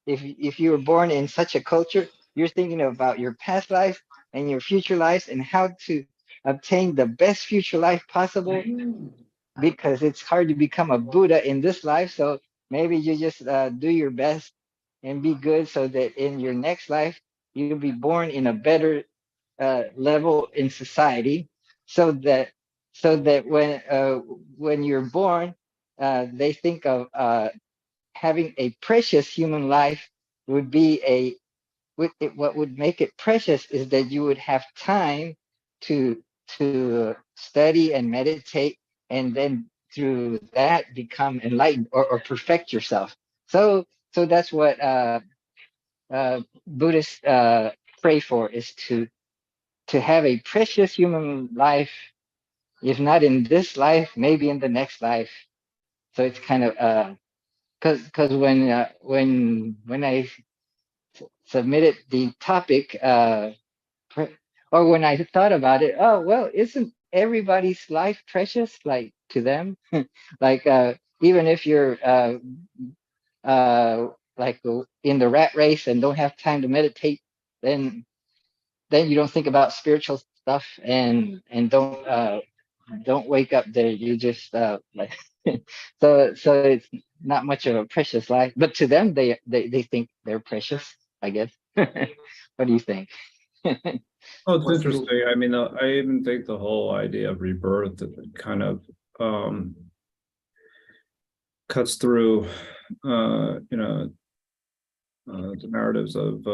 If you were born in such a culture, you're thinking about your past life and your future lives and how to obtain the best future life possible, because it's hard to become a Buddha in this life. So maybe you just do your best and be good, so that in your next life you'll be born in a better level in society, so that when you're born, they think of having a precious human life would be what would make it precious is that you would have time to study and meditate, and then through that become enlightened or perfect yourself. So that's what Buddhists pray for, is to have a precious human life, if not in this life, maybe in the next life. So it's kind of because when I submitted the topic, or when I thought about it, oh well, isn't everybody's life precious, like to them? Like even if you're like in the rat race and don't have time to meditate, then you don't think about spiritual stuff, and don't wake up there. You just like so it's not much of a precious life, but to them they think they're precious, I guess. What do you think? Oh, it's interesting. I mean, I even think the whole idea of rebirth kind of cuts through, the narratives of,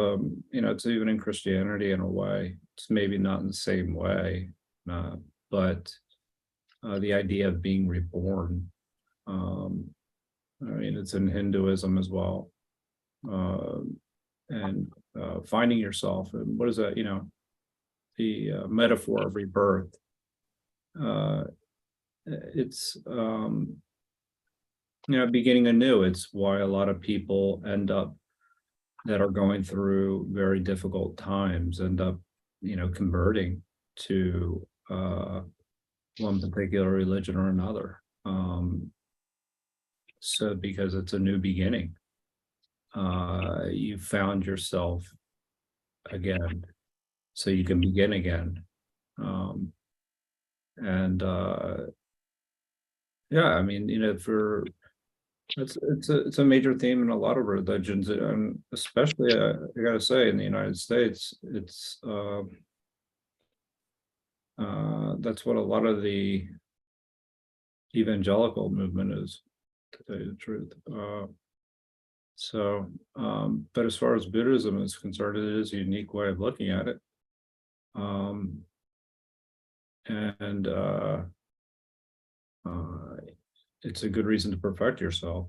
it's even in Christianity in a way. It's maybe not in the same way, but the idea of being reborn. I mean, it's in Hinduism as well. And finding yourself, and what is that, the metaphor of rebirth. It's beginning anew. It's why a lot of people end up that are going through very difficult times end up converting to one particular religion or another. So because it's a new beginning, you found yourself again, so you can begin again. I mean, for it's a major theme in a lot of religions, and especially I gotta say in the United States, it's that's what a lot of the evangelical movement is, to tell you the truth. But as far as Buddhism is concerned, it is a unique way of looking at it. and it's a good reason to perfect yourself.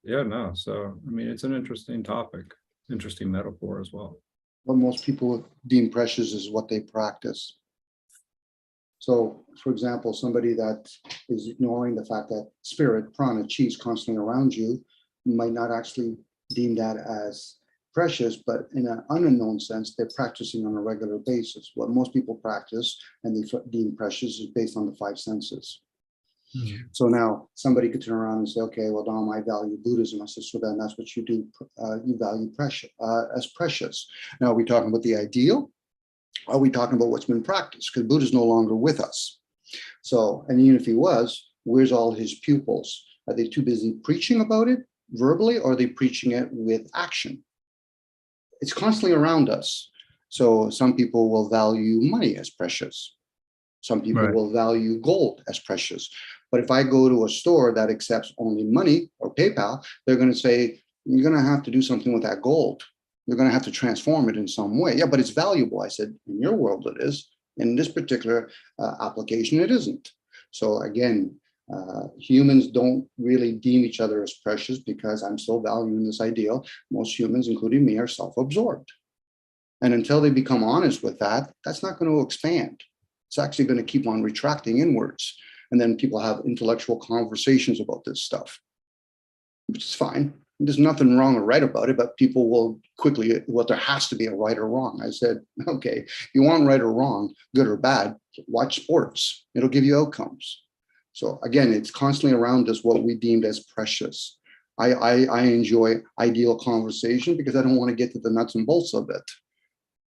Yeah, no, so I mean, it's an interesting topic, interesting metaphor as well. What most people deem precious is what they practice. So, for example, somebody that is ignoring the fact that spirit, prana, chi is constantly around you might not actually deem that as precious, but in an unknown sense, they're practicing on a regular basis. What most people practice and they deem precious is based on the five senses. So now somebody could turn around and say, okay, well, Dom, I value Buddhism. I said, so then that's what you do. You value precious as precious. Now, are we talking about the ideal? Are we talking about what's been practiced? Because Buddha's no longer with us. So, and even if he was, where's all his pupils? Are they too busy preaching about it verbally, or are they preaching it with action? It's constantly around us. So some people will value money as precious. Some people Right. will value gold as precious. But if I go to a store that accepts only money or PayPal, they're going to say, you're going to have to do something with that gold. You're going to have to transform it in some way. Yeah, but it's valuable. I said, in your world it is. In this particular application, it isn't. So again, humans don't really deem each other as precious because I'm still valuing this ideal. Most humans, including me, are self-absorbed. And until they become honest with that, that's not going to expand. It's actually going to keep on retracting inwards. And then people have intellectual conversations about this stuff, which is fine. There's nothing wrong or right about it, but people will quickly, well, there has to be a right or wrong. I said, okay, if you want right or wrong, good or bad, watch sports. It'll give you outcomes. So again, it's constantly around us what we deemed as precious. I enjoy ideal conversation because I don't want to get to the nuts and bolts of it.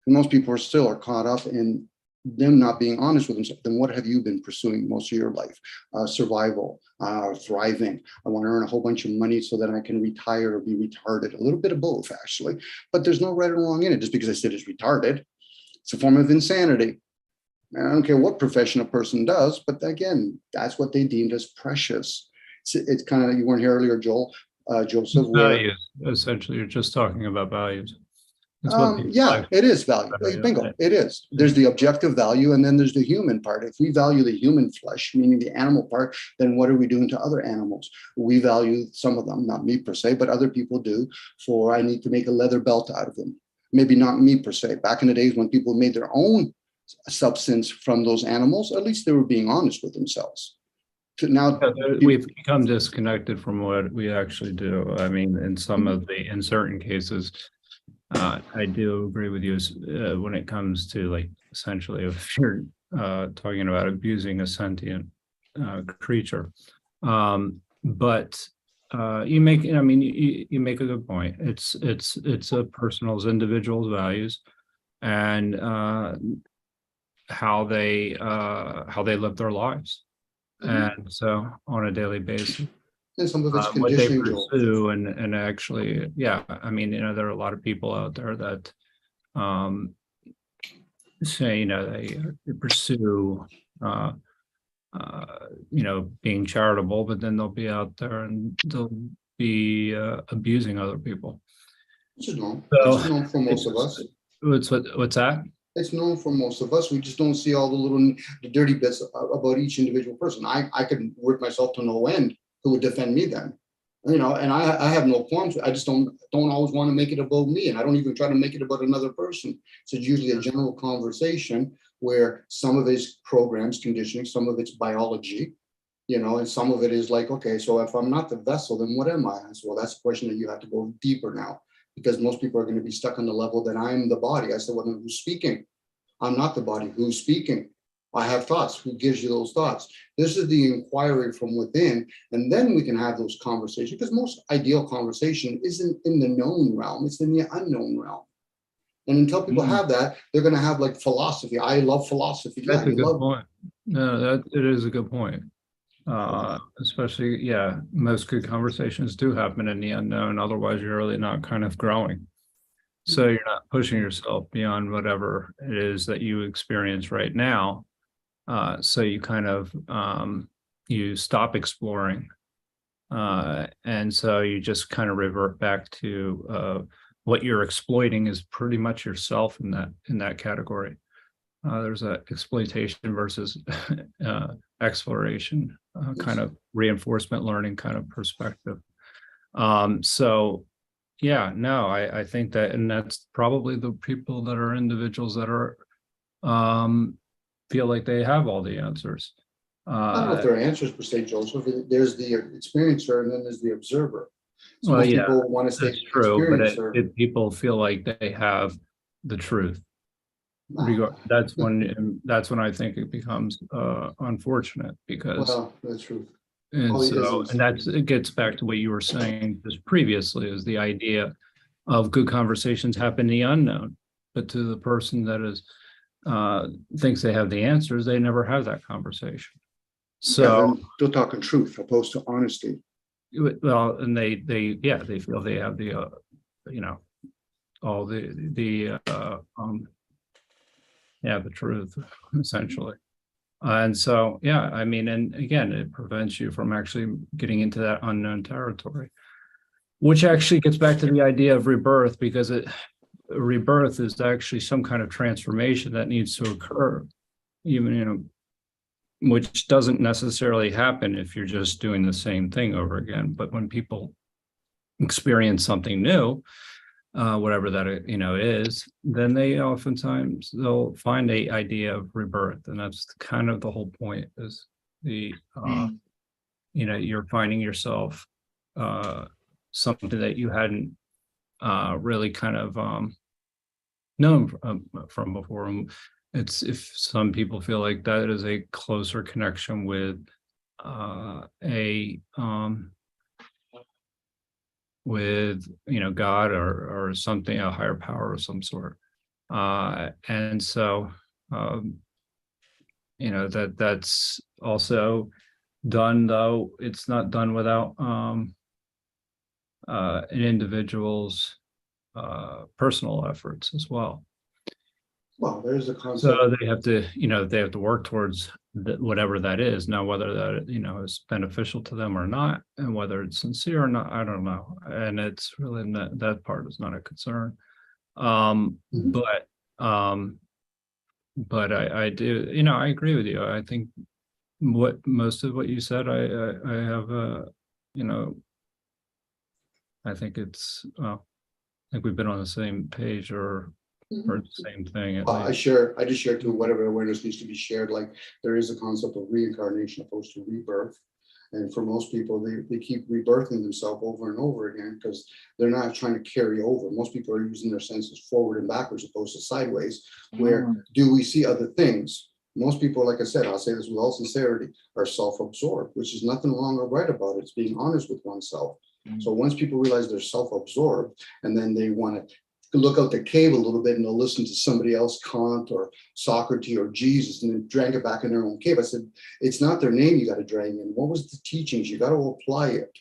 And most people are caught up in them not being honest with themselves. Then what have you been pursuing most of your life? Survival, thriving. I want to earn a whole bunch of money so that I can retire or be retarded. A little bit of both, actually. But there's no right or wrong in it. Just because I said it's retarded, it's a form of insanity. And I don't care what profession a person does, but again, that's what they deemed as precious. It's kind of, you weren't here earlier, Joel, Joseph. Values, essentially, you're just talking about values. That's what people Yeah, like. it is value. Value, Bingo, right. it is. There's the objective value, and then there's the human part. If we value the human flesh, meaning the animal part, then what are we doing to other animals? We value some of them, not me per se, but other people do, for I need to make a leather belt out of them. Maybe not me per se. Back in the days when people made their own substance from those animals, at least they were being honest with themselves. Now, We've become disconnected from what we actually do. I mean, in certain cases, I do agree with you when it comes to, like, essentially if you're talking about abusing a sentient creature. But you make a good point. It's a person's individual's values and how they live their lives. And so on a daily basis. and some of it's What they conditioning, Joel. pursue and actually, yeah, I mean, there are a lot of people out there that say, they pursue being charitable, but then they'll be out there and they'll be abusing other people. Which is known. So, It's known for most of us. What's that? It's known for most of us. We just don't see all the dirty bits about each individual person. I could work myself to no end who would defend me then. And I have no qualms. I just don't always want to make it about me. And I don't even try to make it about another person. So it's usually a general conversation where some of it's programs, conditioning, some of it's biology, and some of it is like, okay, so if I'm not the vessel, then what am I? So, well, that's a question that you have to go deeper now, because most people are going to be stuck on the level that I'm the body. I said, well, then who's speaking? I'm not the body. Who's speaking? I have thoughts. Who gives you those thoughts? This is the inquiry from within. And then we can have those conversations, because most ideal conversation isn't in the known realm. It's in the unknown realm. And until people have that, they're going to have like philosophy. I love philosophy. That's a good point. No, it is a good point. Especially, most good conversations do happen in the unknown. Otherwise, you're really not kind of growing. So you're not pushing yourself beyond whatever it is that you experience right now. So you kind of you stop exploring, and so you just kind of revert back to what you're exploiting is pretty much yourself in that category. there's a exploitation versus exploration kind of reinforcement learning kind of perspective. So yeah, no, I think that, and that's probably the people that are individuals that are feel like they have all the answers. I don't know if there are answers per se, Joseph. There's the experiencer and then there's the observer. So Well, most yeah, people want to say That's true, but experiencer. people feel like they have the truth. That's when I think it becomes unfortunate, because Well, that's true. and all it so, is- and that's, it gets back to what you were saying just previously, is the idea of good conversations happen in the unknown. But to the person that is thinks they have the answers, they never have that conversation. Yeah, So then they're talking truth opposed to honesty. well, and they feel they have the all the truth essentially. And so, yeah, I mean, and again, it prevents you from actually getting into that unknown territory, which actually gets back to the idea of rebirth, because rebirth is actually some kind of transformation that needs to occur, even, which doesn't necessarily happen if you're just doing the same thing over again. But when people experience something new, whatever that is, then they oftentimes they'll find a idea of rebirth, and that's kind of the whole point. Is the you're finding yourself something that you hadn't really kind of known from before. And it's, if some people feel like that is a closer connection with God or something, a higher power of some sort. And so that's also done, though it's not done without an individual's personal efforts as well. Well, there's a concept. So they have to work towards whatever that is. Now, whether that is beneficial to them or not, and whether it's sincere or not, I don't know. And it's really not, that part is not a concern. But I do, I agree with you. I think most of what you said, I have I think it's I think we've been on the same page or the same thing. At I least. just share too, whatever awareness needs to be shared. Like there is a concept of reincarnation opposed to rebirth. And for most people, they keep rebirthing themselves over and over again because they're not trying to carry over. Most people are using their senses forward and backwards opposed to sideways, where do we see other things? Most people, like I said, I'll say this with all sincerity, are self-absorbed, which is nothing wrong or right about it. It's being honest with oneself. So once people realize they're self-absorbed, and then they want to look out the cave a little bit and they'll listen to somebody else, Kant or Socrates or Jesus, and then drag it back in their own cave. I said, it's not their name you got to drag in. What was the teachings? You got to apply it.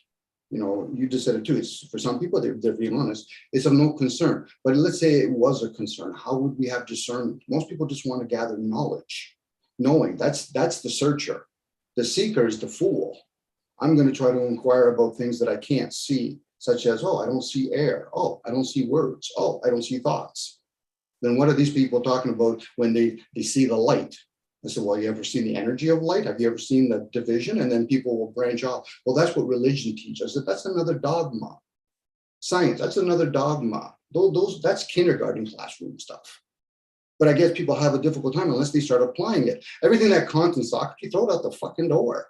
You just said it too. It's for some people, they're being honest. It's of no concern. But let's say it was a concern. How would we have discernment? Most people just want to gather knowledge, knowing that's the searcher. The seeker is the fool. I'm going to try to inquire about things that I can't see, such as, oh, I don't see air. Oh, I don't see words. Oh, I don't see thoughts. Then what are these people talking about when they see the light? I said, well, you ever seen the energy of light? Have you ever seen the division? And then people will branch off. Well, that's what religion teaches. I said, that's another dogma. Science, that's another dogma. That's kindergarten classroom stuff. But I guess people have a difficult time unless they start applying it. Everything that Kant and Socrates, throw it out the fucking door.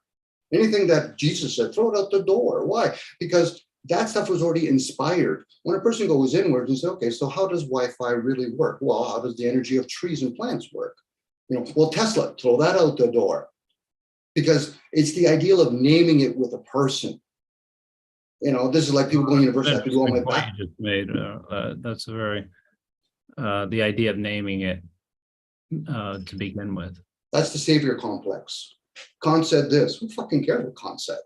Anything that Jesus said, throw it out the door. Why? Because that stuff was already inspired. When a person goes inwards and says, okay, so how does Wi-Fi really work? Well, how does the energy of trees and plants work? Well, Tesla, throw that out the door. Because it's the ideal of naming it with a person. This is like people going to university. I have to do all my back. You just made that's a very the idea of naming it to begin with. That's the savior complex. Kant said this. Who fucking cares what Kant said?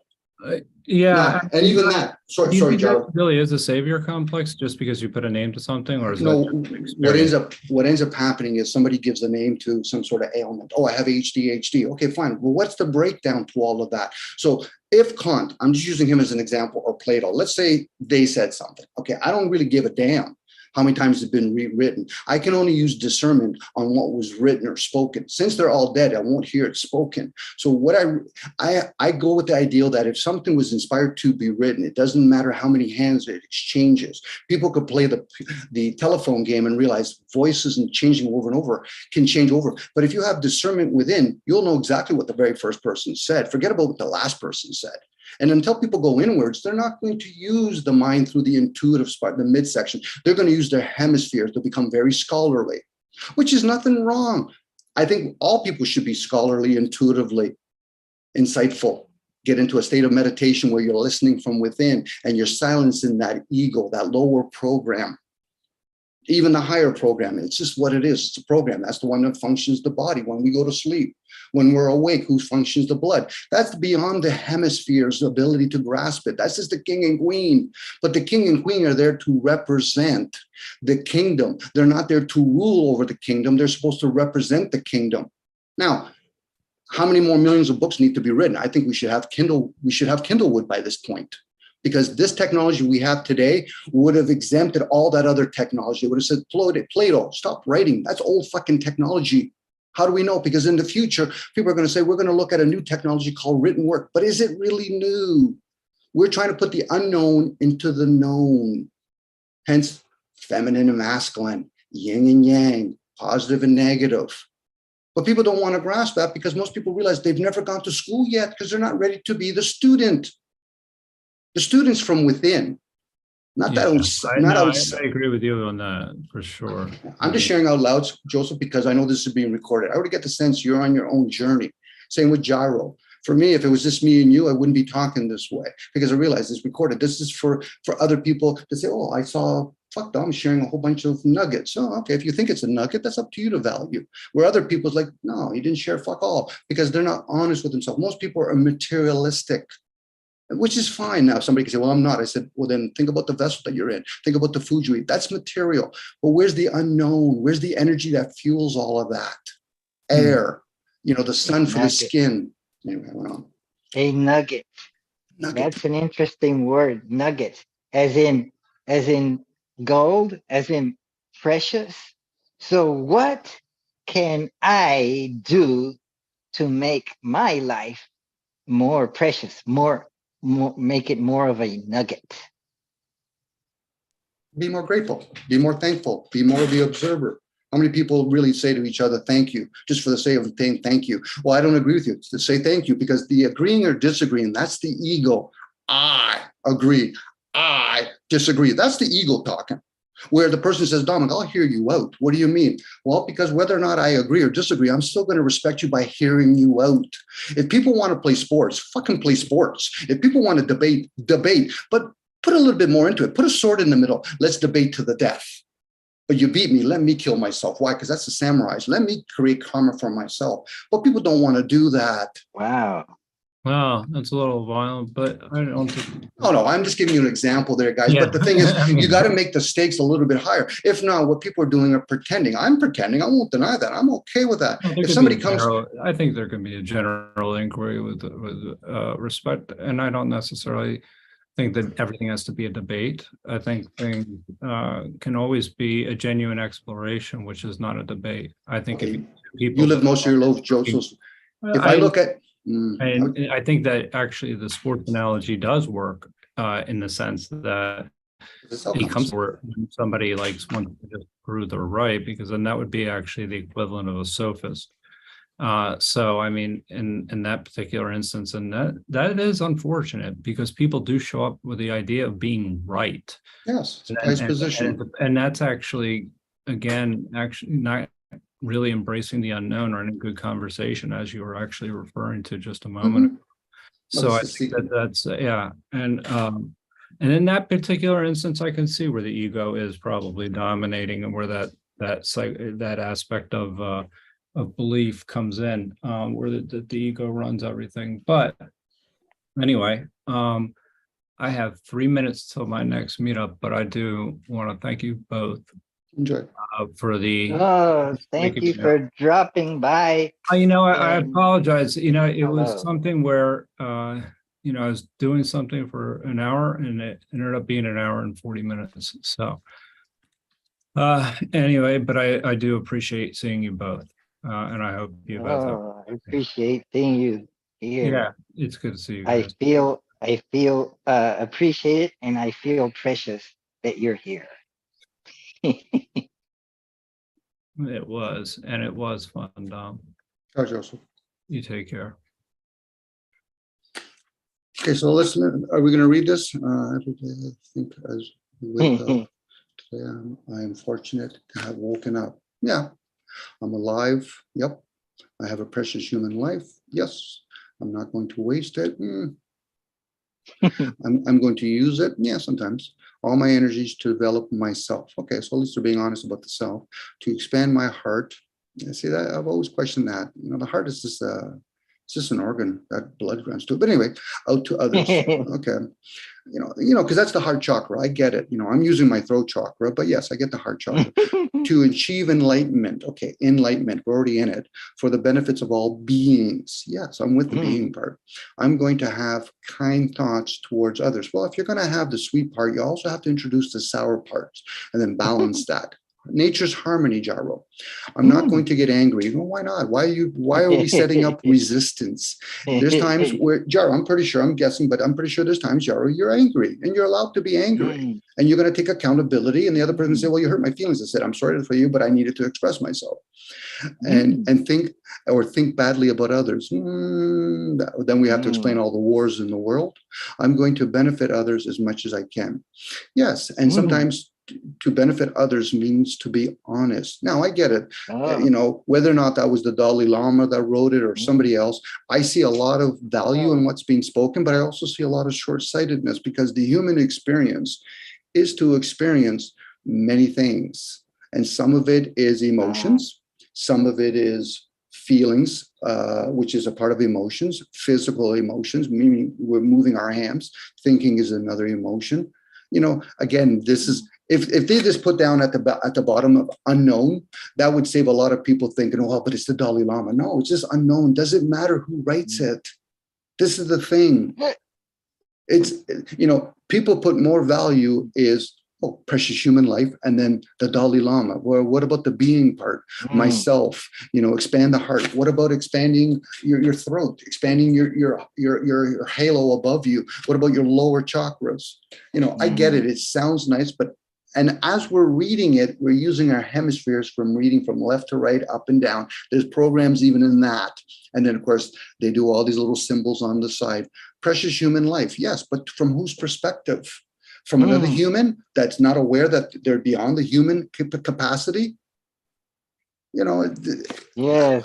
Yeah, and even that. Do you Sorry, think Gerald. that really is a savior complex just because you put a name to something, or is No, that what ends up happening is somebody gives a name to some sort of ailment. Oh, I have ADHD. Okay, fine. Well, what's the breakdown to all of that? So if Kant, I'm just using him as an example, or Plato, let's say they said something. Okay, I don't really give a damn How many times has it been rewritten? I can only use discernment on what was written or spoken. Since they're all dead, I won't hear it spoken. So what I go with the ideal that if something was inspired to be written, it doesn't matter how many hands it exchanges. People could play the telephone game and realize voices and changing over and over can change over. But if you have discernment within, you'll know exactly what the very first person said. Forget about what the last person said. And until people go inwards, they're not going to use the mind through the intuitive part, the midsection. They're going to use their hemispheres to become very scholarly, which is nothing wrong. I think all people should be scholarly, intuitively, insightful. Get into a state of meditation where you're listening from within and you're silencing that ego, that lower program. Even the higher program, it's just what it is. It's a program. That's the one that functions the body when we go to sleep. When we're awake, who functions the blood? That's beyond the hemisphere's ability to grasp it. That's just the king and queen. But the king and queen are there to represent the kingdom. They're not there to rule over the kingdom. They're supposed to represent the kingdom. Now, how many more millions of books need to be written? I think we should have Kindlewood by this point. Because this technology we have today would have exempted all that other technology. It would have said, Plato, stop writing. That's old fucking technology. How do we know? Because in the future, people are going to say, we're going to look at a new technology called written work. But is it really new? We're trying to put the unknown into the known. Hence, feminine and masculine, yin and yang, positive and negative. But people don't want to grasp that because most people realize they've never gone to school yet because they're not ready to be the student. The students from within, not that I agree with you on that for sure. I'm just sharing out loud, Joseph, because I know this is being recorded. I already get the sense you're on your own journey. Same with Gyro. For me, if it was just me and you, I wouldn't be talking this way because I realize it's recorded. This is for other people to say, oh, I saw, fuck, I'm sharing a whole bunch of nuggets. Oh, okay, if you think it's a nugget, that's up to you to value. Where other people's like, no, you didn't share fuck all because they're not honest with themselves. Most people are materialistic. Which is fine. Now somebody can say, well, I'm not. I said, well, then think about the vessel that you're in. Think about the food you eat. That's material. But where's the unknown? Where's the energy that fuels all of that? Air, the sun for the skin. Anyway, I went on. A nugget. That's an interesting word, nugget, as in gold, as in precious. So what can I do to make my life more precious, more make it more of a nugget? Be more grateful, be more thankful, be more of the observer. How many people really say to each other, thank you, just for the sake of saying thank you? Well, I don't agree with you. To say thank you, because the agreeing or disagreeing, that's the ego. I agree, I disagree. That's the ego talking. Where the person says, Dominic, I'll hear you out. What do you mean? Well, because whether or not I agree or disagree, I'm still going to respect you by hearing you out. If people want to play sports, fucking play sports. If people want to debate, debate. But put a little bit more into it. Put a sword in the middle. Let's debate to the death. But you beat me. Let me kill myself. Why? Because that's the samurais. Let me create karma for myself. But people don't want to do that. Wow. Wow, that's a little violent, but I don't think. Oh, no, I'm just giving you an example there, guys. Yeah. But the thing is, you got to make the stakes a little bit higher. If not, what people are doing are pretending. I'm pretending. I won't deny that. I'm okay with that. If somebody comes, I think there can be a general inquiry with respect, and I don't necessarily think that everything has to be a debate. I think things can always be a genuine exploration, which is not a debate. I think if people you live most of your life, Joseph. If I look at, and I think that actually the sports analogy does work in the sense that it comes where somebody likes wants to just prove they're right, because then that would be actually the equivalent of a sophist. So I mean, in that particular instance, and that is unfortunate because people do show up with the idea of being right. yes, nice position. And that's actually, again, actually not really embracing the unknown or in a good conversation, as you were actually referring to just a moment ago. So I think that's yeah. And in that particular instance, I can see where the ego is probably dominating and where that aspect of belief comes in, where the ego runs everything. But anyway, I have 3 minutes till my next meetup, but I do want to thank you both. Enjoy. For the thank you for dropping by. I apologize. It was something where I was doing something for an hour and it ended up being an hour and 40 minutes. So Anyway, but I do appreciate seeing you both. And I hope you both have. Oh, I appreciate seeing you here. Yeah, it's good to see you I guys. feel appreciated, and I feel precious that you're here. It was fun, Dom. Ciao, Joseph. You take care. Okay, so listen, are we going to read this? Every day, I think as we wake up, today I am fortunate to have woken up. Yeah, I'm alive. Yep. I have a precious human life. Yes. I'm not going to waste it. I'm going to use it. Yeah, sometimes. All my energies to develop myself. Okay, so at least they're being honest about the self. To expand my heart. I see that I've always questioned that. You know, the heart is just it's just an organ that blood runs to. But anyway, out to others. Okay. Because that's the heart chakra. I get it. I'm using my throat chakra, but yes, I get the heart chakra. To achieve enlightenment. Okay, enlightenment. We're already in it. For the benefits of all beings. Yes, I'm with the being part. I'm going to have kind thoughts towards others. Well, if you're going to have the sweet part, you also have to introduce the sour parts and then balance that. Nature's harmony, Jaro. I'm not going to get angry. Why not? Why are we setting up resistance? There's times where, Jaro, I'm guessing, but I'm pretty sure there's times, Jaro, you're angry and you're allowed to be angry. And you're going to take accountability. And the other person say, well, you hurt my feelings. I said, I'm sorry for you, but I needed to express myself. And think badly about others. Then we have to explain all the wars in the world. I'm going to benefit others as much as I can. Yes. And sometimes to benefit others means to be honest. Now, I get it. Whether or not that was the Dalai Lama that wrote it or somebody else, I see a lot of value in what's being spoken, but I also see a lot of short-sightedness because the human experience is to experience many things. And some of it is emotions. Some of it is feelings, which is a part of emotions, physical emotions, meaning we're moving our hands. Thinking is another emotion. Again, this is, if they just put down at the bottom of unknown, that would save a lot of people thinking, oh, but it's the Dalai Lama. No, it's just unknown. Doesn't matter who writes it. This is the thing. It's, people put more value is, precious human life, and then the Dalai Lama. Well, what about the being part? Myself, expand the heart. What about expanding your throat, expanding your halo above you? What about your lower chakras? I get it. It sounds nice, and as we're reading it, we're using our hemispheres from reading from left to right, up and down. There's programs even in that. And then, of course, they do all these little symbols on the side. Precious human life, yes, but from whose perspective? From another human that's not aware that they're beyond the human capacity? Yes.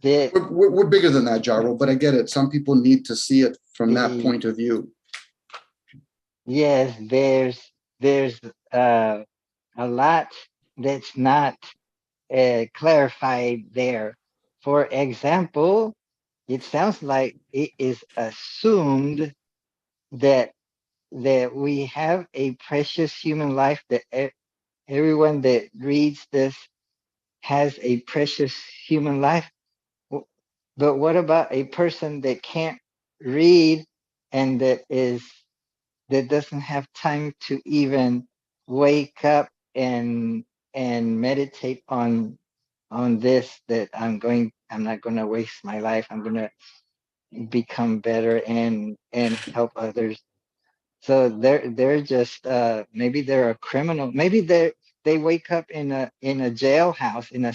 We're bigger than that, Jaro, but I get it. Some people need to see it from that point of view. Yes, there's a lot that's not clarified there. For example, it sounds like it is assumed that we have a precious human life, that everyone that reads this has a precious human life. But what about a person that can't read and that doesn't have time to even wake up and meditate on this, that I'm not going to waste my life. I'm going to become better and help others. So they're just maybe they're a criminal. Maybe they wake up in a jailhouse, in a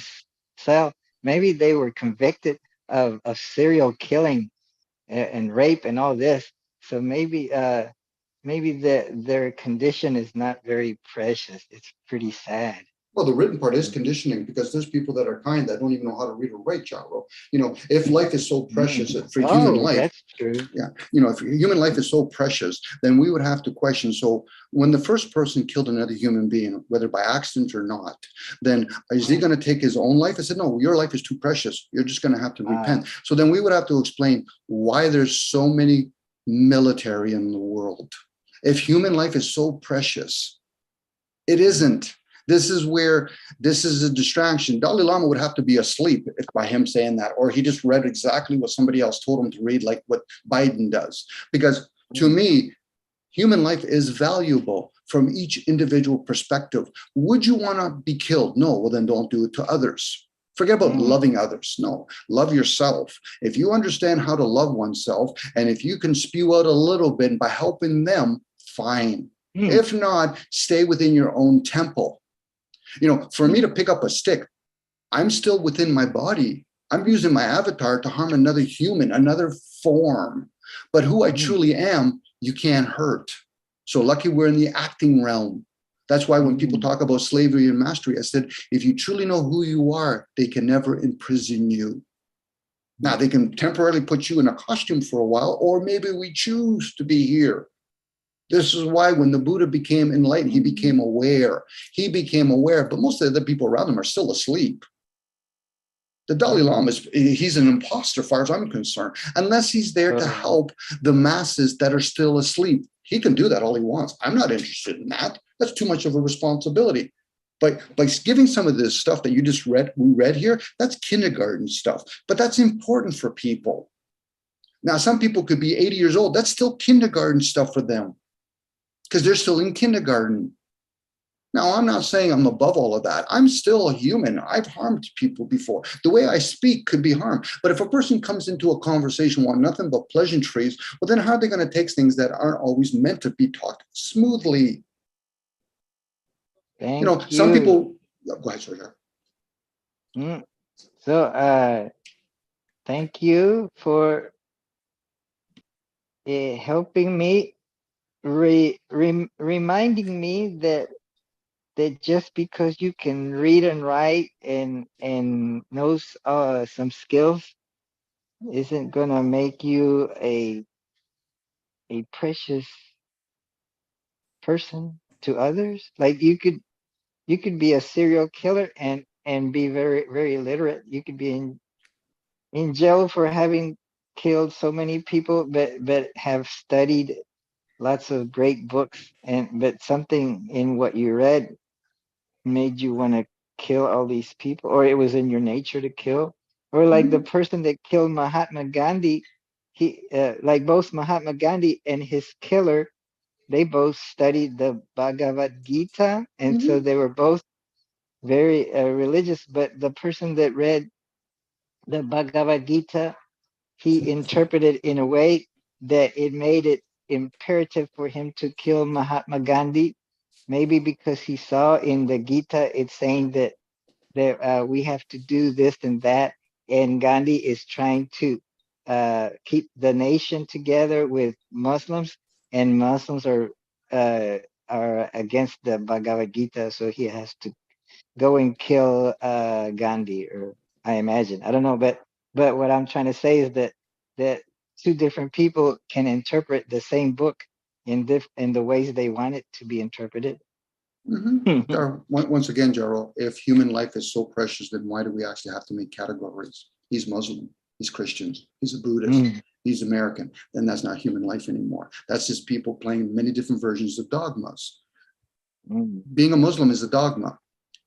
cell. Maybe they were convicted of serial killing and rape and all this. So maybe their condition is not very precious. It's pretty sad. Well, the written part is conditioning, because there's people that are kind that don't even know how to read or write, Jaro. If life is so precious for human life, that's true. Yeah, if human life is so precious, then we would have to question. So when the first person killed another human being, whether by accident or not, then is he going to take his own life? I said, no, your life is too precious. You're just going to have to repent. So then we would have to explain why there's so many military in the world. If human life is so precious, it isn't. This is a distraction. Dalai Lama would have to be asleep by him saying that, or he just read exactly what somebody else told him to read, like what Biden does. Because to me, human life is valuable. from each individual perspective. Would you want to be killed? No. Well, then don't do it to others. Forget about loving others. No, love yourself. If you understand how to love oneself, and if you can spew out a little bit by helping them, fine. If not, stay within your own temple. You know, for me to pick up a stick, I'm still within my body. I'm using my avatar to harm another human, another form. But who I truly am, you can't hurt. So lucky we're in the acting realm. That's why when people talk about slavery and mastery, I said, if you truly know who you are, they can never imprison you. Now, they can temporarily put you in a costume for a while, or maybe we choose to be here. This is why when the Buddha became enlightened, he became aware. He became aware, but most of the people around him are still asleep. The Dalai Lama, he's an imposter, as far as I'm concerned, unless he's there to help the masses that are still asleep. He can do that all he wants. I'm not interested in that. That's too much of a responsibility. But by giving some of this stuff that you just read, we read here, that's kindergarten stuff. But that's important for people. Now, some people could be 80 years old. That's still kindergarten stuff for them because they're still in kindergarten. Now, I'm not saying I'm above all of that. I'm still a human. I've harmed people before. The way I speak could be harmed. But if a person comes into a conversation wanting nothing but pleasantries, well, then how are they going to take things that aren't always meant to be talked smoothly? Thank You know, some people, go ahead, Sergio. So, thank you for helping me, reminding me that just because you can read and write and knows some skills isn't gonna make you a precious person to others. Like you could be a serial killer and be very, very literate. You could be in jail for having killed so many people, but have studied lots of great books, but something in what you read made you want to kill all these people, or it was in your nature to kill. Or like the person that killed Mahatma Gandhi, he like both Mahatma Gandhi and his killer, they both studied the Bhagavad Gita, and so they were both very religious. But the person that read the Bhagavad Gita, he interpreted in a way that it made it imperative for him to kill Mahatma Gandhi, maybe because he saw in the Gita it's saying that we have to do this and that, and Gandhi is trying to keep the nation together with Muslims, and Muslims are against the Bhagavad Gita, so he has to go and kill Gandhi, or I imagine. I don't know, but what I'm trying to say is that two different people can interpret the same book in the ways they want it to be interpreted. Once again, Gerald, if human life is so precious, then why do we actually have to make categories? He's Muslim, he's Christian, he's a Buddhist, he's American. Then that's not human life anymore. That's just people playing many different versions of dogmas. Being a Muslim is a dogma.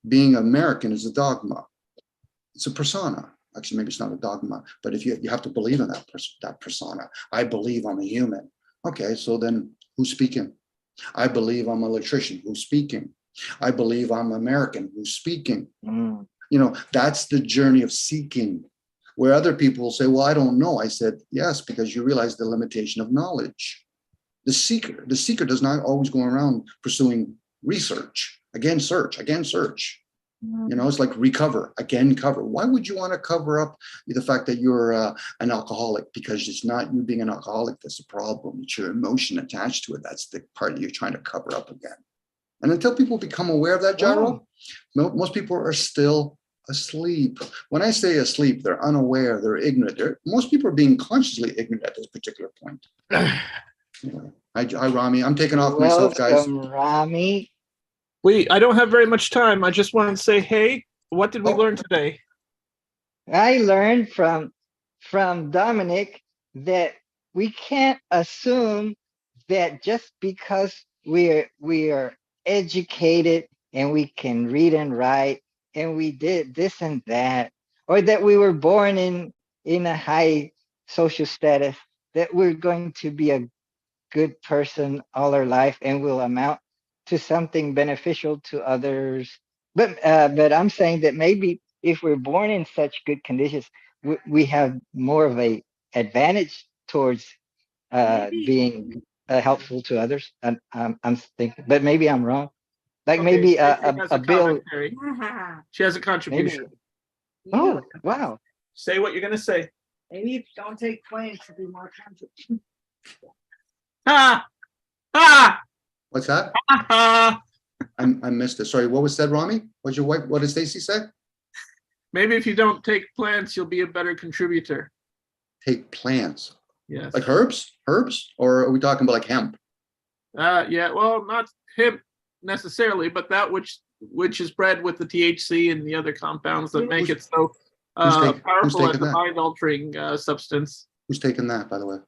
Being American is a dogma. It's a persona. Actually, maybe it's not a dogma, but if you have to believe in that persona. I believe I'm a human. Okay, so then who's speaking? I believe I'm an electrician. Who's speaking? I believe I'm American. Who's speaking? You know, that's the journey of seeking. Where other people will say, well, I don't know. I said, yes, because you realize the limitation of knowledge. The seeker does not always go around pursuing research. Again, search, again, search. You know, it's like recover, again, cover. Why would you want to cover up the fact that you're an alcoholic? Because it's not you being an alcoholic that's the problem. It's your emotion attached to it. That's the part that you're trying to cover up again. And until people become aware of that, Gyro, most people are still asleep. When I say asleep, they're unaware, they're ignorant. Most people are being consciously ignorant at this particular point. Anyway, hi, Rami. I'm taking off myself, guys. Rami. I don't have very much time. I just want to say, hey, what did we learn today? I learned from Dominic that we can't assume that just because we are educated and we can read and write and we did this and that, or that we were born in a high social status, that we're going to be a good person all our life and will amount to something beneficial to others. But I'm saying that maybe if we're born in such good conditions, we have more of a advantage towards Maybe. being helpful to others. I'm thinking, but maybe I'm wrong. Like Okay, maybe Stacy has a bill, commentary. She has a maybe. contribution. Oh, wow. Say what you're gonna say. Maybe if you don't take planes to be more comfortable. Ha! Ha! What's that? Ha! I missed it. Sorry, what was said, Rami? What's your wife? What did Stacy say? Maybe if you don't take plants, you'll be a better contributor. Take plants, Yes. like herbs, or are we talking about like hemp? Yeah, well, not hemp necessarily, but that which is bred with the THC and the other compounds that make it so who's powerful as taking a that? mind-altering substance. Who's taking that, by the way?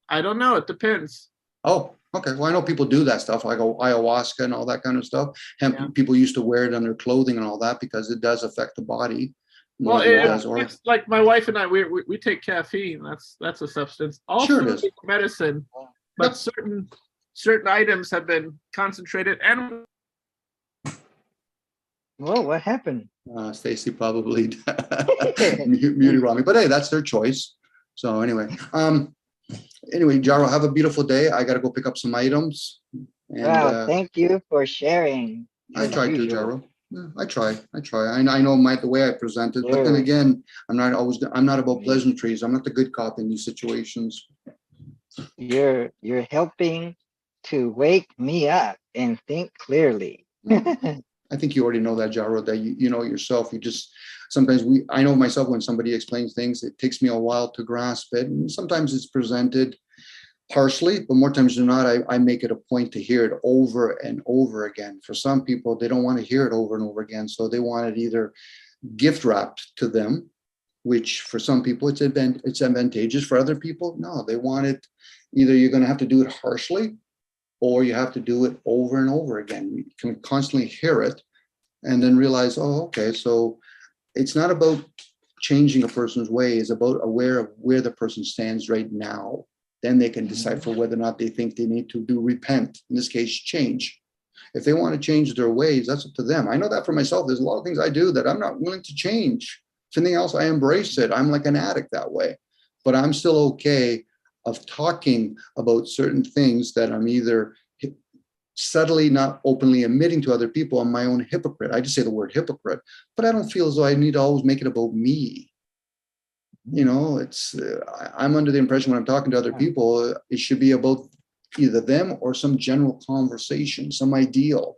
I don't know. It depends. Oh, okay. Well, I know people do that stuff, like ayahuasca and all that kind of stuff. Hemp, Yeah. people used to wear it on their clothing and all that because it does affect the body more Well, than it does it's like my wife and I. We take caffeine. That's a substance. All Sure it food is. is medicine, but Yep. certain items have been concentrated and Whoa, what happened? Stacy probably muted Rami, but hey, that's their choice. So anyway, Jaro, have a beautiful day. I gotta go pick up some items. And Wow, thank you for sharing. I as tried to, usual. Jaro. Yeah, I try. I know the way I presented, but then Sure. again, I'm not about pleasantries. I'm not the good cop in these situations. You're helping to wake me up and think clearly. I think you already know that, Jaro, that you know yourself. You just sometimes I know myself when somebody explains things, it takes me a while to grasp it. And sometimes it's presented harshly, but more times than not, I make it a point to hear it over and over again. For some people, they don't want to hear it over and over again. So they want it either gift wrapped to them, which for some people it's advantageous. For other people, no, they want it either you're going to have to do it harshly or you have to do it over and over again. You can constantly hear it and then realize, oh, okay, so it's not about changing a person's way, it's about aware of where the person stands right now. Then they can decipher whether or not they think they need to repent, in this case, change. If they want to change their ways, that's up to them. I know that for myself. There's a lot of things I do that I'm not willing to change. If anything else, I embrace it. I'm like an addict that way. But I'm still okay of talking about certain things that I'm either subtly, not openly admitting to other people. I'm my own hypocrite. I just say the word hypocrite, but I don't feel as though I need to always make it about me. You know, it's I'm under the impression when I'm talking to other people, it should be about either them or some general conversation, some ideal.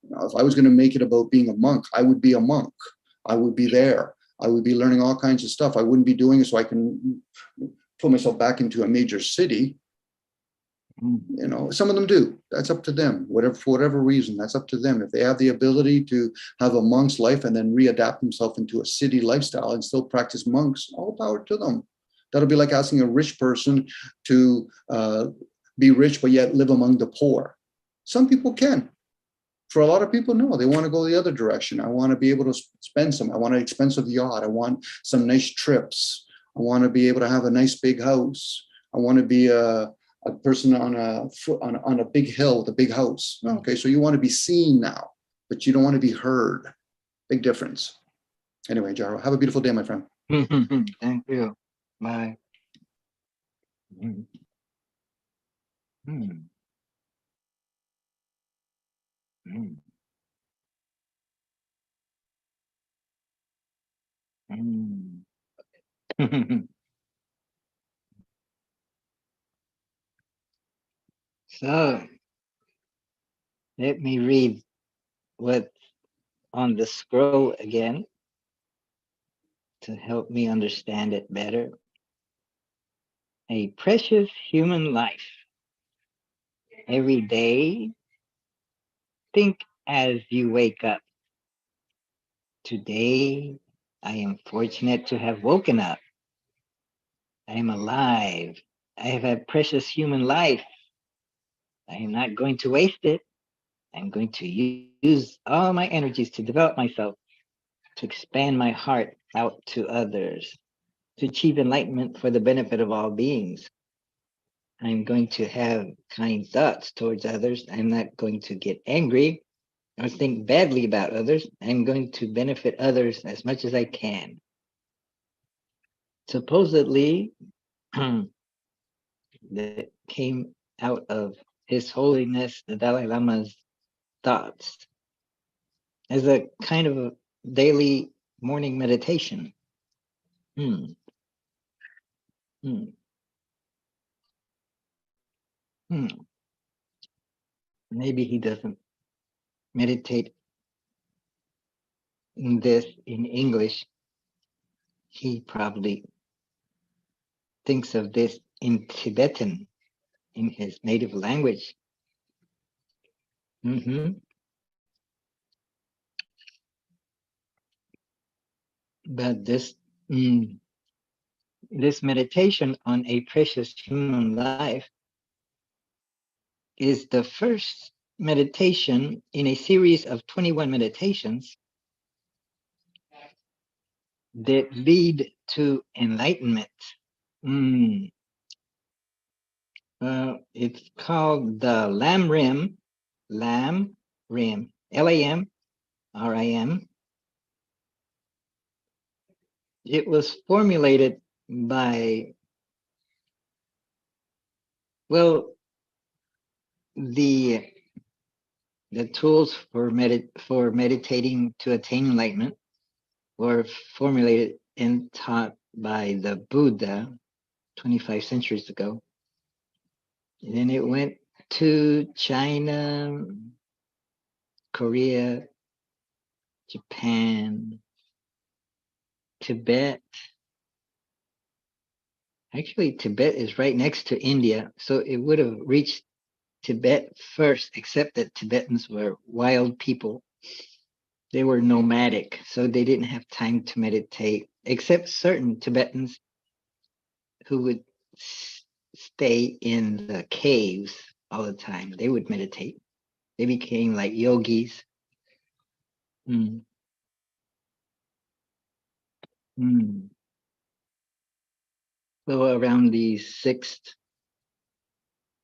You know, if I was going to make it about being a monk, I would be a monk. I would be there. I would be learning all kinds of stuff. I wouldn't be doing it so I can put myself back into a major city. You know, some of them do. That's up to them. For whatever reason, that's up to them. If they have the ability to have a monk's life and then readapt themselves into a city lifestyle and still practice monks, all power to them. That'll be like asking a rich person to be rich but yet live among the poor. Some people can. For a lot of people, no, they want to go the other direction. I want to be able to spend some. I want an expensive yacht. I want some nice trips. I want to be able to have a nice big house. I want to be a person on a big hill with a big house. Okay, so you want to be seen now, but you don't want to be heard. Big difference. Anyway, Jaro, have a beautiful day, my friend. Thank you. Bye. Mm. Mm. Mm. Mm. So let me read what's on the scroll again to help me understand it better. A precious human life. Every day, think as you wake up. Today, I am fortunate to have woken up. I am alive. I have a precious human life. I am not going to waste it. I'm going to use all my energies to develop myself, to expand my heart out to others, to achieve enlightenment for the benefit of all beings. I'm going to have kind thoughts towards others. I'm not going to get angry or think badly about others. I'm going to benefit others as much as I can. Supposedly, that came out of His Holiness the Dalai Lama's thoughts as a kind of a daily morning meditation. Hmm. Hmm. Hmm. Maybe he doesn't meditate this in English. He probably thinks of this in Tibetan, in his native language. Hmm. But this meditation on a precious human life is the first meditation in a series of 21 meditations that lead to enlightenment. It's called the Lam Rim, Lamrim. It was formulated by, well, the tools for meditating to attain enlightenment were formulated and taught by the Buddha 25 centuries ago. And then it went to China, Korea, Japan, Tibet. Actually, Tibet is right next to India, so it would have reached Tibet first, except that Tibetans were wild people. They were nomadic, so they didn't have time to meditate, except certain Tibetans who would stay in the caves all the time. They would meditate. They became like yogis. Mm. Mm. So around the 6th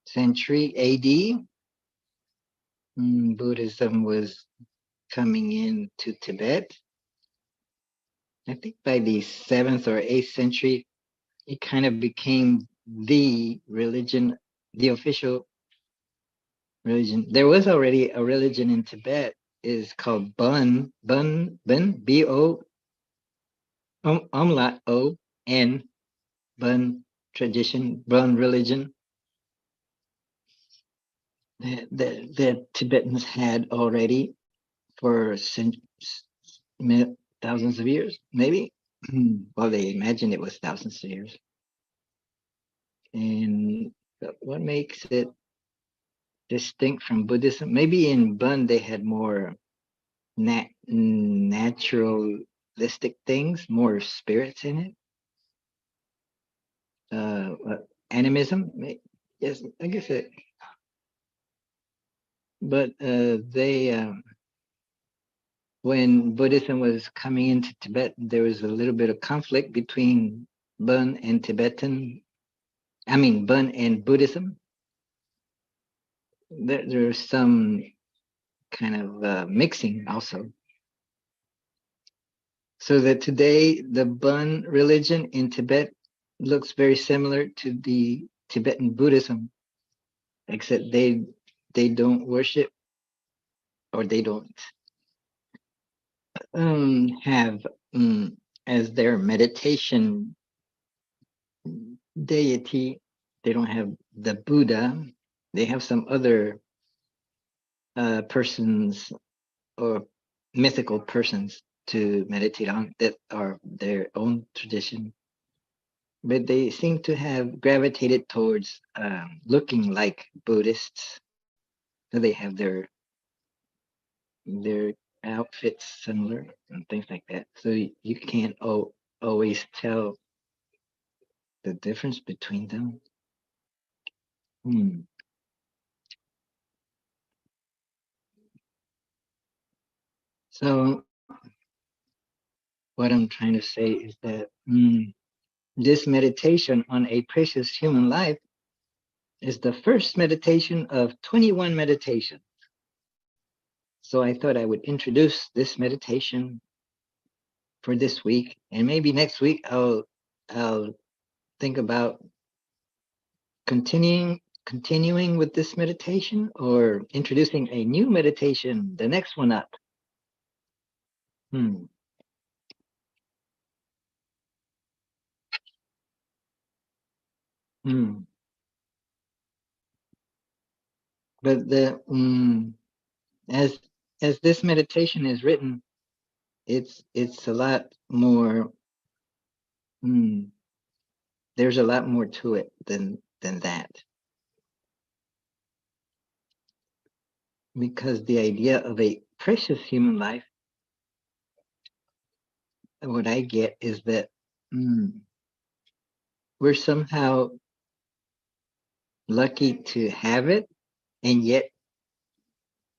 century AD, Buddhism was coming into Tibet. I think by the 7th or 8th century, it kind of became the religion, the official religion. There was already a religion in Tibet, is called Bun, B-O, umlaut O-N, Bun tradition, Bun religion that Tibetans had already for thousands of years, maybe. Well, they imagined it was thousands of years. And what makes it distinct from Buddhism? Maybe in Bun they had more naturalistic things, more spirits in it. Animism, yes, I guess it. But they, when Buddhism was coming into Tibet, there was a little bit of conflict between Bun and Bun and Buddhism. There's some kind of mixing also. So that today the Bun religion in Tibet looks very similar to the Tibetan Buddhism, except they don't worship, or they don't have as their meditation deity. They don't have the Buddha. They have some other persons or mythical persons to meditate on that are their own tradition. But they seem to have gravitated towards looking like Buddhists. So they have their outfits similar and things like that. So you can't always tell the difference between them. So what I'm trying to say is that this meditation on a precious human life is the first meditation of 21 meditations. So I thought I would introduce this meditation for this week, and maybe next week I'll think about continuing with this meditation or introducing a new meditation, the next one up. But as this meditation is written, it's a lot more. There's a lot more to it than that, because the idea of a precious human life, what I get is that we're somehow lucky to have it, and yet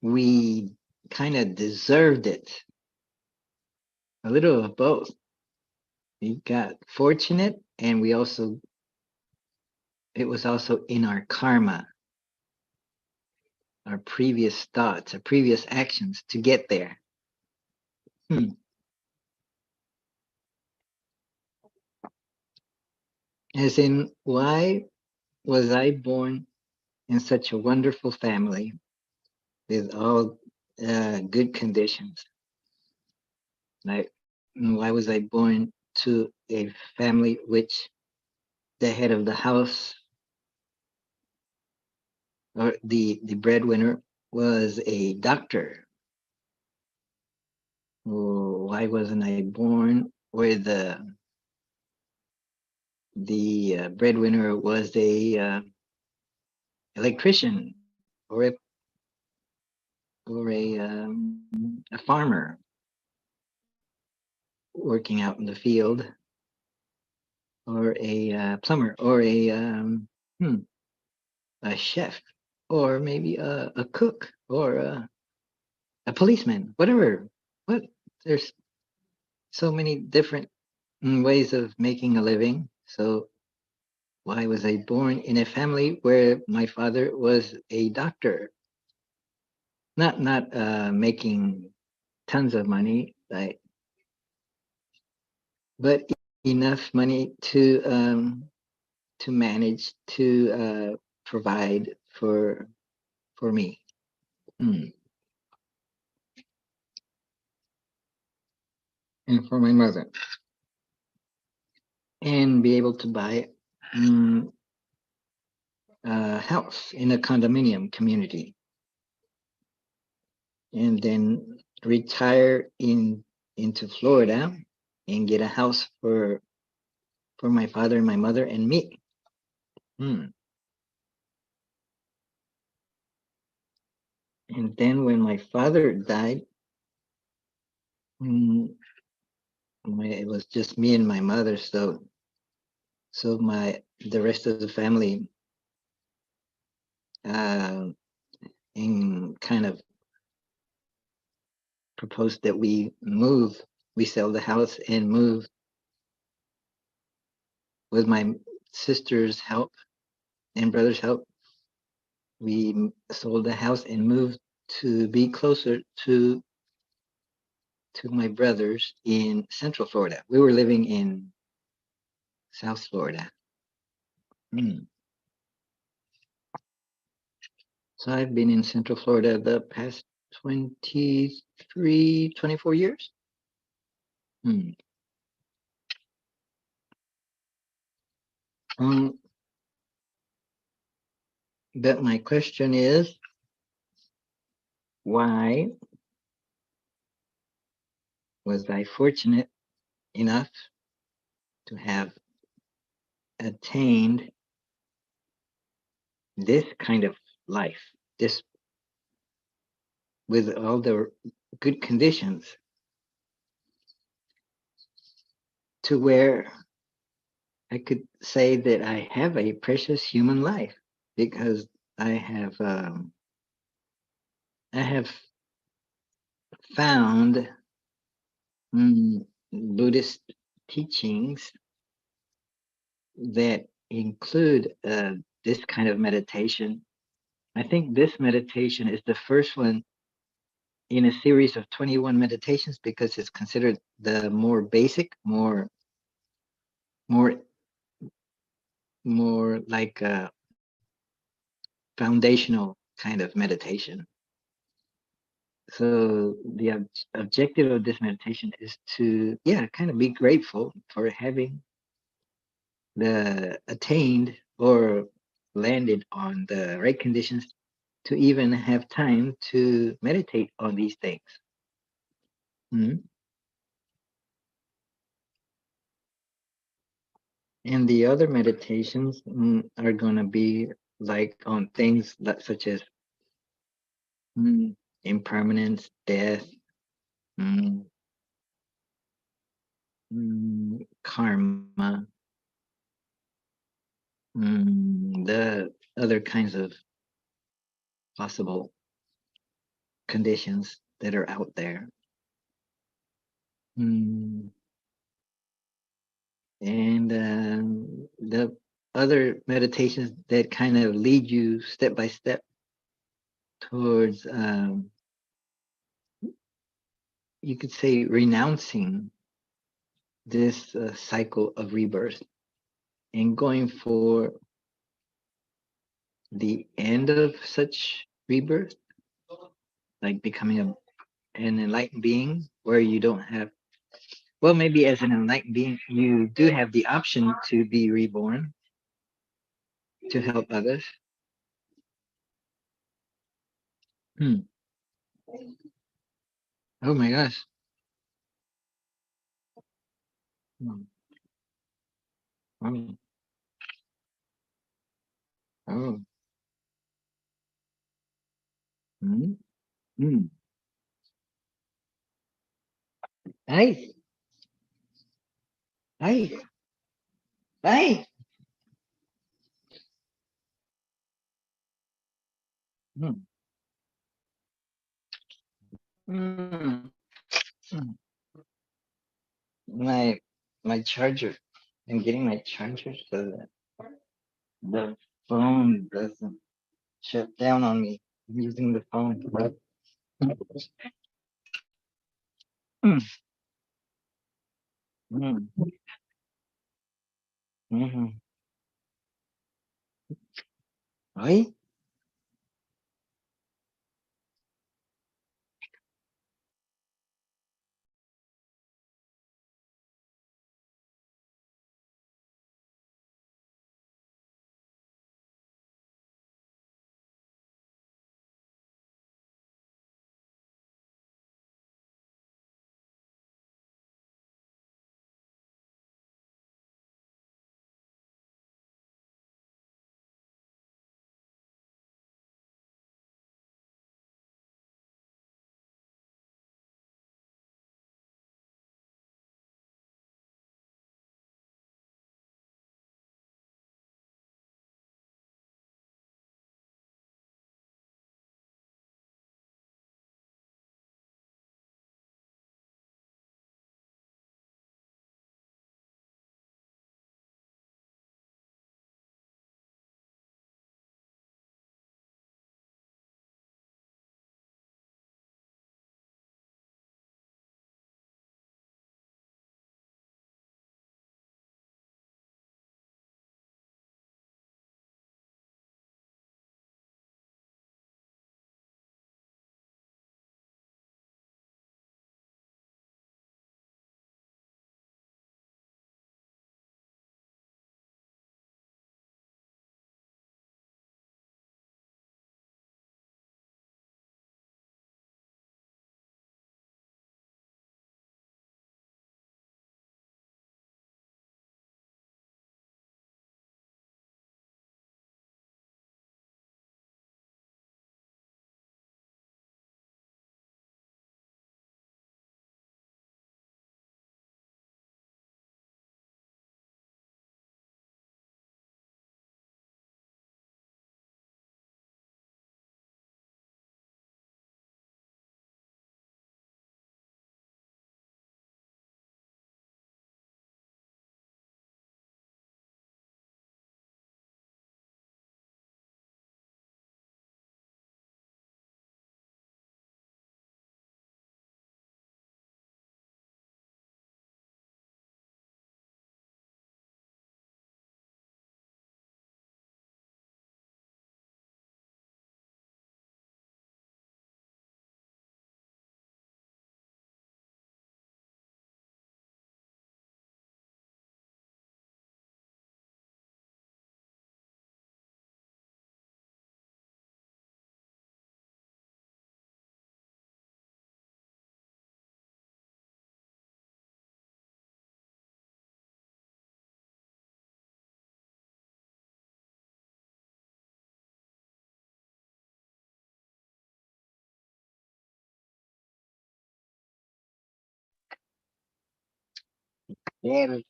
we kind of deserved it. A little of both. We got fortunate, and it was also in our karma, our previous thoughts, our previous actions to get there. As in, why was I born in such a wonderful family with all good conditions? Like, why was I born to a family which the head of the house, or the breadwinner, was a doctor? Why wasn't I born where the breadwinner was a electrician, or a farmer working out in the field, or a plumber, or a chef, or maybe a cook, or a policeman, whatever. What, there's so many different ways of making a living. So why was I born in a family where my father was a doctor? Not making tons of money, right? But enough money to manage to provide for me. And for my mother, and be able to buy a house in a condominium community, and then retire into Florida and get a house for my father and my mother and me. And then when my father died, it was just me and my mother. So the rest of the family and kind of proposed that we sell the house and move, with my sister's help and brother's help. We sold the house and moved to be closer to my brothers in Central Florida. We were living in South Florida. So I've been in Central Florida the past 24 years. But my question is, why was I fortunate enough to have attained this kind of life, this, with all the good conditions, to where I could say that I have a precious human life, because I have found Buddhist teachings that include this kind of meditation. I think this meditation is the first one in a series of 21 meditations because it's considered the more basic, more like a foundational kind of meditation. So the objective of this meditation is to, kind of be grateful for having the attained or landed on the right conditions to even have time to meditate on these things. Mhm. And the other meditations are going to be like on things such as impermanence, death, karma, the other kinds of possible conditions that are out there. And the other meditations that kind of lead you step by step towards, you could say, renouncing this cycle of rebirth and going for the end of such rebirth, like becoming an enlightened being where you don't have, well, maybe as an enlightened being, you do have the option to be reborn to help others. Oh my gosh. Oh. Oh. Hey. Hey. Hey. Mm. Mm. Mm. My charger. I'm getting my charger so that the phone doesn't shut down on me. I'm using the phone. Mm. Mm. Mhm. Right?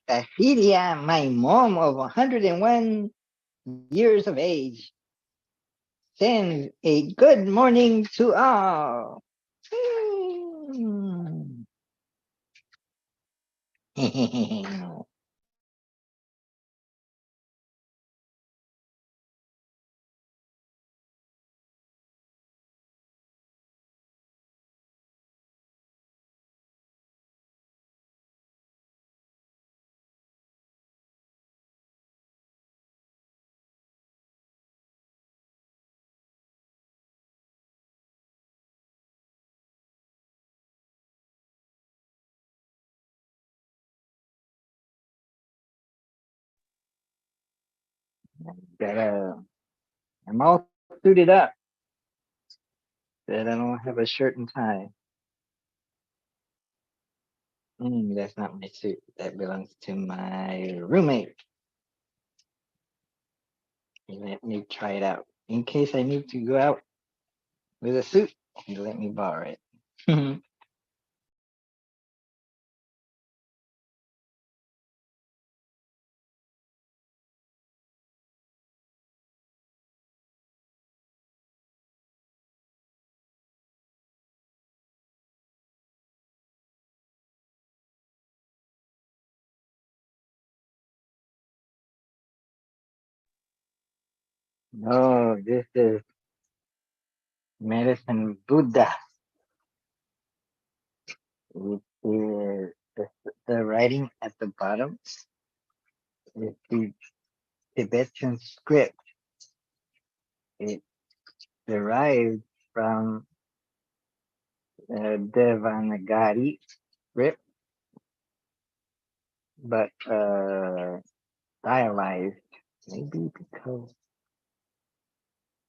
Tahiria, my mom of 101 years of age, sends a good morning to all. I'm all suited up, but I don't have a shirt and tie. That's not my suit. That belongs to my roommate. He let me try it out. In case I need to go out with a suit, he let me borrow it. No, this is Medicine Buddha. It is the writing at the bottom is the Tibetan script. It derived from Devanagari script, but stylized, maybe because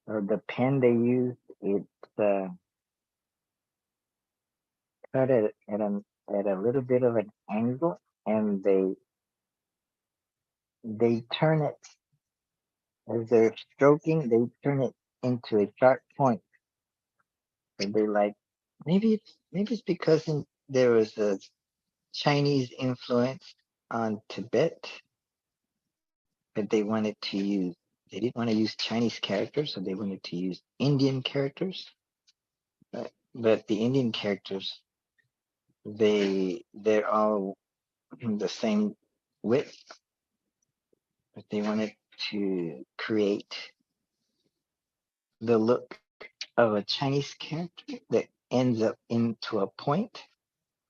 of the pen they used, it's cut at a little bit of an angle, and they turn it as they're stroking. They turn it into a sharp point. So they like maybe it's because there was a Chinese influence on Tibet, but they wanted to use. They didn't want to use Chinese characters, so they wanted to use Indian characters. But the Indian characters, they're all the same width, but they wanted to create the look of a Chinese character that ends up into a point.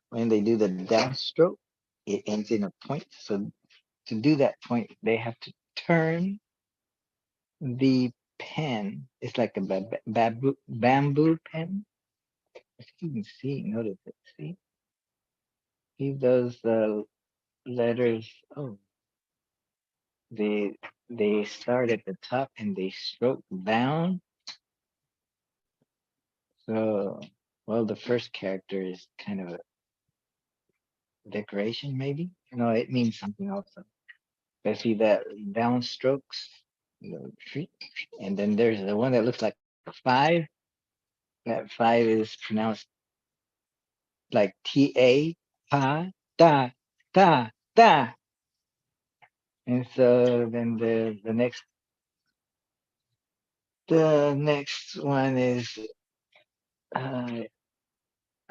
When they do the downstroke, it ends in a point. So to do that point, they have to turn the pen. It's like a bamboo pen. If you can see, notice it. See those letters. Oh, they start at the top and they stroke down. So, well, the first character is kind of a decoration, maybe. No, it means something also. But see that down strokes, and then there's the one that looks like a 5. That 5 is pronounced like ta, ta, da, da, da. And so then the next one is I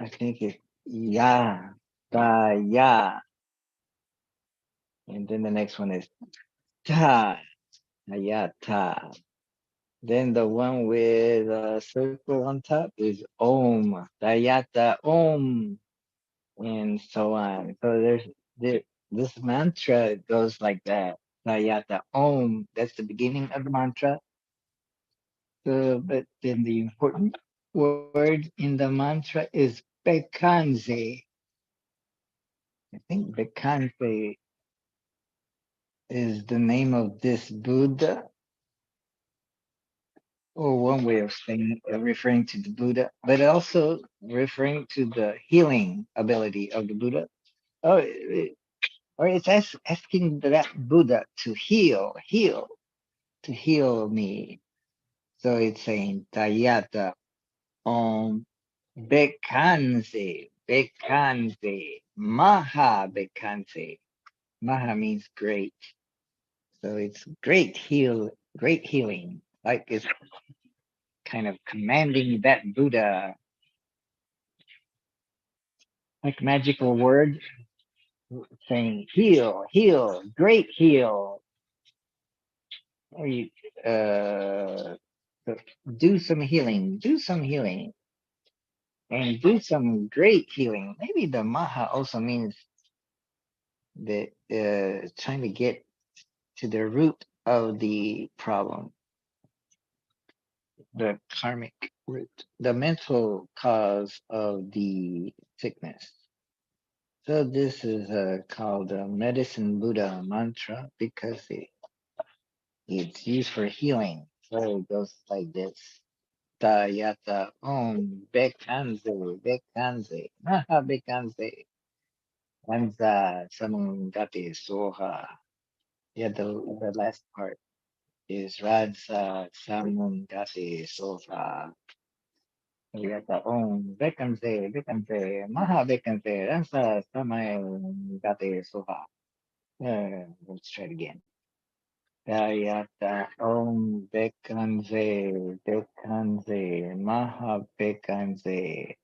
think it's ya, da, ya. And then the next one is ta, ya, ta. Then the one with a circle on top is Om, Dayata Om, and so on. So this mantra goes like that. Dayata Om, that's the beginning of the mantra. But then the important word in the mantra is Bekanze. I think Bekanze is the name of this Buddha, or one way of saying referring to the Buddha, but also referring to the healing ability of the Buddha. Oh, or it's asking that Buddha to heal me. So it's saying Tayata Om Bekanse, Bekanse, Maha Bekanse. Maha means great. So it's great healing. Like it's kind of commanding that Buddha, like magical word saying heal, great heal. Or you do some healing, and do some great healing. Maybe the Maha also means that trying to get to the root of the problem, the karmic root, the mental cause of the sickness. So this is called the Medicine Buddha mantra because it's used for healing. So it goes like this. Tayata Om Bekanze Maha Bekanze Wanza Samungati Soha. Yeah, the last part is Radsa Samungati Soha. Tayata Om Bekanze Maha Bekanze Ransa Samungati Soha. Let's try it again. Tayata Om Bekanze Maha Bekanze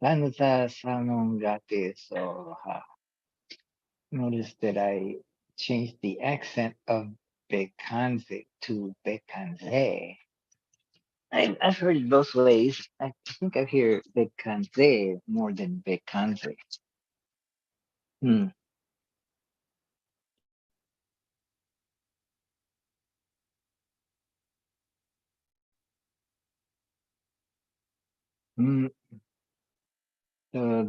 Lanza Samungati Soha. Notice that I changed the accent of Bekanze to Bekanze. I've heard it both ways. I think I hear Bekanze more than Bekanze. Hmm. Hmm. So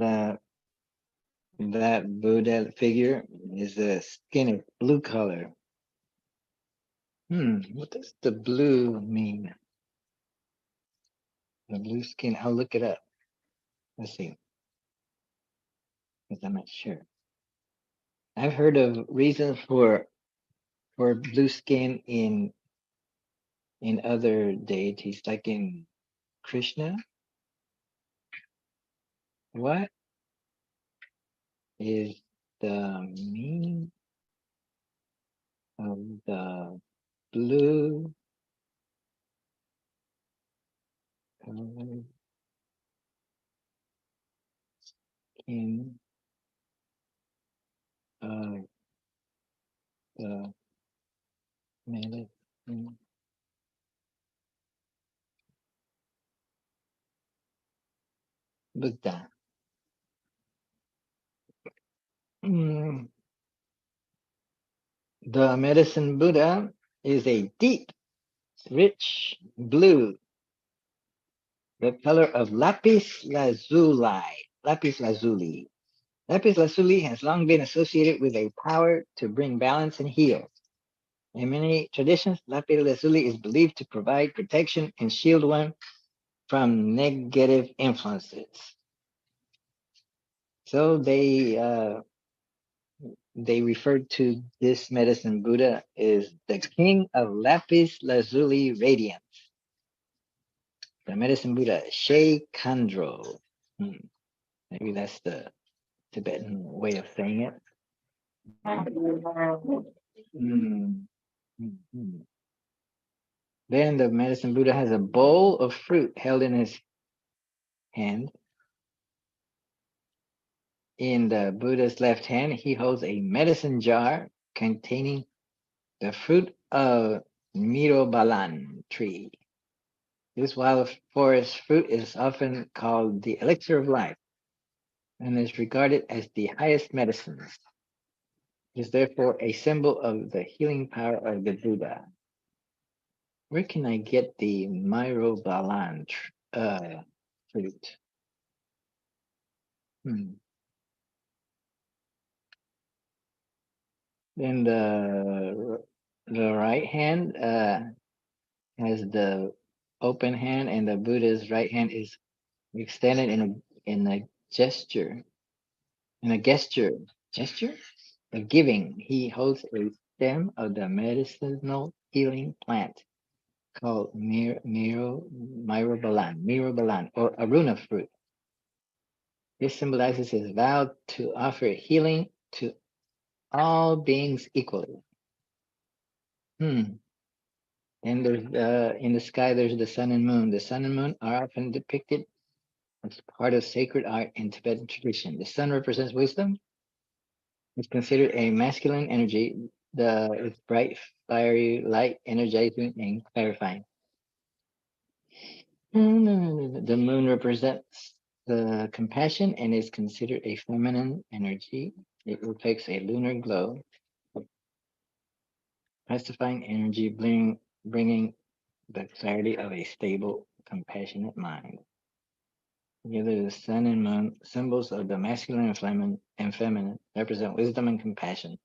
that Buddha figure is a skin of blue color. What does the blue mean? The blue skin, I'll look it up. Let's see. Because I'm not sure. I've heard of reasons for blue skin in other deities, like in Krishna. What is the meaning of the blue colored skin of the medicine Buddha? The medicine Buddha is a deep, rich blue, the color of lapis lazuli. Lapis lazuli. Lapis lazuli has long been associated with a power to bring balance and heal. In many traditions, lapis lazuli is believed to provide protection and shield one from negative influences. So they referred to this medicine Buddha as the king of lapis lazuli radiance. The medicine Buddha, She Khandro. Maybe that's the Tibetan way of saying it. Then the medicine Buddha has a bowl of fruit held in his hand. In the Buddha's left hand, he holds a medicine jar containing the fruit of Mirobalan tree. This wild forest fruit is often called the elixir of life and is regarded as the highest medicine. It is therefore a symbol of the healing power of the Buddha. Where can I get the Mirobalan fruit? Then the right hand has the open hand, and the Buddha's right hand is extended in a gesture of giving. He holds a stem of the medicinal healing plant called Mirobalan, or Aruna fruit. This symbolizes his vow to offer healing to all beings equally. And there's in the sky, there's the sun and moon. The sun and moon are often depicted as part of sacred art in Tibetan tradition. The sun represents wisdom. It's considered a masculine energy. It's bright, fiery, light, energizing, and clarifying. The moon represents the compassion and is considered a feminine energy. It reflects a lunar glow, pacifying energy, bringing the clarity of a stable, compassionate mind. Together, the sun and moon, symbols of the masculine and feminine, represent wisdom and compassion,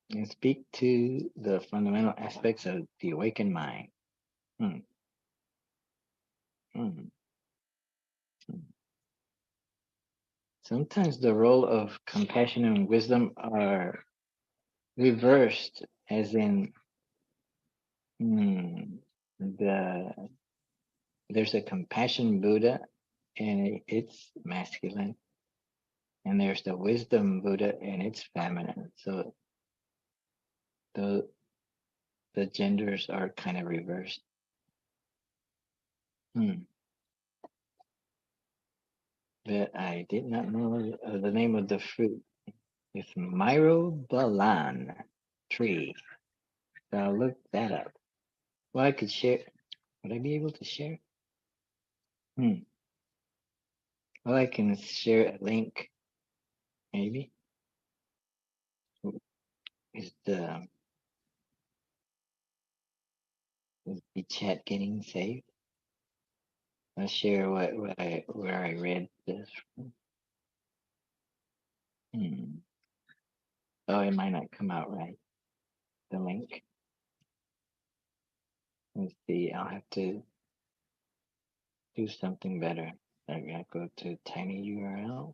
and speak to the fundamental aspects of the awakened mind. Hmm. Hmm. Sometimes the role of compassion and wisdom are reversed, as in there's a compassion Buddha and it's masculine, and there's the wisdom Buddha and it's feminine. So the genders are kind of reversed. But I did not know the name of the fruit. It's myrobalan tree. So I'll look that up. Well, I could share. Would I be able to share? Well, I can share a link, maybe. Is the chat getting saved? I'll share where I read this from. Oh, it might not come out right. The link. Let's see. I'll have to do something better. I gotta go to tiny URL.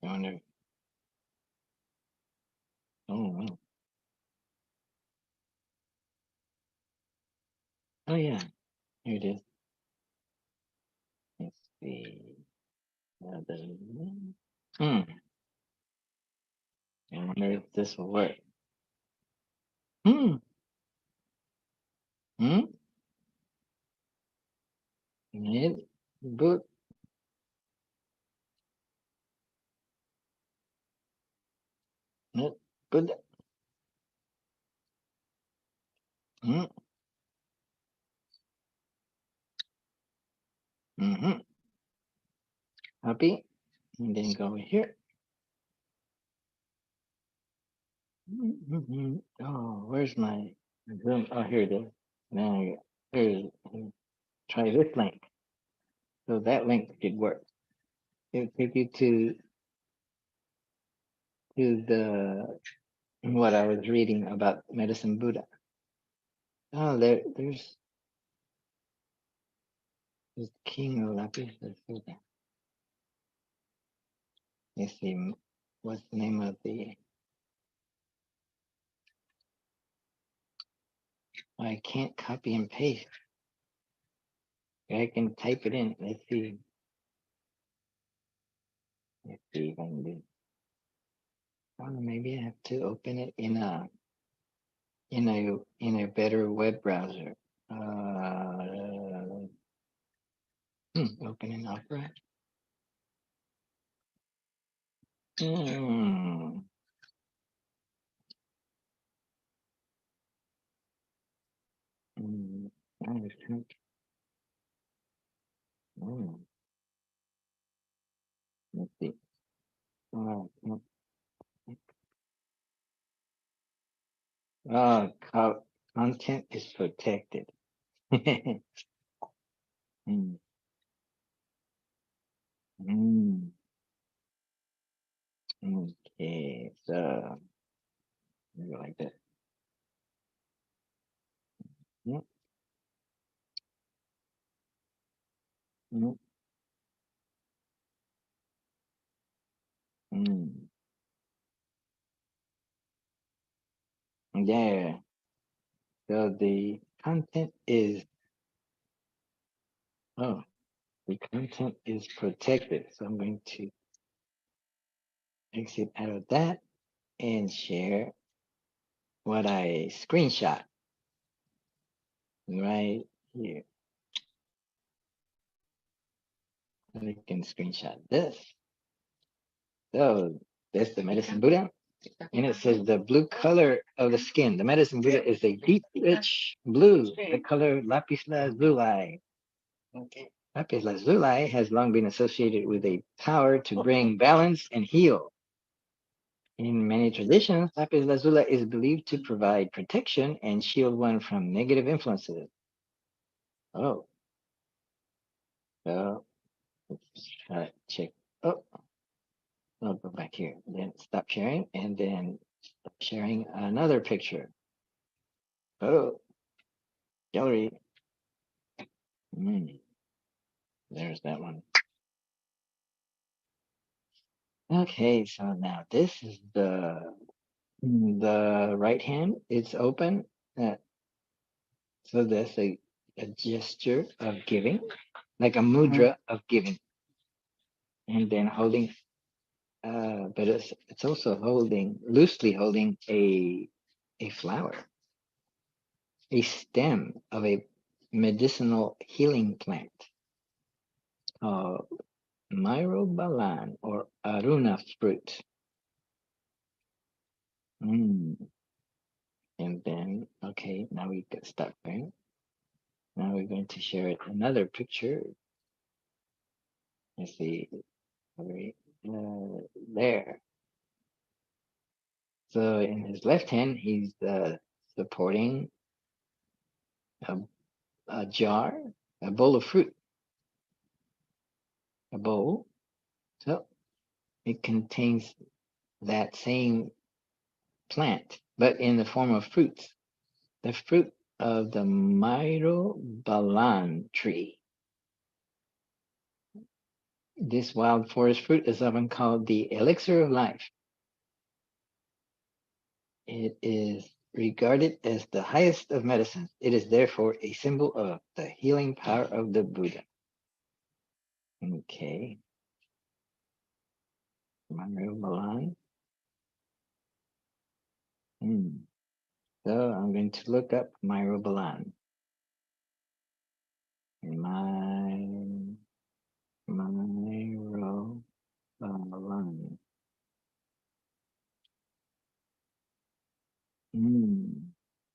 I wonder. Oh, wow. Oh, yeah. Here it is. Let's see. I wonder if this will work. It, boot. It, boot. Copy. And then go over here. Oh, where's my Zoom? Oh, here it is. Now, here's, try this link. So that link should work. It'll take you to the what I was reading about Medicine Buddha. Oh, there's King of Lapis. Let's see, what's the name of the? I can't copy and paste. I can type it in. Let's see. Let's see if I can do. Oh, maybe I have to open it in a better web browser. Open in Opera. Let's see. Content is protected. It's maybe like that. Yep. Yep. Mm. Yeah. So the content is oh, the content is protected. So I'm going to exit out of that and share what I screenshot right here. I can screenshot this. So that's the medicine Buddha. And it says the blue color of the skin. The medicine Buddha is a deep, rich blue, the color lapis lazuli. Okay. Lapis lazuli has long been associated with a power to bring balance and heal. In many traditions, lapis lazuli is believed to provide protection and shield one from negative influences. Oh, so let's try to check. Oh, I'll go back here. Then stop sharing and then stop sharing another picture. Oh, gallery. There's that one. Okay, so now this is the right hand. It's open. So that's a gesture of giving, like a mudra of giving, and then holding. But it's also loosely holding a flower, a stem of a medicinal healing plant called myrobalan or aruna fruit. And then, okay, now we can start there. Now we're going to share another picture. Let's see, there. So in his left hand, he's supporting a jar, a bowl of fruit, a bowl. So it contains that same plant, but in the form of fruits. The fruit of the myrobalan tree. This wild forest fruit is often called the elixir of life. It is regarded as the highest of medicines. It is therefore a symbol of the healing power of the Buddha. Okay. Myrobalan. So I'm going to look up myrobalan. Myrobalan.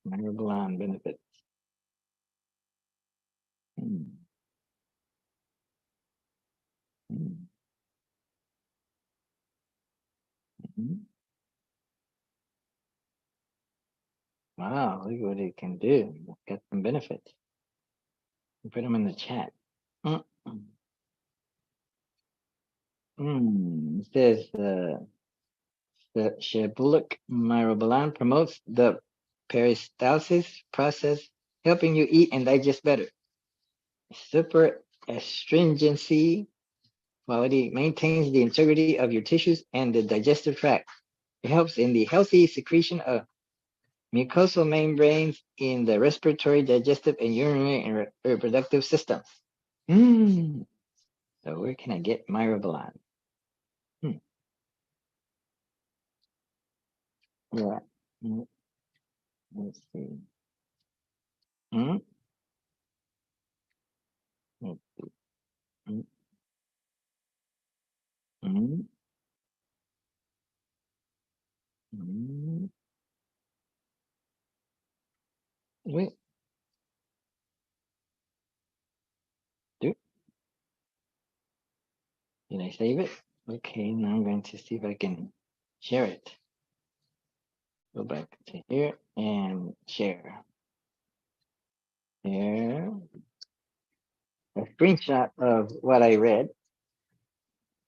Myrobalan benefits. Wow, look what it can do. Got some benefits. Put them in the chat. It says the Shebulak myrobalan promotes the peristalsis process, helping you eat and digest better. Super astringency quality maintains the integrity of your tissues and the digestive tract. It helps in the healthy secretion of mucosal membranes in the respiratory, digestive, and urinary and reproductive systems. So where can I get myrobalan? Yeah. Let's see. Let's see. Wait. Did I save it? Okay, now I'm going to see if I can share it. Go back to here and share. Share. A screenshot of what I read.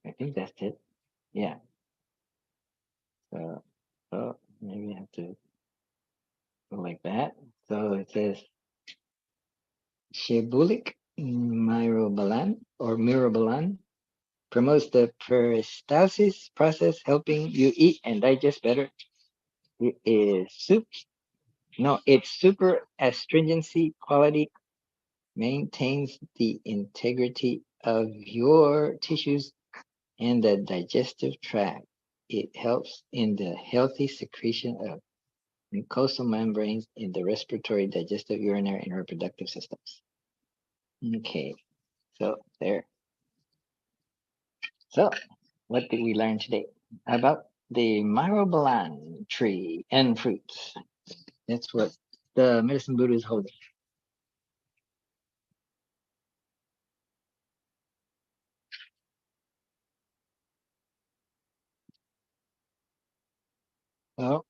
I think that's it. Yeah. So maybe I have to go like that. So it says Shebulic myrobalan or mirobalan promotes the peristalsis process, helping you eat and digest better. It is its super astringency quality maintains the integrity of your tissues and the digestive tract. It helps in the healthy secretion of mucosal membranes in the respiratory, digestive, urinary, and reproductive systems. Okay, so there. So, what did we learn today about the myrobalan tree and fruits? That's what the medicine Buddha is holding. Well,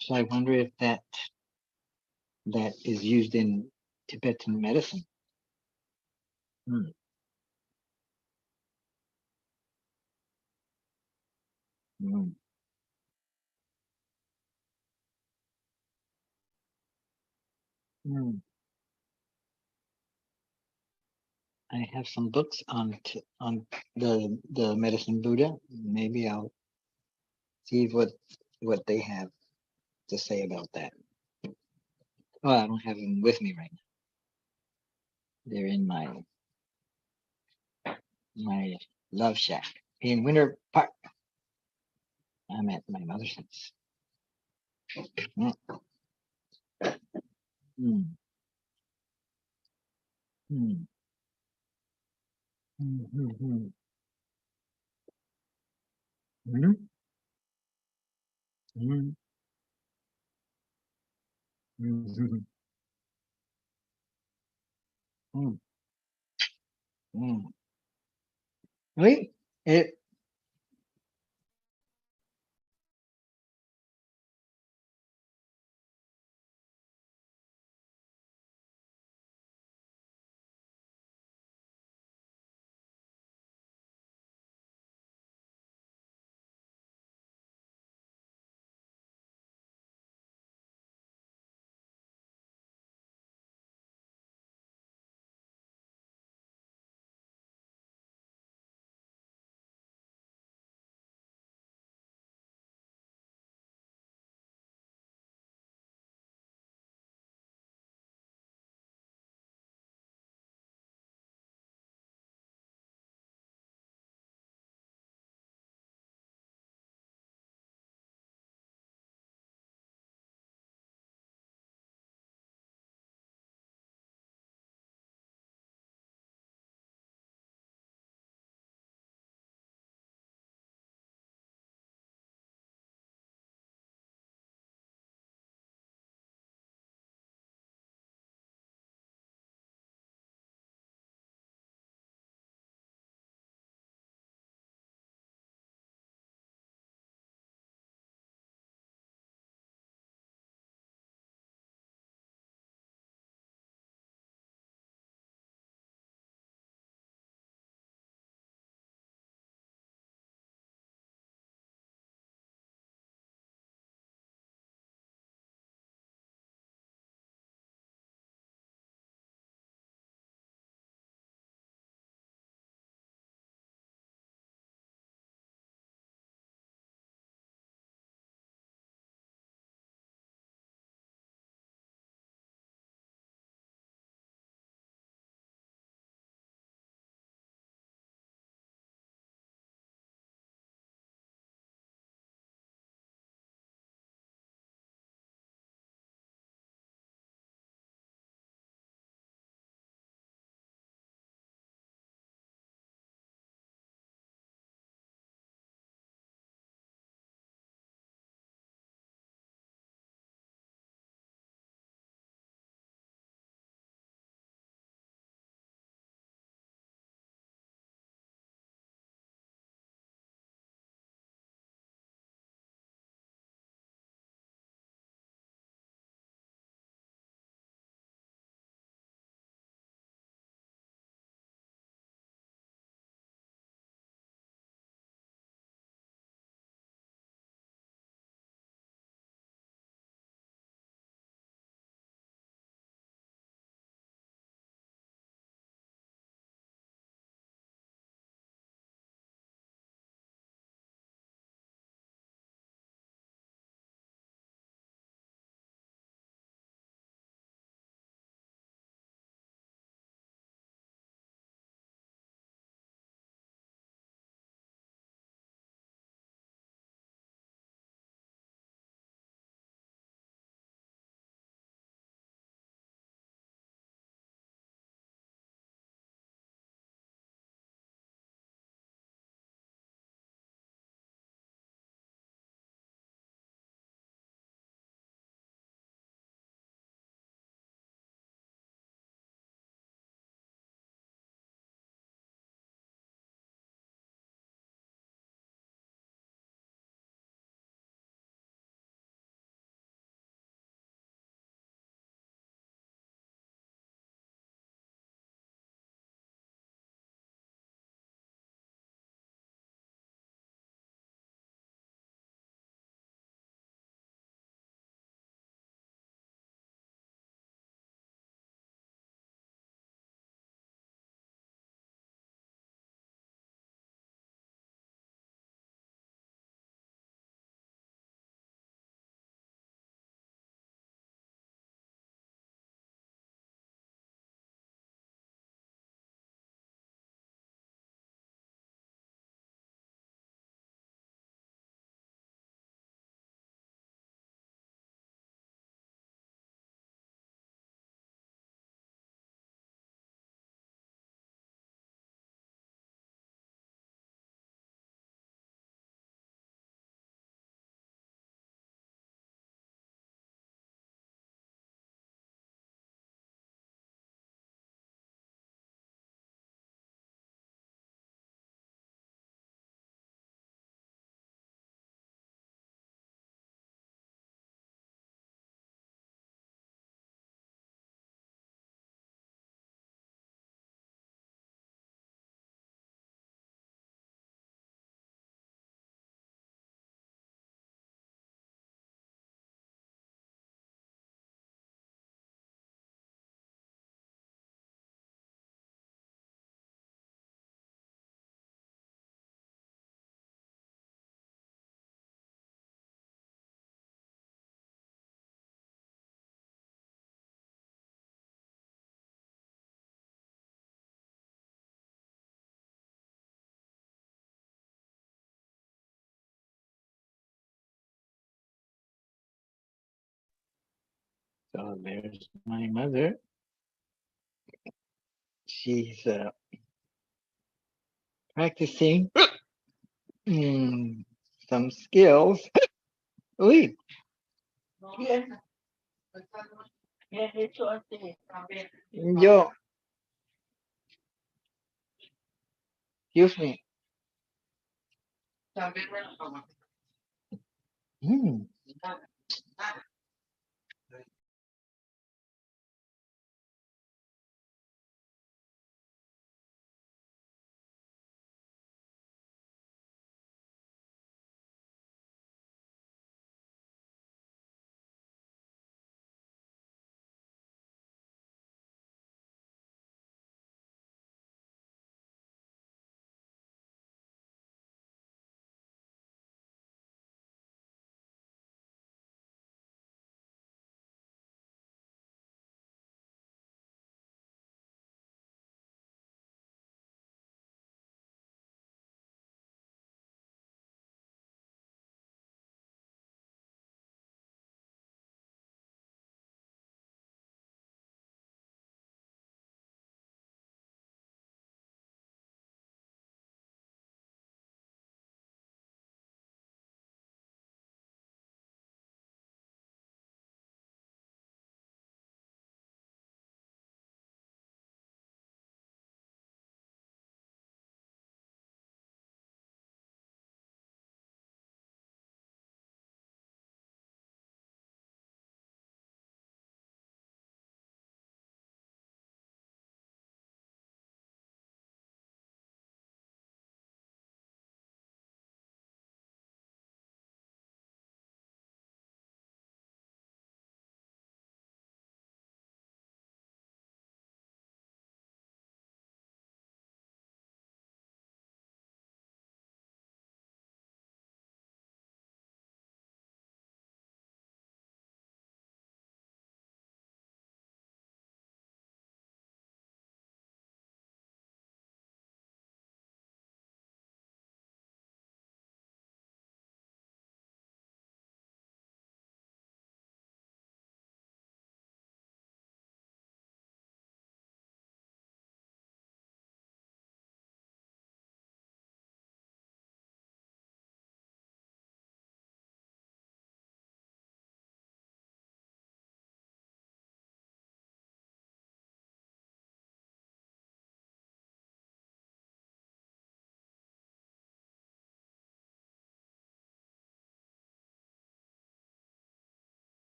so I wonder if that is used in Tibetan medicine. Hmm. Hmm. Hmm. I have some books on the medicine Buddha. Maybe I'll see what they have to say about that. Oh, I don't have them with me right now. They're in my love shack in Winter Park. I'm at my mother's house. Mm. Mm. Mm. Mm. Mm. Mm. Mm. Mm. Mm. Mm. Oui, it So there's my mother. She's practicing some skills. Uy, yo, excuse me. Mm.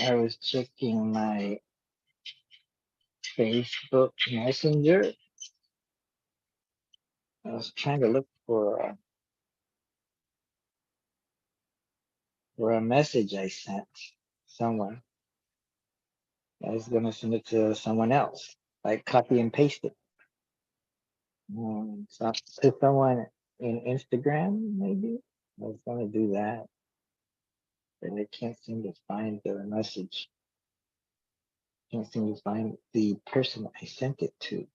I was checking my Facebook Messenger. I was trying to look for a message I sent someone. I was gonna send it to someone else, like copy and paste it. So to someone in Instagram, maybe. I was gonna do that, but I can't seem to find the message. Can't seem to find the person I sent it to.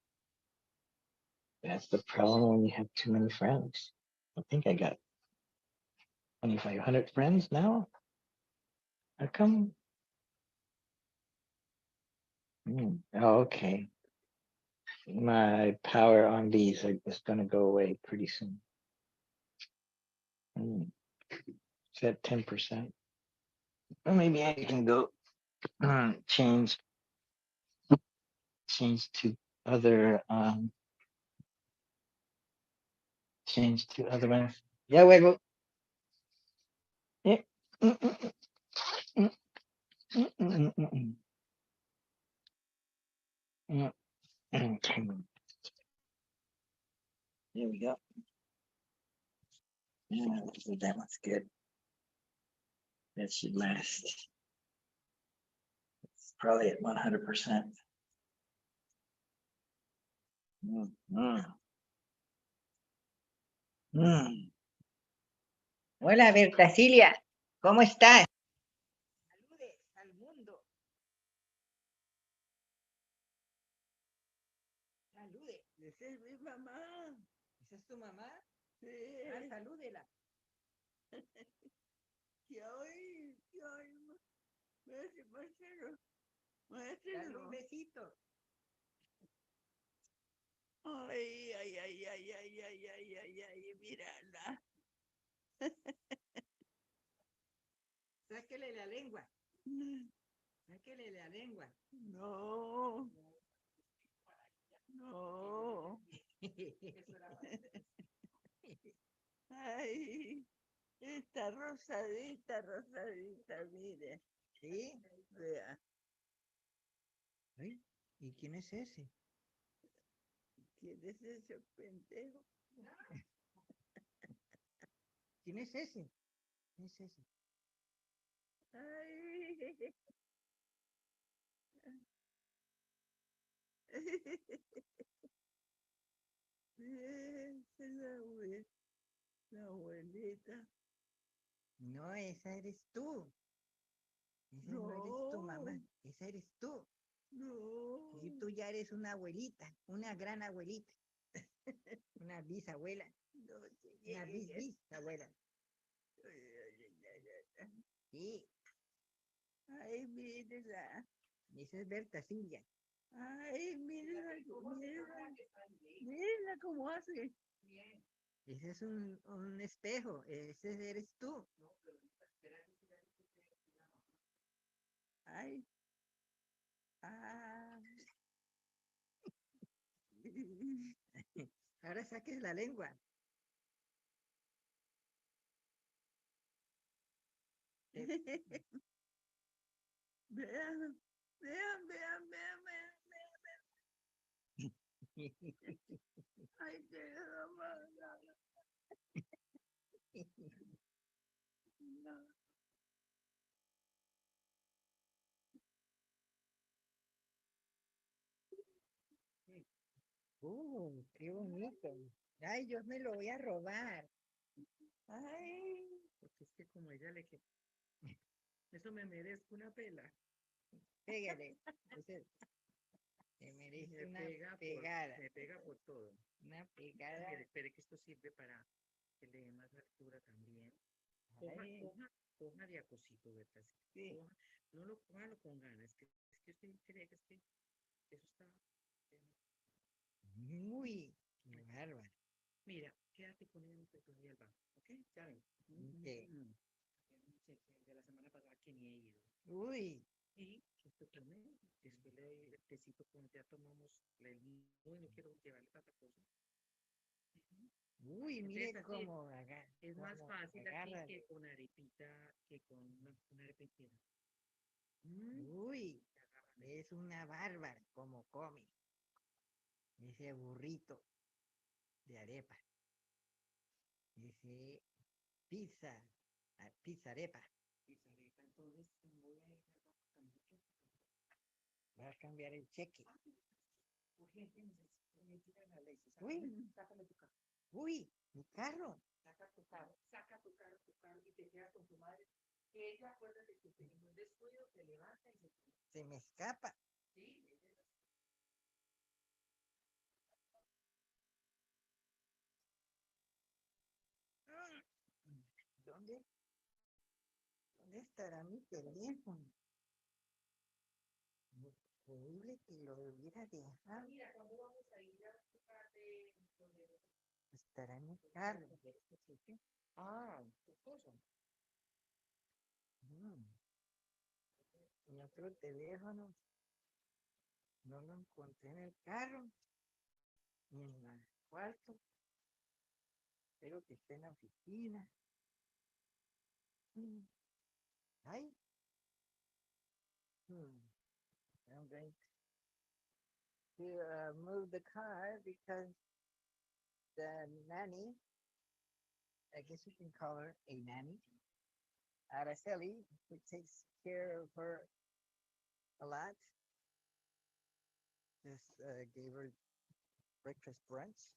That's the problem when you have too many friends. I think I got 2,500 friends now. How come? Oh, okay. My power on these is gonna go away pretty soon. It's at 10%. Well, maybe I can go change to other change to other ones. Yeah, wait. Yeah. Okay. There we go. Yeah, that one's good. That should last. It's probably at 100%. Hola, Bertasilia, ¿cómo estás? Saludes al mundo. Salude. Esa es mi mamá. ¿Esa es tu mamá? Sí. Ah, salúdela. Dale un besito. Ay, mírala. Sáquele la lengua. Sáquele la lengua. No. No. Ay, está rosadita, mire. ¿Sí? Vea. Ay, ¿y quién es ese? ¿Quién es ese pendejo? ¿Quién es ese? ¿Quién es ese? Ay. Esa es la abuelita. No, esa eres tú. Esa no eres tu mamá, esa eres tú. No. Y tú ya eres una abuelita, una gran abuelita. Una bisabuela. No, una bisabuela. Sí. Ay, mírala. Esa es Berta Silvia. Ay, mírala, mírala cómo hace. Ese es un espejo, ese eres tú. Ay. Ah. Ahora saques la lengua. Vean. Ay, qué no. Qué bonito. Ay, yo me lo voy a robar. Ay. Porque es que como ella le que eso me merezco una pela. Pégale. Me merece una pegada. Me pega por todo. Una pegada. Mire, espere que esto sirve para que le dé más altura también. Coja diaposito, ¿verdad? Sí. No lo coja con ganas. Es que usted cree que eso está. Muy bárbaro. Mira, quédate con él y al banco, ¿ok? Ya ven. De la semana pasada que ni he ido. Uy. Y esto tomé, después le doy el tecito como ya tomamos el no quiero llevarle tanta cosa. Uy, mire cómo es más fácil aquí que con arepita, que con una arepita. Uy, es una bárbara como come ese burrito de arepa. Dice pizza, pizza arepa. Entonces voy a cambiar el cheque. Uy, mi carro. Saca tu carro y te quedas con tu madre. Ella, acuérdate que teniendo un descuido, te levanta y se me escapa. Sí. ¿Dónde? ¿Dónde estará mi teléfono? Increíble que lo hubiera dejado. Mira, cuando vamos a ir a estará en mi carro. Ah, qué cosa. Mi otro teléfono no lo encontré en el carro ni en el cuarto. Espero que esté en la oficina. Ay. I'm going to move the car because the nanny, I guess you can call her a nanny, Araceli, who takes care of her a lot, just gave her breakfast brunch,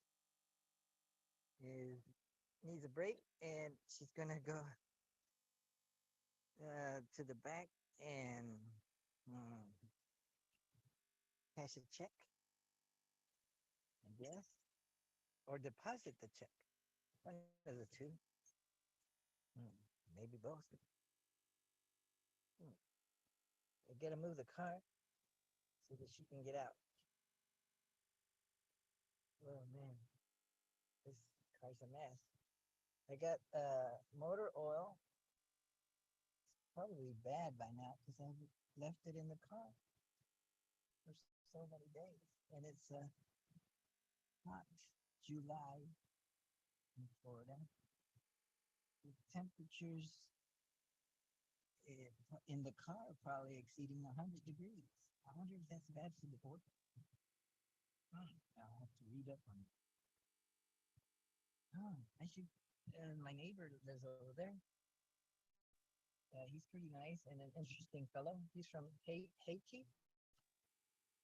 needs a break, and she's gonna go to the back and cash a check, I guess, or deposit the check. One of the two. Maybe both. I gotta move the car so that she can get out. Oh man, this car's a mess. I got motor oil. It's probably bad by now because I left it in the car for so many days, and it's hot July in Florida. The temperatures in the car are probably exceeding 100 degrees. I wonder if that's bad for the board. I'll have to read up on it. I should. My neighbor lives over there. He's pretty nice and an interesting fellow. He's from Haiti,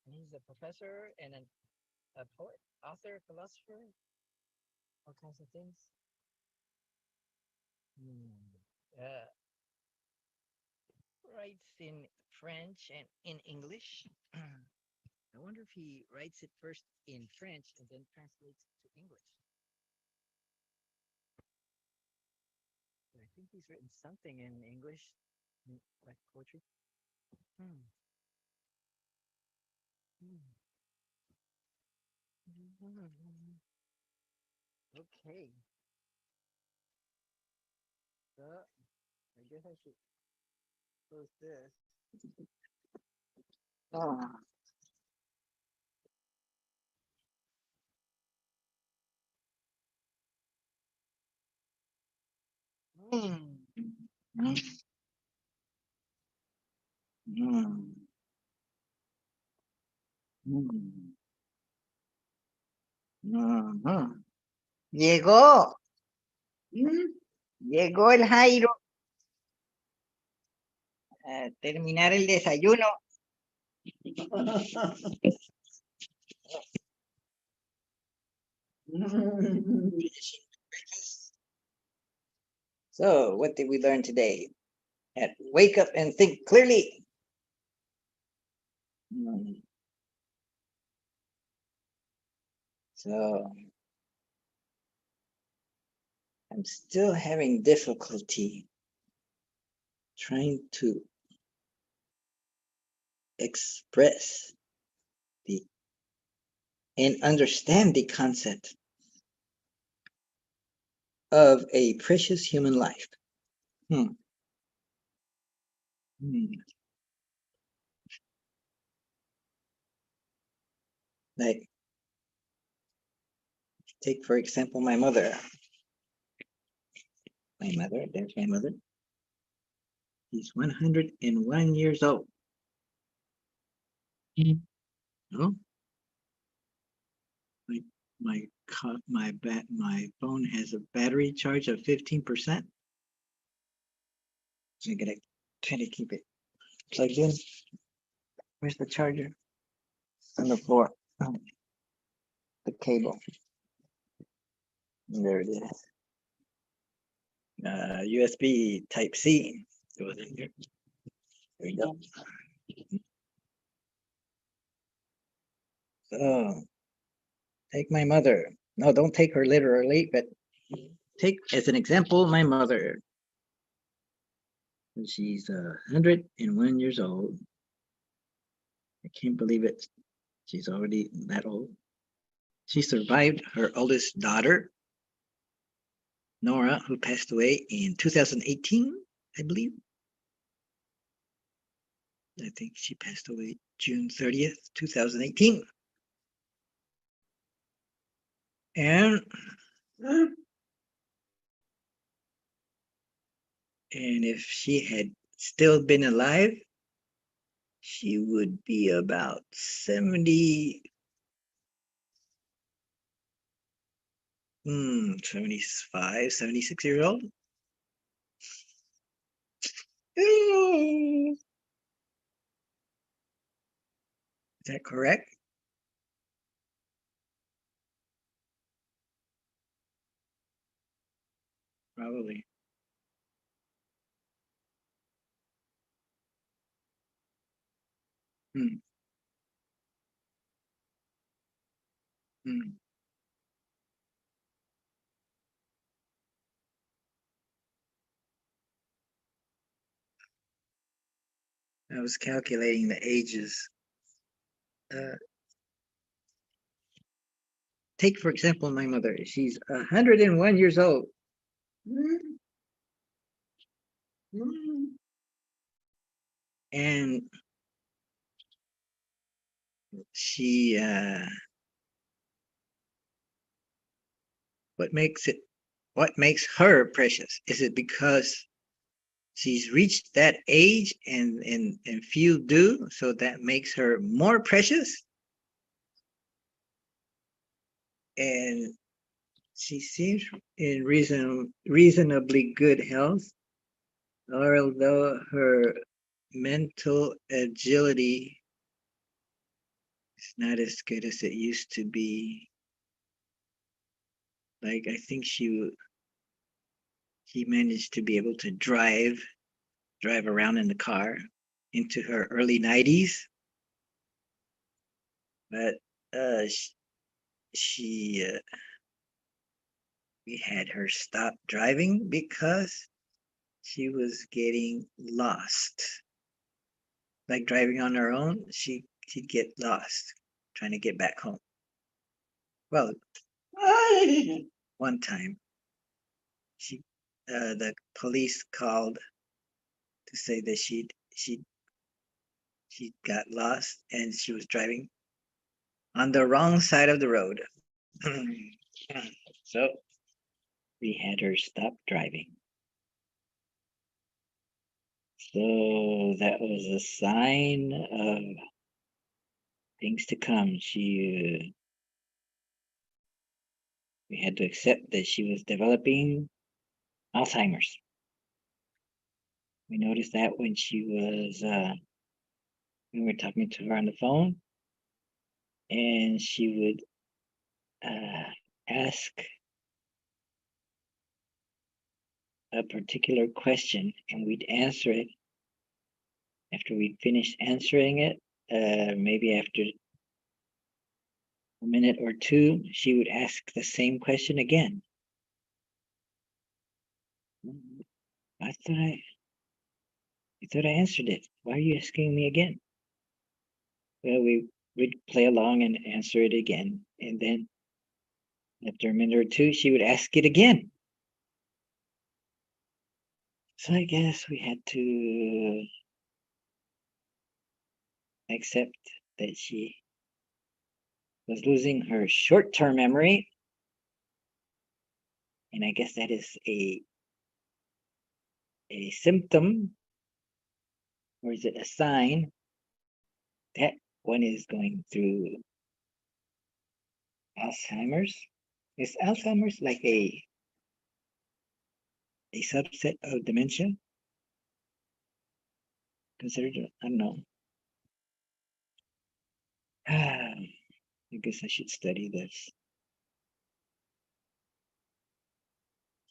and he's a professor and a poet, author, philosopher, all kinds of things. Writes in French and in English. I wonder if he writes it first in French and then translates it to English. I think he's written something in English, like poetry. Okay. So, I guess I should close this. Llegó. Llegó el Jairo a terminar el desayuno. So, what did we learn today? Wake up and think clearly. So, I'm still having difficulty trying to express and understand the concept of a precious human life. Like, take for example my mother. There's my mother. She's 101 years old. No. My phone has a battery charge of 15%. So I gotta try to keep it plugged in. Where's the charger? On the floor. Oh, the cable. There it is. USB Type C goes in here. There we go. So take my mother. No, don't take her literally, but take as an example my mother. She's 101 years old. I can't believe it. She's already that old. She survived her oldest daughter, Nora, who passed away in 2018, I believe. I think she passed away June 30th, 2018. And if she had still been alive, she would be about 75, 76 years old. Is that correct? Probably. Hmm. Hmm. I was calculating the ages. Take, for example, my mother. She's 101 years old. And she, what makes her precious? Is it because she's reached that age and few do, so that makes her more precious? And she seems in reasonably good health, although her mental agility is not as good as it used to be. Like, I think she managed to be able to drive around in the car into her early 90s. But we had her stop driving because she was getting lost. Like driving on her own, she'd get lost trying to get back home. Well, one time the police called to say that she got lost and she was driving on the wrong side of the road. So we had her stop driving. So that was a sign of things to come. We had to accept that she was developing Alzheimer's. We noticed that when we were talking to her on the phone, and she would ask a particular question and we'd answer it. After we'd finished answering it, maybe after a minute or two, she would ask the same question again. I thought I answered it. Why are you asking me again? Well, we'd play along and answer it again. And then after a minute or two, she would ask it again. So I guess we had to accept that she was losing her short-term memory. And I guess that is a symptom, or is it a sign that one is going through Alzheimer's. Is Alzheimer's like a subset of dementia? Considered, I don't know. I guess I should study this.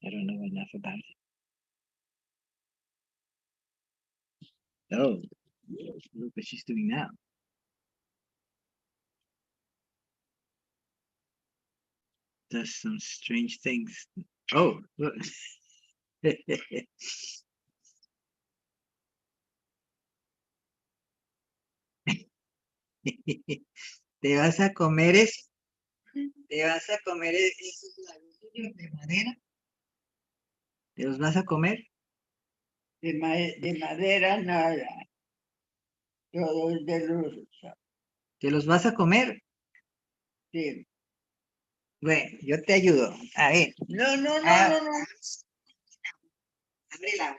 I don't know enough about it. Oh, look what she's doing now. Does some strange things. Oh, look. ¿Te vas a comer eso? ¿Te vas a comer esos ladrillos de madera? ¿Te los vas a comer? De madera nada. Todo es de luz. ¿Te los vas a comer? Sí. Bueno, yo te ayudo. A ver. No, no, no, no, no. Abre la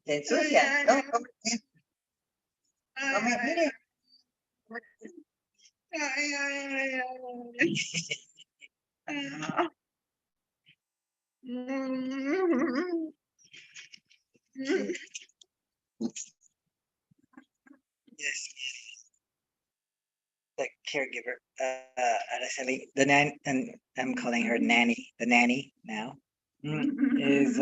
Te ensucia. No, come, mire. Yes. The caregiver, Araceli, the and I'm calling her nanny, the nanny now, is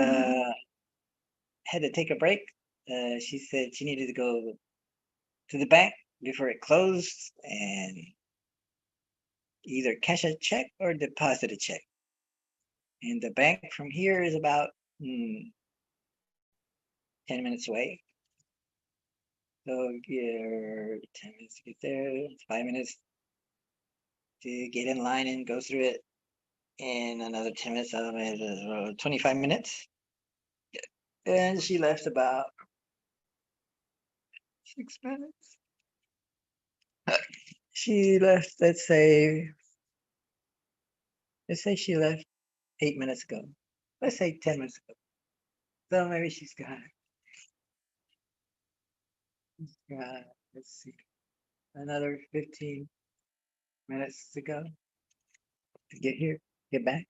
had to take a break. She said she needed to go to the bank before it closed and either cash a check or deposit a check. And the bank from here is about 10 minutes away. So you're 10 minutes to get there, 5 minutes to get in line and go through it, and another 10 minutes, 25 minutes. And she left about 6 minutes. She left, let's say she left 8 minutes ago. Let's say 10 minutes ago. So maybe she's got, let's see, another 15 minutes to go to get back.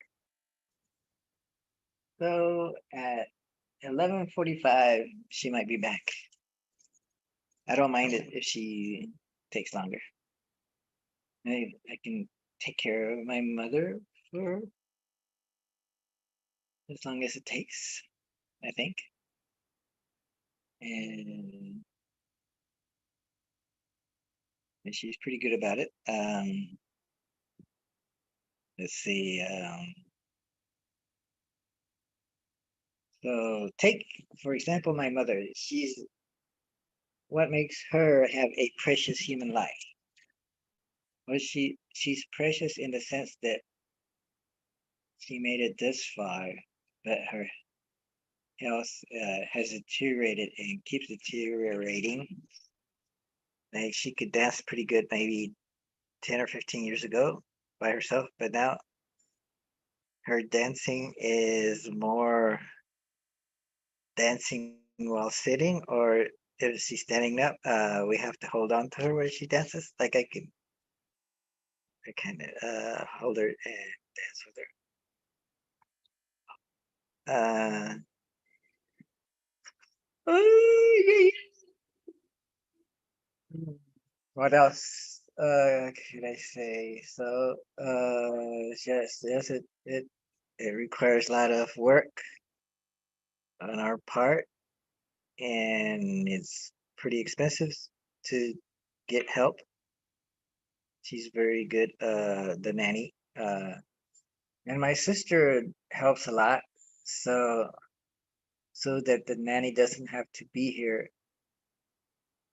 So at 11:45, she might be back. I don't mind it if she takes longer. I can take care of my mother for as long as it takes, I think. And she's pretty good about it. Let's see. So take, for example, my mother. What makes her have a precious human life? Well, she's precious in the sense that she made it this far, but her health has deteriorated and keeps deteriorating. Like she could dance pretty good maybe 10 or 15 years ago by herself, but now her dancing is more dancing while sitting, or if she's standing up, we have to hold on to her where she dances. Like I kind of hold her and dance with her. What else could I say? So yes, it requires a lot of work on our part, and it's pretty expensive to get help. She's very good, the nanny, and my sister helps a lot, so that the nanny doesn't have to be here,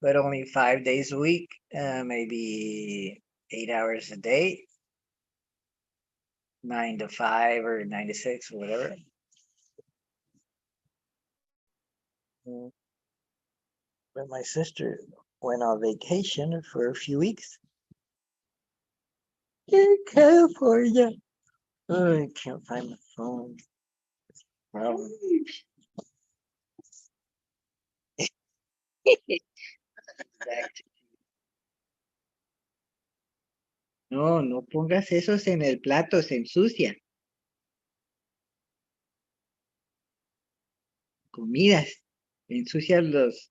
but only 5 days a week, maybe 8 hours a day, 9 to 5 or 9 to 6 or whatever. But my sister went on vacation for a few weeks in California. Oh, I can't find my phone. problem. No, no pongas esos en el plato, se ensucia. Comidas, ensucian los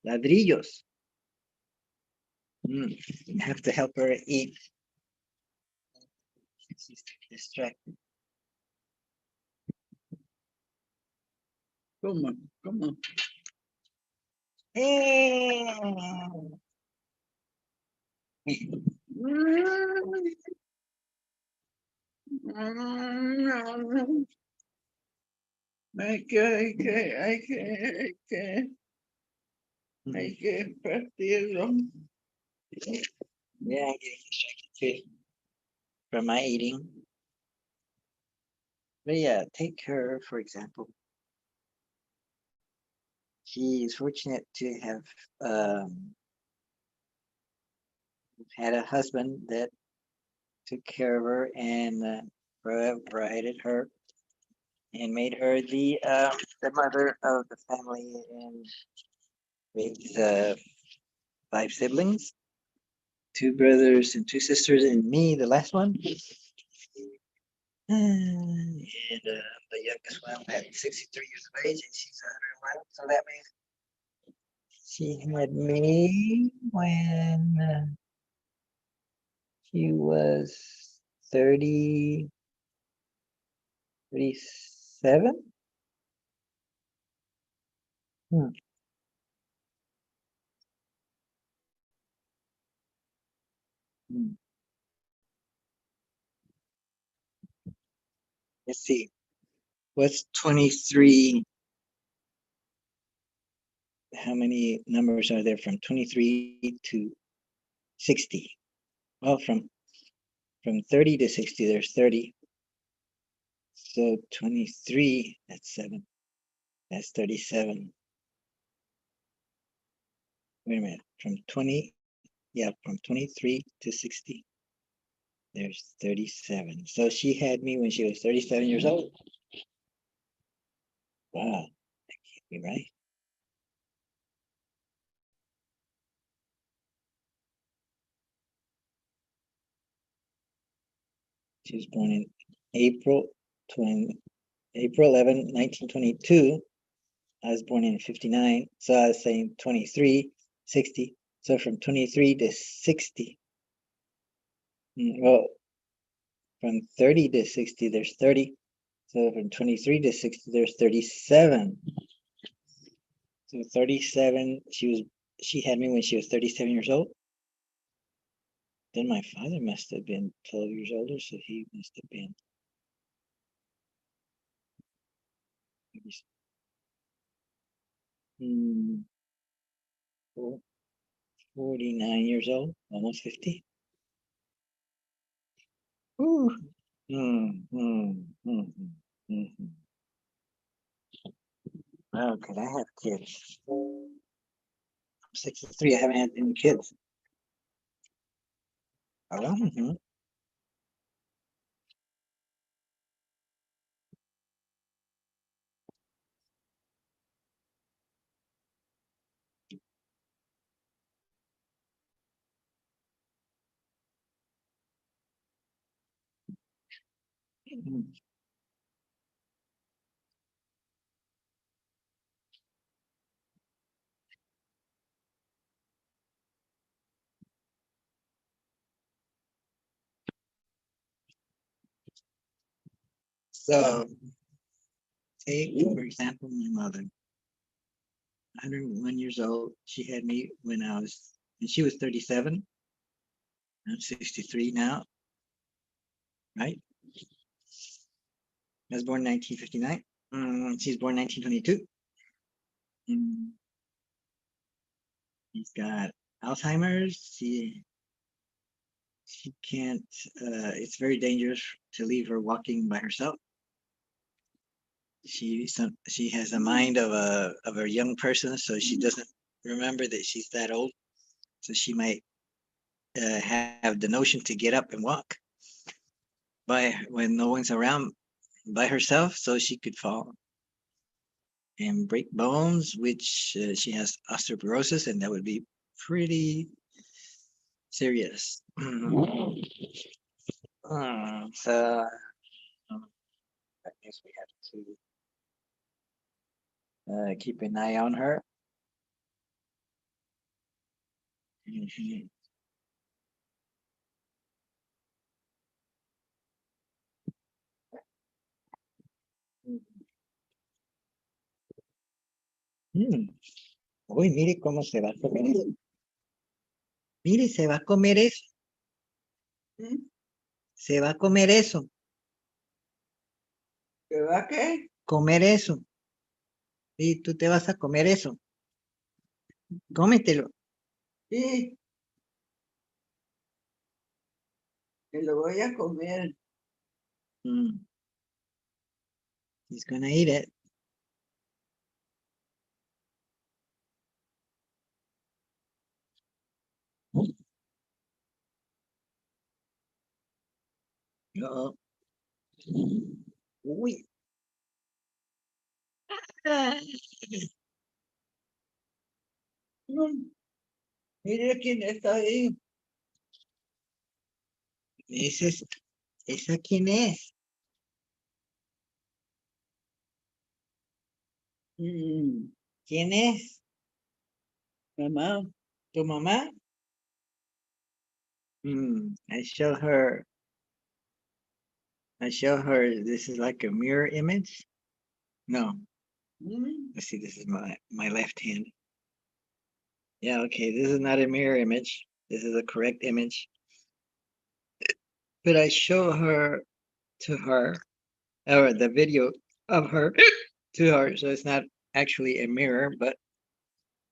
ladrillos. You have to help her eat. She's distracted. Come on, come on. I can't press the Yeah, I'm getting distracted too from my eating. But yeah, take her, for example. She is fortunate to have had a husband that took care of her and provided her and made her the mother of the family and with 5 siblings, 2 brothers and 2 sisters, and me, the last one. And the youngest one at 63 years of age, and she's 101. So that means she had me when she was 37. Let's see. What's 23? How many numbers are there from 23 to 60? Well, from 30 to 60, there's 30. So 23, that's 7. That's 37. Wait a minute. From 23 to 60. There's 37. So she had me when she was 37 years old. Wow, that can't be right. She was born in April 11, 1922. I was born in 59. So I was saying 23, 60. So from 23 to 60. Well, from 30 to 60, there's 30. So from 23 to 60, there's 37. So 37, she had me when she was 37 years old. Then my father must have been 12 years older, so he must have been 49 years old, almost 50. Ooh. Oh, could I have kids? I'm 63, I haven't had any kids. Oh, So, take, for example, my mother, 101 years old. She had me when she was 37. I'm 63 now, right? I was born in 1959. She's born 1922. She's got Alzheimer's. She can't, it's very dangerous to leave her walking by herself. She has a mind of a young person, so she doesn't remember that she's that old. So she might have the notion to get up and walk when no one's around by herself, so she could fall. and break bones, which she has osteoporosis, and that would be pretty serious. So I guess we have to keep an eye on her. Mhm. Mm. Uy, mire cómo se va a comer eso. Mire, se va a comer eso. Se va a comer eso. ¿Se va a qué? Comer eso. Y tú te vas a comer eso. Cómetelo. Sí. Me lo voy a comer. He's gonna eat it. Uh-oh. Uy. Ah. Mire quién está ahí. ¿Esa quién es? ¿Quién es? Mamá. ¿Tu mamá? I show her this is like a mirror image. No. Let's see, this is my left hand. Yeah, okay, this is not a mirror image. This is a correct image. But I show her to her, or the video of her to her, so it's not actually a mirror, but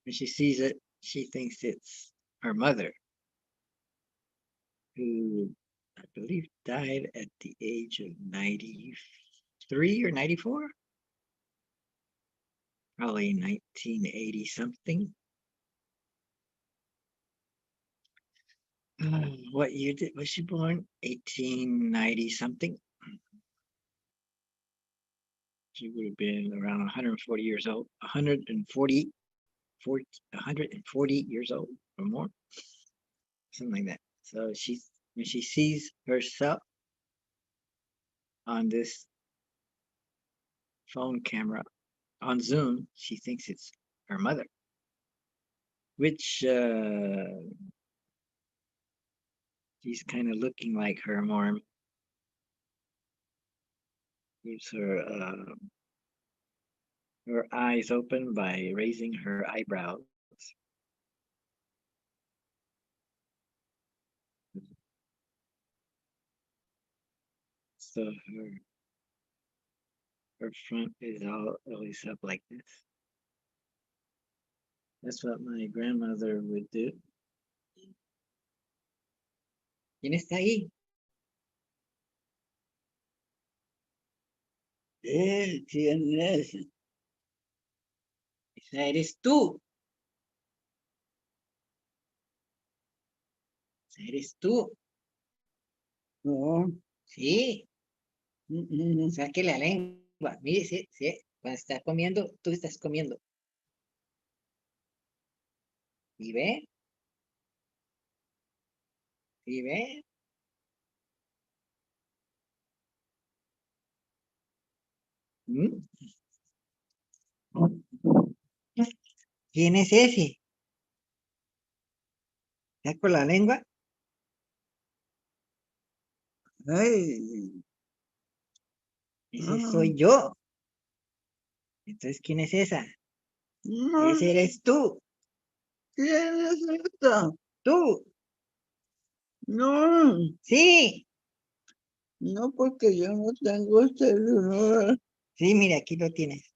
when she sees it, she thinks it's her mother, who I believe died at the age of 93 or 94. Probably 1980 something. What year was she born? 1890 something. She would have been around 140 years old, 140 years old or more, something like that. So when she sees herself on this phone camera on Zoom, she thinks it's her mother, which she's kind of looking like her more. Keeps her eyes open by raising her eyebrows. So her front is always up like this. That's what my grandmother would do. ¿Quién está ahí? ¿Quién es? Esa eres tú. Esa eres tú. No. Sí. Saque la lengua. Mire, sí, sí. Cuando está comiendo, tú estás comiendo. ¿Y ve? ¿Y ve? ¿Quién es ese? ¿Saco la lengua? Ay. Ese soy yo. Entonces, ¿quién es esa? Ese eres tú. ¿Quién es esta? Tú. No. Sí. No, porque yo no tengo celular. Sí, mira, aquí lo tienes.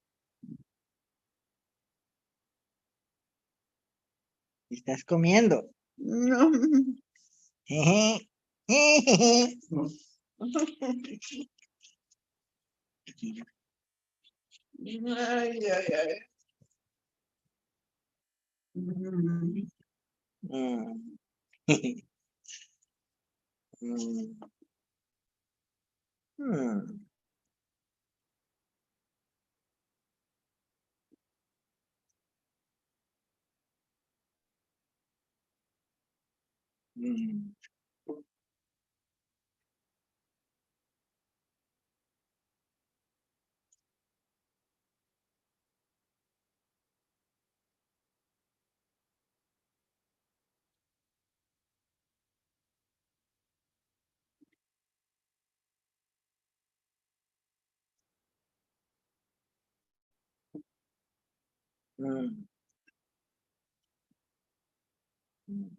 Estás comiendo. No. Jeje. Jejeje. Ay, ay, ay. Mm. Mm. Hmm. Mm. Mm. Mm.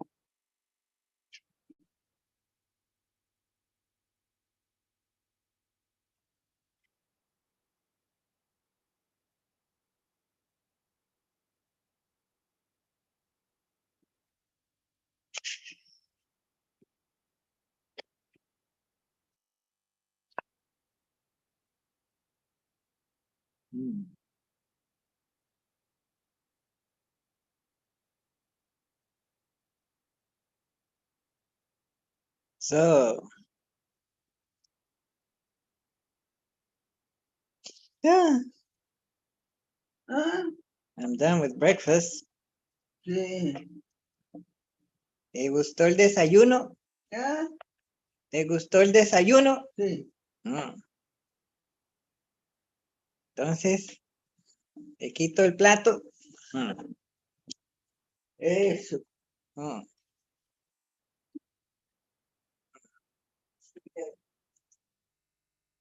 Mm. So, yeah, I'm done with breakfast. Sí. ¿Te gustó el desayuno? ¿Te gustó el desayuno? Sí. Entonces, te quito el plato. Eso. Mm.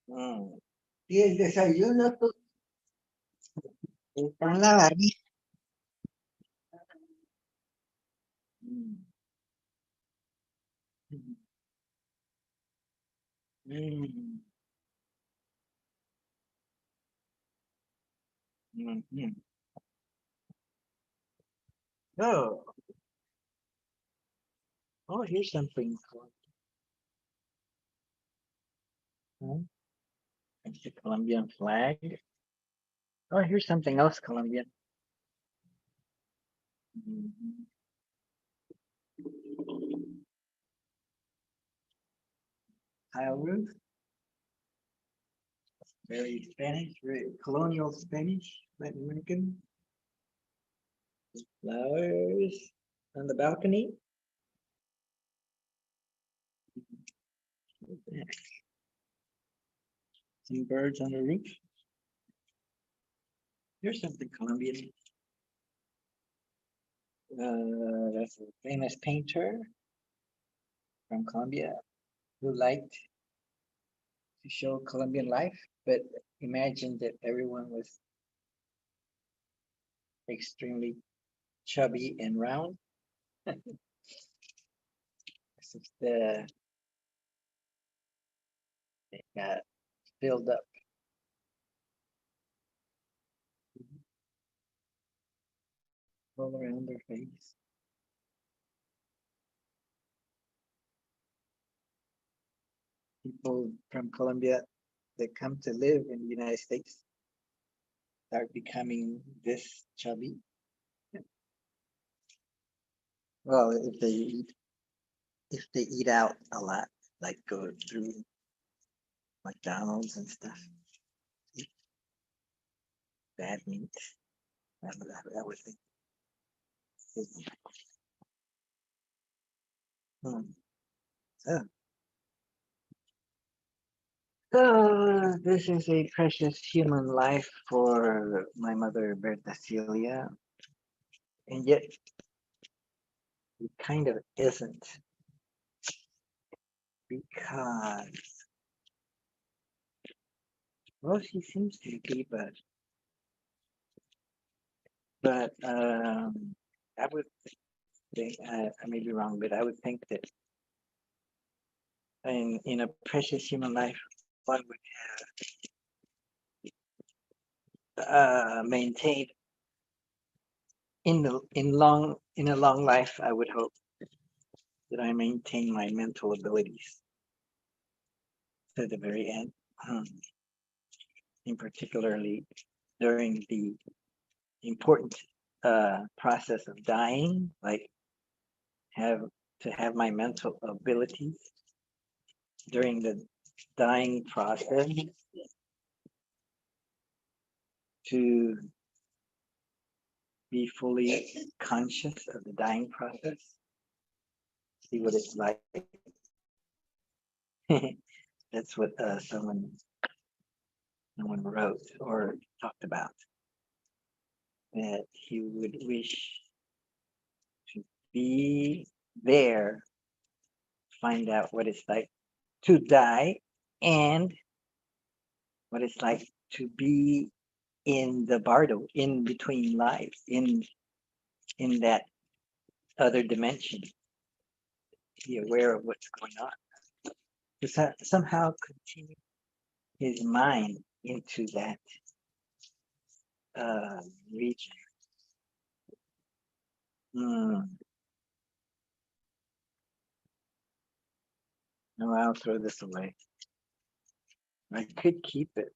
Mm. Y el desayuno está en la barriga. Mm. Mm. Mm. Oh, oh, here's something cool. It's the Colombian flag. Oh, here's something else Colombian. Mhm. Tile roof. Very Spanish, very colonial Spanish, Latin American. Flowers on the balcony. Some birds on the roof. Here's something Colombian. That's a famous painter from Colombia who liked to show Colombian life, but imagined that everyone was extremely chubby and round. This is it got filled up. All around their face. People from Colombia that come to live in the United States start becoming this chubby. Well, if they eat out a lot, like go through McDonald's and stuff, eat bad meat. I would think. So, this is a precious human life for my mother, Berta Celia, and yet it kind of isn't, because, well, she seems to be, but I would think, I may be wrong, but I would think that in a precious human life, one would have maintained in a long life. I would hope that I maintain my mental abilities to the very end, in particularly during the important process of dying, like have my mental abilities during the dying process to be fully conscious of the dying process, see what it's like. That's what someone wrote or talked about. That he would wish to be there, find out what it's like to die, and what it's like to be in the bardo, in between lives, in that other dimension. Be aware of what's going on. To somehow continue his mind into that region. No, I'll throw this away. I could keep it.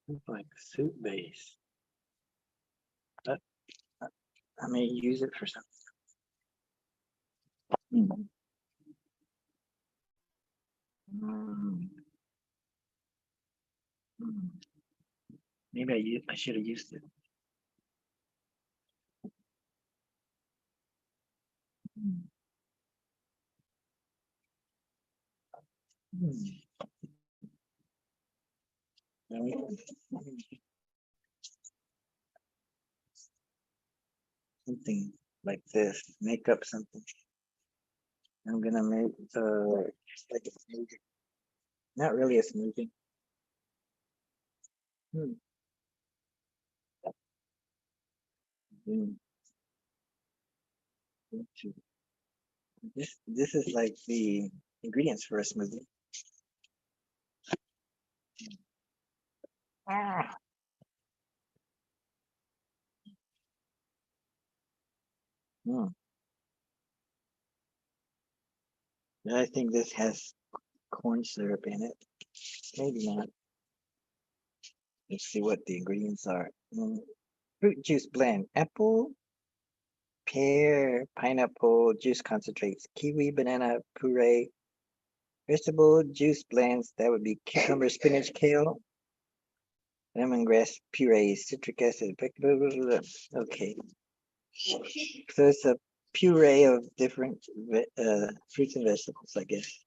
It's like soup base. But I may use it for something. Maybe I should have used it. Something like this. Make up something. I'm gonna make like a smoothie. Not really a smoothie. This is like the ingredients for a smoothie. I think this has corn syrup in it. Maybe not. Let's see what the ingredients are. Fruit juice blend: apple, pear, pineapple juice concentrates, kiwi, banana puree, vegetable juice blends. That would be cucumber, spinach, kale, lemongrass puree, citric acid. Blah, blah, blah, blah. Okay. So it's a puree of different fruits and vegetables, I guess.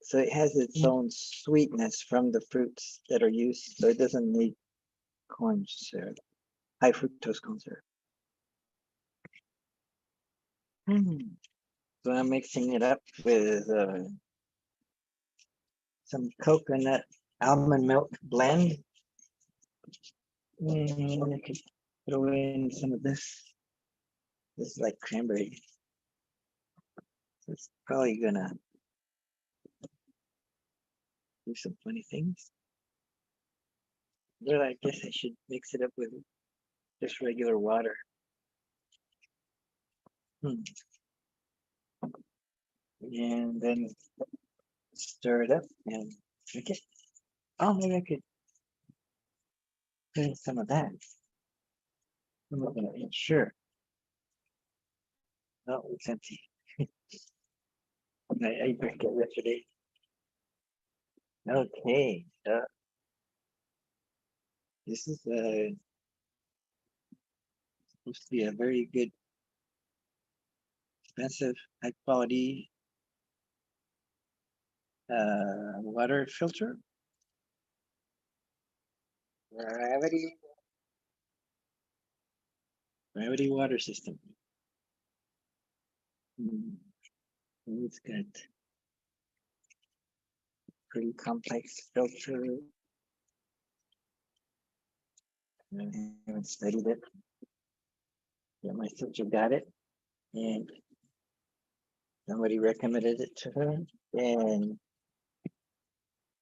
So it has its own sweetness from the fruits that are used, so it doesn't need corn syrup, high fructose corn syrup. So I'm mixing it up with some coconut almond milk blend. I could throw in some of this. This is like cranberry. So it's probably gonna do some funny things. But I guess I should mix it up with just regular water. And then stir it up and drink it. Oh, maybe I could put in some of that. I'm not gonna ensure. No, it's empty. I drank it yesterday. Okay. This is supposed to be a very good, expensive, high quality water filter. Gravity water system. It's got pretty complex filter. I haven't studied it. Yeah, my sister got it, and somebody recommended it to her, and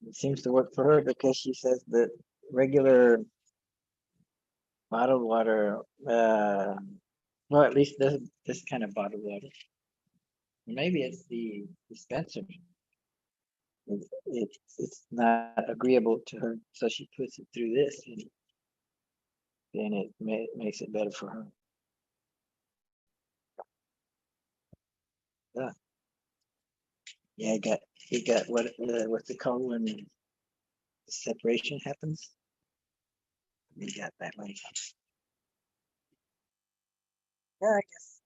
it seems to work for her because she says that regular bottled water, well, at least this kind of bottled water. Maybe it's the dispenser. It's not agreeable to her, so she puts it through this, and then it makes it better for her. Yeah, it got what's it called when the separation happens? We got that way. Yeah, I guess.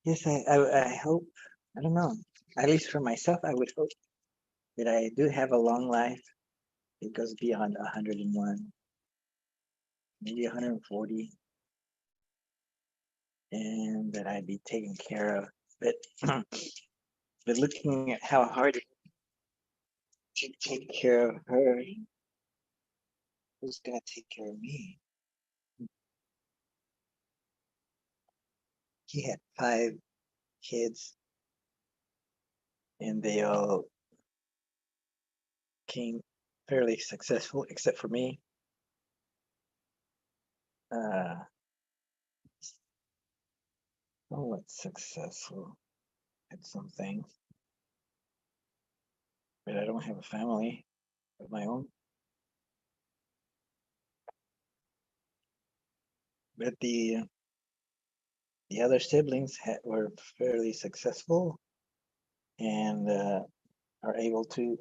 Yes, I hope. I don't know. At least for myself, I would hope that I do have a long life. It goes beyond 101, maybe 140, and that I'd be taken care of. But but looking at how hard it is to take care of her, who's gonna take care of me? He had 5 kids, and they all came fairly successful, except for me. Uh, somewhat successful at some things, but I don't have a family of my own. But the other siblings were fairly successful and are able to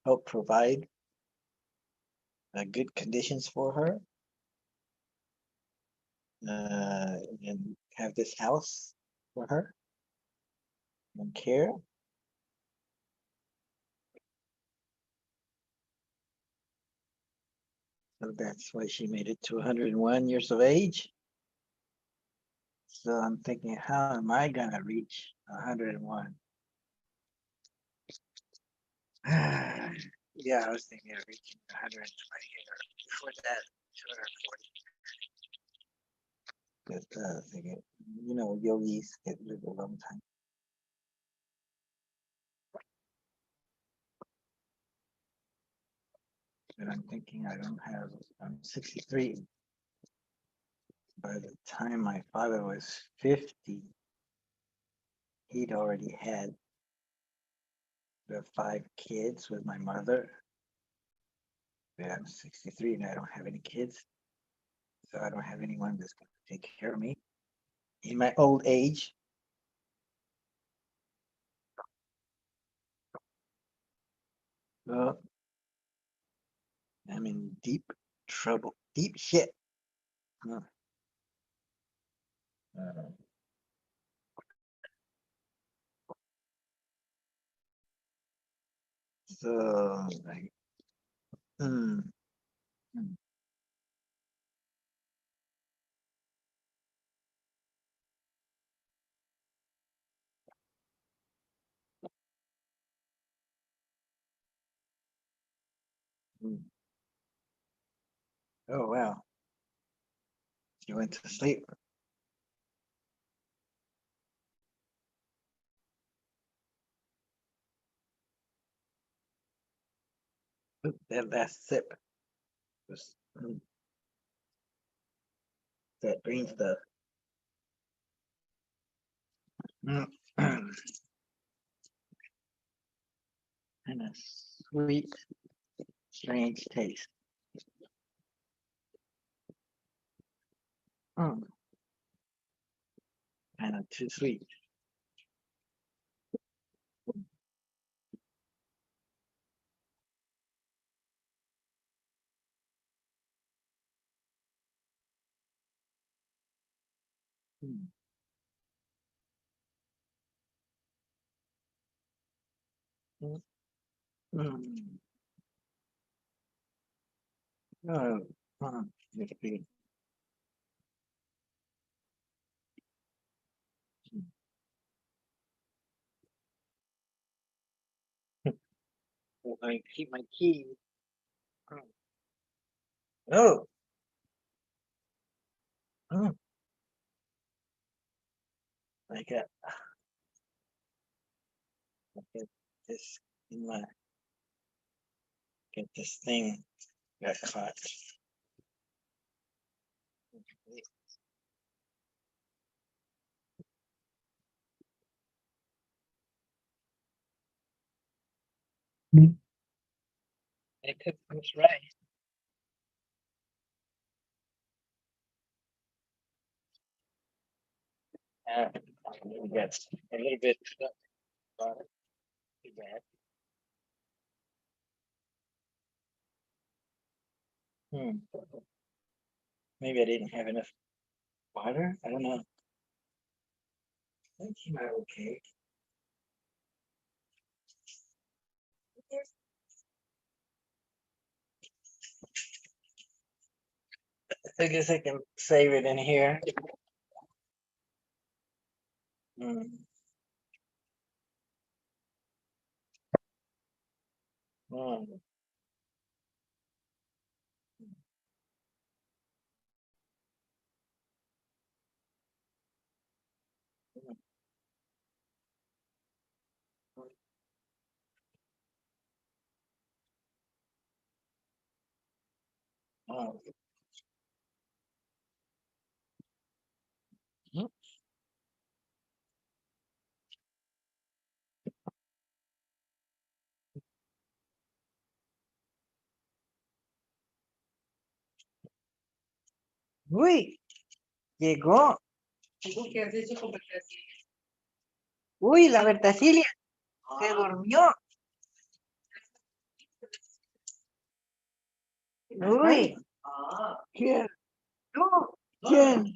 help provide good conditions for her and have this house for her and care. So that's why she made it to 101 years of age. So I'm thinking, how am I gonna reach 101? Yeah, I was thinking of reaching 120 or before that, 240. But thinking, yogis get live a long time. And I'm thinking I'm 63. By the time my father was 50, he'd already had the 5 kids with my mother. But I'm 63 and I don't have any kids. So I don't have anyone that's going to take care of me in my old age. Well, I'm in deep trouble, deep shit. Uh, So, like, hmm, hmm. Hmm. Oh, wow. She went to sleep. That last sip was that green stuff. Mm. And a sweet, strange taste. Mm. Kind of too sweet. Mm. Mm. Mm. Oh, it's good. Well, I keep my key. Oh, oh, I got this in my get this thing got caught. I cooked this rice. We got a little bit stuck on it. Too bad. Hmm. Maybe I didn't have enough water? I don't know. I think he might okay. I guess I can save it in here. Mm. Mm. Oh. Mm. Uy, llegó. Uy, la Bertasilia se durmió. Uy, ¿quién? ¿Tú? ¿Quién?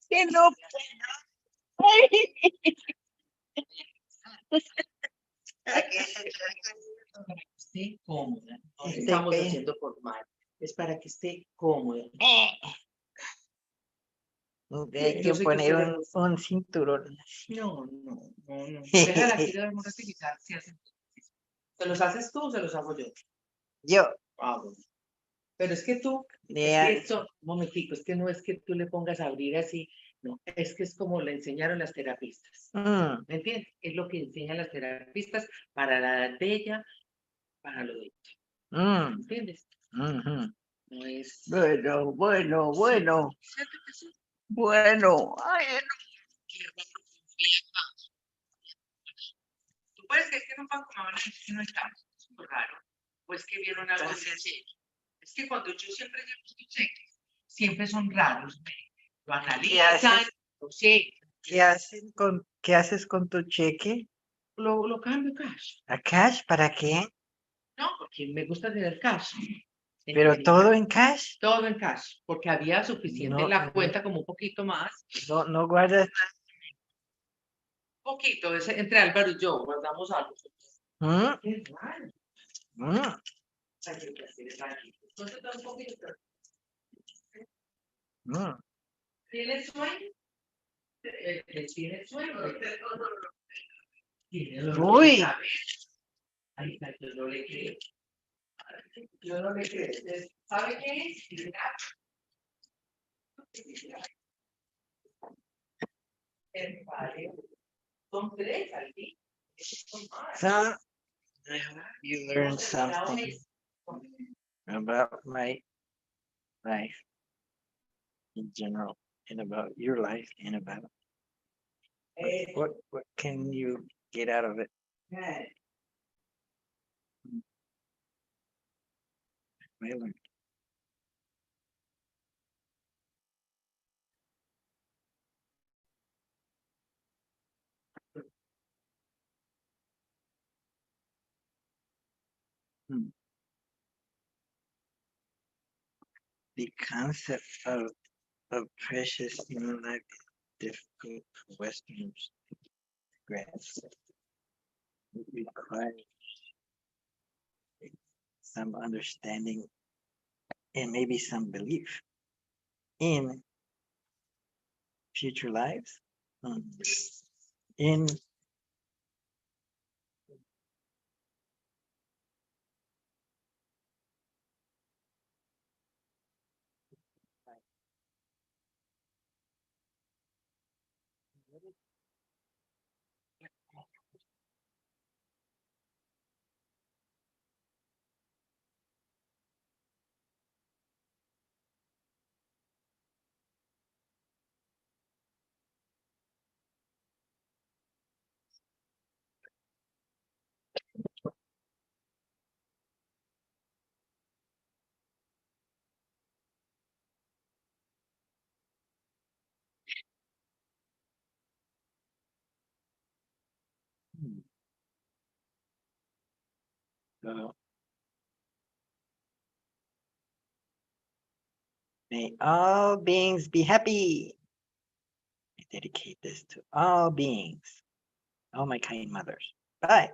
Que no. Esté cómoda. No Esté estamos qué. haciendo por mal. Es para que esté cómoda. Hay que poner un cinturón. No, no, no, no. Déjala aquí de un ratito y se hace. ¿Se los haces tú o se los hago yo? Yo. Ah, bueno. Pero es que tú, Yeah. es que eso, un momentico, es que no es que tú le pongas a abrir así, no, es que es como le enseñaron las terapistas. Mm. ¿Me entiendes? Es lo que enseñan las terapistas para la edad de ella, para lo de ella. Mm. ¿Me entiendes? Mhm. No es. Bueno, bueno, bueno. Bueno. Ay, Tú puedes creer que en un banco me van a decir que no está, es muy raro. O es que vieron algo así. Es que cuando yo siempre llevo estos cheques, siempre son raros. Lo analizan, lo sé, ¿Qué haces con tu cheque? lo cambio cash. ¿A cash? ¿Para qué? No, porque me gusta tener cash. ¿Pero Tenía todo en cash? todo en cash, porque había suficiente No, en la cuenta como un poquito más. No, no guardas. Poquito, entre Álvaro y yo guardamos algo. ¿Mm? Qué raro. Mm. Entonces, da un poquito. Mm. ¿Tienes sueño? ¿Tienes sueño? Uy. Ahí está, yo no le creo. Yo no le creo. ¿Sabe qué es? El padre. Son tres al día. So, you learn something about my life in general, and about your life, and about what can you get out of it? I learned. The concept of precious human life is difficult for Westerners to grasp. It requires some understanding and maybe some belief in future lives, in So, may all beings be happy. I dedicate this to all beings, all my kind mothers. Bye.